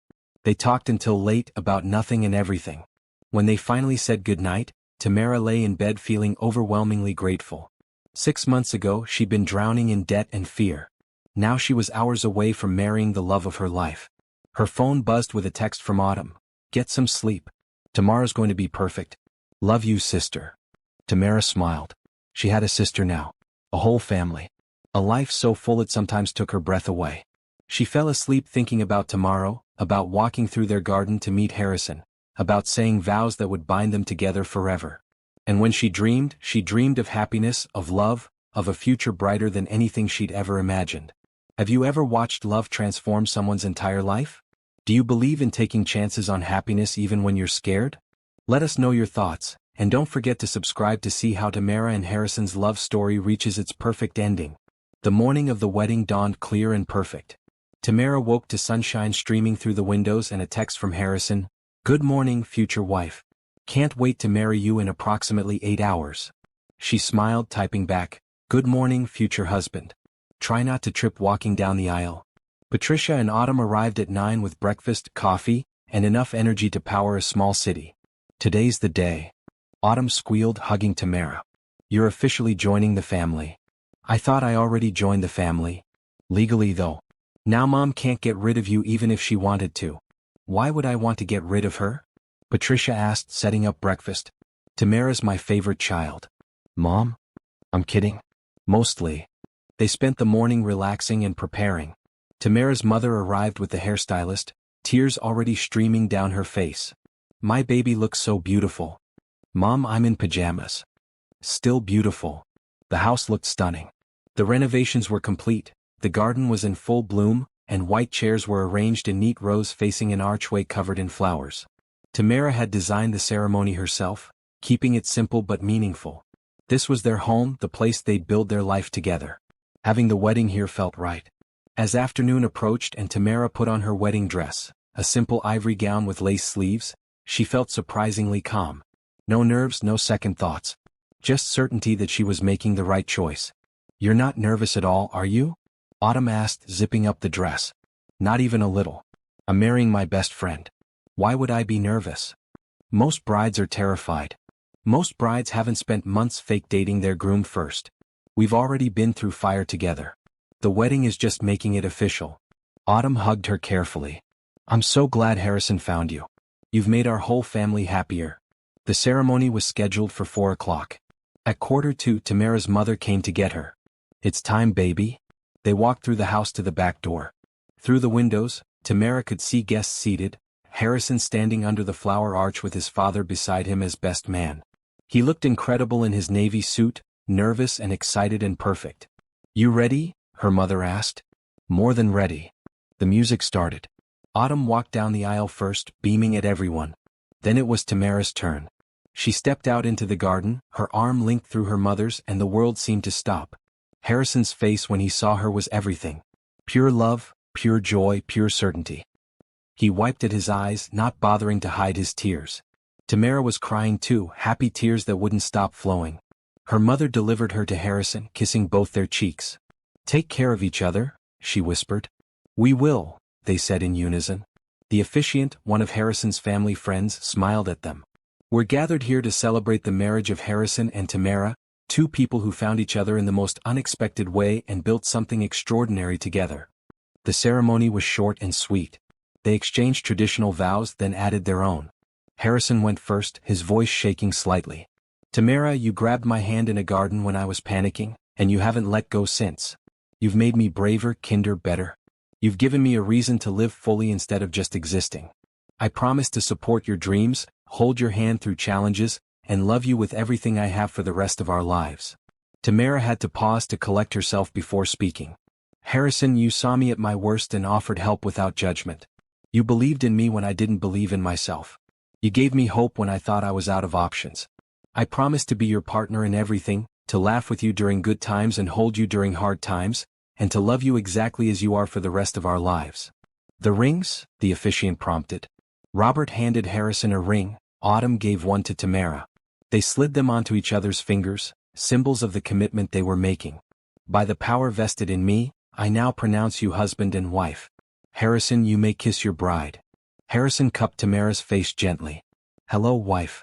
They talked until late about nothing and everything. When they finally said goodnight, Tamara lay in bed feeling overwhelmingly grateful. 6 months ago she'd been drowning in debt and fear. Now she was hours away from marrying the love of her life. Her phone buzzed with a text from Autumn. "Get some sleep. Tomorrow's going to be perfect. Love you, sister." Tamara smiled. She had a sister now. A whole family. A life so full it sometimes took her breath away. She fell asleep thinking about tomorrow, about walking through their garden to meet Harrison, about saying vows that would bind them together forever. And when she dreamed of happiness, of love, of a future brighter than anything she'd ever imagined. Have you ever watched love transform someone's entire life? Do you believe in taking chances on happiness even when you're scared? Let us know your thoughts, and don't forget to subscribe to see how Tamara and Harrison's love story reaches its perfect ending. The morning of the wedding dawned clear and perfect. Tamara woke to sunshine streaming through the windows and a text from Harrison. "Good morning, future wife. Can't wait to marry you in approximately 8 hours." She smiled, typing back, "Good morning, future husband. Try not to trip walking down the aisle. Patricia and Autumn arrived at 9 with breakfast, coffee, and enough energy to power a small city. Today's the day. Autumn squealed, hugging Tamara. You're officially joining the family. I thought I already joined the family. Legally though. Now Mom can't get rid of you even if she wanted to. Why would I want to get rid of her? Patricia asked, setting up breakfast. Tamara's my favorite child. Mom? I'm kidding. Mostly. They spent the morning relaxing and preparing. Tamara's mother arrived with the hairstylist, tears already streaming down her face. My baby looks so beautiful. Mom, I'm in pajamas. Still beautiful. The house looked stunning. The renovations were complete, the garden was in full bloom, and white chairs were arranged in neat rows facing an archway covered in flowers. Tamara had designed the ceremony herself, keeping it simple but meaningful. This was their home, the place they'd build their life together. Having the wedding here felt right. As afternoon approached and Tamara put on her wedding dress, a simple ivory gown with lace sleeves, she felt surprisingly calm. No nerves, no second thoughts. Just certainty that she was making the right choice. You're not nervous at all, are you? Autumn asked, zipping up the dress. Not even a little. I'm marrying my best friend. Why would I be nervous? Most brides are terrified. Most brides haven't spent months fake dating their groom first. We've already been through fire together. The wedding is just making it official. Autumn hugged her carefully. I'm so glad Harrison found you. You've made our whole family happier. The ceremony was scheduled for 4 o'clock. At 1:45, Tamara's mother came to get her. It's time, baby. They walked through the house to the back door. Through the windows, Tamara could see guests seated, Harrison standing under the flower arch with his father beside him as best man. He looked incredible in his navy suit, nervous and excited and perfect. You ready? Her mother asked. More than ready. The music started. Autumn walked down the aisle first, beaming at everyone. Then it was Tamara's turn. She stepped out into the garden, her arm linked through her mother's, and the world seemed to stop. Harrison's face when he saw her was everything. Pure love, pure joy, pure certainty. He wiped at his eyes, not bothering to hide his tears. Tamara was crying too, happy tears that wouldn't stop flowing. Her mother delivered her to Harrison, kissing both their cheeks. Take care of each other, she whispered. We will, they said in unison. The officiant, one of Harrison's family friends, smiled at them. We're gathered here to celebrate the marriage of Harrison and Tamara, two people who found each other in the most unexpected way and built something extraordinary together. The ceremony was short and sweet. They exchanged traditional vows, then added their own. Harrison went first, his voice shaking slightly. Tamara, you grabbed my hand in a garden when I was panicking, and you haven't let go since. You've made me braver, kinder, better. You've given me a reason to live fully instead of just existing. I promise to support your dreams, hold your hand through challenges, and love you with everything I have for the rest of our lives. Tamara had to pause to collect herself before speaking. Harrison, you saw me at my worst and offered help without judgment. You believed in me when I didn't believe in myself. You gave me hope when I thought I was out of options. I promise to be your partner in everything, to laugh with you during good times and hold you during hard times, and to love you exactly as you are for the rest of our lives. The rings? The officiant prompted. Robert handed Harrison a ring, Autumn gave one to Tamara. They slid them onto each other's fingers, symbols of the commitment they were making. By the power vested in me, I now pronounce you husband and wife. Harrison, you may kiss your bride. Harrison cupped Tamara's face gently. Hello, wife.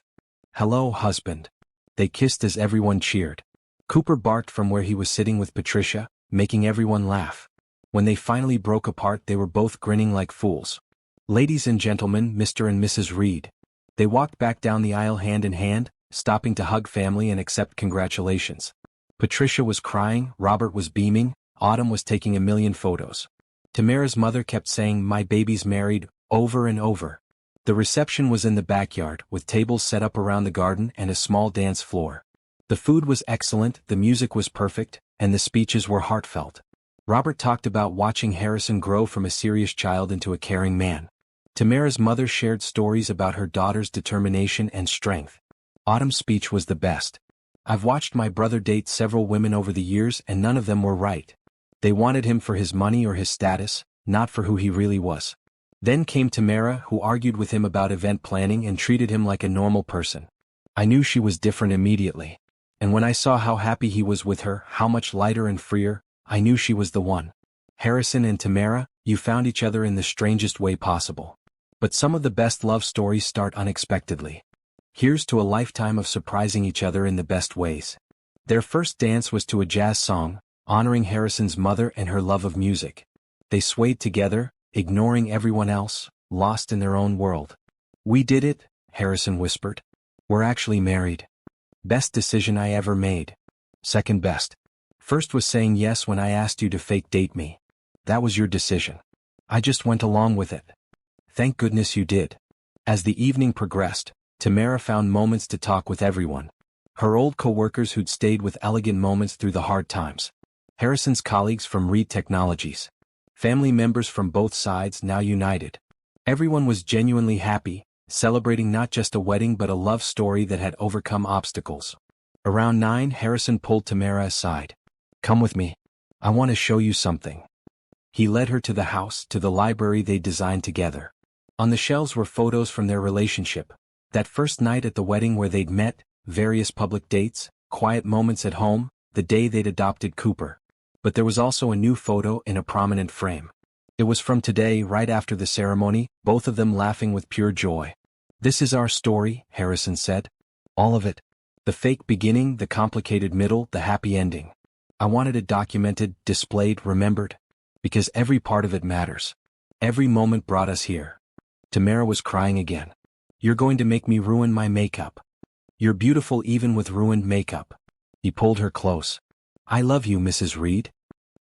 Hello, husband. They kissed as everyone cheered. Cooper barked from where he was sitting with Patricia, making everyone laugh. When they finally broke apart, they were both grinning like fools. Ladies and gentlemen, Mr. and Mrs. Reed. They walked back down the aisle hand in hand, stopping to hug family and accept congratulations. Patricia was crying, Robert was beaming, Autumn was taking a million photos. Tamara's mother kept saying, my baby's married, over and over. The reception was in the backyard, with tables set up around the garden and a small dance floor. The food was excellent, the music was perfect, and the speeches were heartfelt. Robert talked about watching Harrison grow from a serious child into a caring man. Tamara's mother shared stories about her daughter's determination and strength. Autumn's speech was the best. I've watched my brother date several women over the years and none of them were right. They wanted him for his money or his status, not for who he really was. Then came Tamara, who argued with him about event planning and treated him like a normal person. I knew she was different immediately. And when I saw how happy he was with her, how much lighter and freer, I knew she was the one. Harrison and Tamara, you found each other in the strangest way possible. But some of the best love stories start unexpectedly. Here's to a lifetime of surprising each other in the best ways. Their first dance was to a jazz song, honoring Harrison's mother and her love of music. They swayed together, ignoring everyone else, lost in their own world. We did it, Harrison whispered. We're actually married. Best decision I ever made. Second best. First was saying yes when I asked you to fake date me. That was your decision. I just went along with it. Thank goodness you did. As the evening progressed, Tamara found moments to talk with everyone. Her old co-workers who'd stayed with elegant moments through the hard times. Harrison's colleagues from Reed Technologies. Family members from both sides now united. Everyone was genuinely happy, celebrating not just a wedding but a love story that had overcome obstacles. Around 9, Harrison pulled Tamara aside. Come with me. I want to show you something. He led her to the house, to the library they designed together. On the shelves were photos from their relationship. That first night at the wedding where they'd met, various public dates, quiet moments at home, the day they'd adopted Cooper. But there was also a new photo in a prominent frame. It was from today, right after the ceremony, both of them laughing with pure joy. This is our story, Harrison said. All of it. The fake beginning, the complicated middle, the happy ending. I wanted it documented, displayed, remembered. Because every part of it matters. Every moment brought us here. Tamara was crying again. You're going to make me ruin my makeup. You're beautiful even with ruined makeup. He pulled her close. I love you, Mrs. Reed.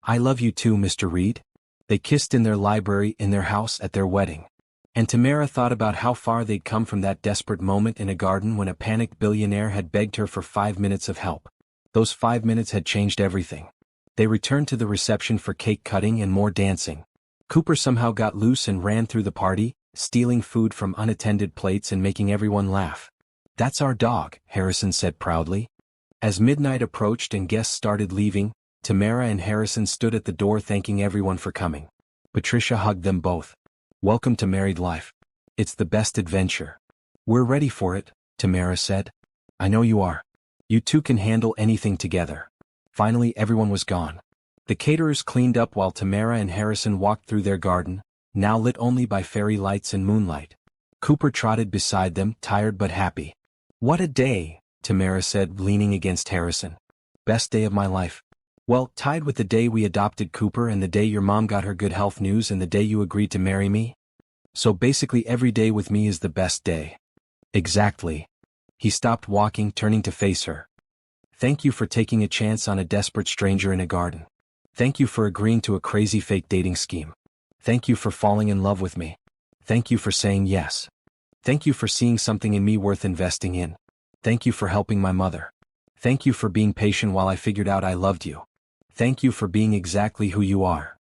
I love you too, Mr. Reed. They kissed in their library, in their house, at their wedding. And Tamara thought about how far they'd come from that desperate moment in a garden when a panicked billionaire had begged her for 5 minutes of help. Those 5 minutes had changed everything. They returned to the reception for cake cutting and more dancing. Cooper somehow got loose and ran through the party, stealing food from unattended plates and making everyone laugh. That's our dog, Harrison said proudly. As midnight approached and guests started leaving, Tamara and Harrison stood at the door thanking everyone for coming. Patricia hugged them both. Welcome to married life. It's the best adventure. We're ready for it, Tamara said. I know you are. You two can handle anything together. Finally everyone was gone. The caterers cleaned up while Tamara and Harrison walked through their garden, now lit only by fairy lights and moonlight. Cooper trotted beside them, tired but happy. What a day, Tamara said, leaning against Harrison. Best day of my life. Well, tied with the day we adopted Cooper and the day your mom got her good health news and the day you agreed to marry me. So basically every day with me is the best day. Exactly. He stopped walking, turning to face her. Thank you for taking a chance on a desperate stranger in a garden. Thank you for agreeing to a crazy fake dating scheme. Thank you for falling in love with me. Thank you for saying yes. Thank you for seeing something in me worth investing in. Thank you for helping my mother. Thank you for being patient while I figured out I loved you. Thank you for being exactly who you are.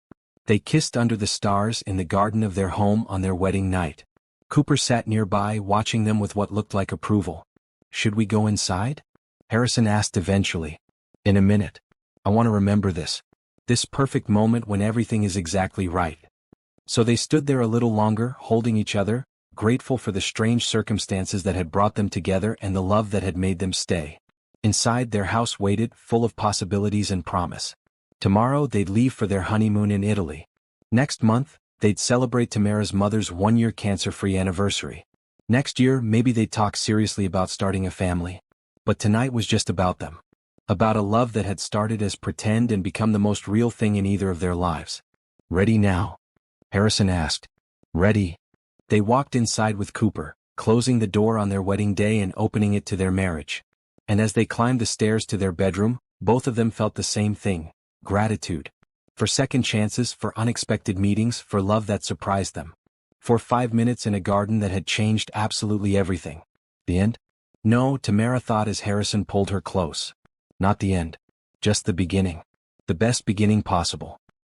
They kissed under the stars in the garden of their home on their wedding night. Cooper sat nearby, watching them with what looked like approval. Should we go inside? Harrison asked eventually. In a minute. I want to remember this. This perfect moment when everything is exactly right. So they stood there a little longer, holding each other, grateful for the strange circumstances that had brought them together and the love that had made them stay. Inside, their house waited, full of possibilities and promise. Tomorrow they'd leave for their honeymoon in Italy. Next month, they'd celebrate Tamara's mother's 1-year cancer-free anniversary. Next year, maybe they'd talk seriously about starting a family. But tonight was just about them. About a love that had started as pretend and become the most real thing in either of their lives. Ready now? Harrison asked. Ready. They walked inside with Cooper, closing the door on their wedding day and opening it to their marriage. And as they climbed the stairs to their bedroom, both of them felt the same thing, gratitude. For second chances, for unexpected meetings, for love that surprised them. For 5 minutes in a garden that had changed absolutely everything. The end? No, Tamara thought as Harrison pulled her close. Not the end. Just the beginning. The best beginning possible.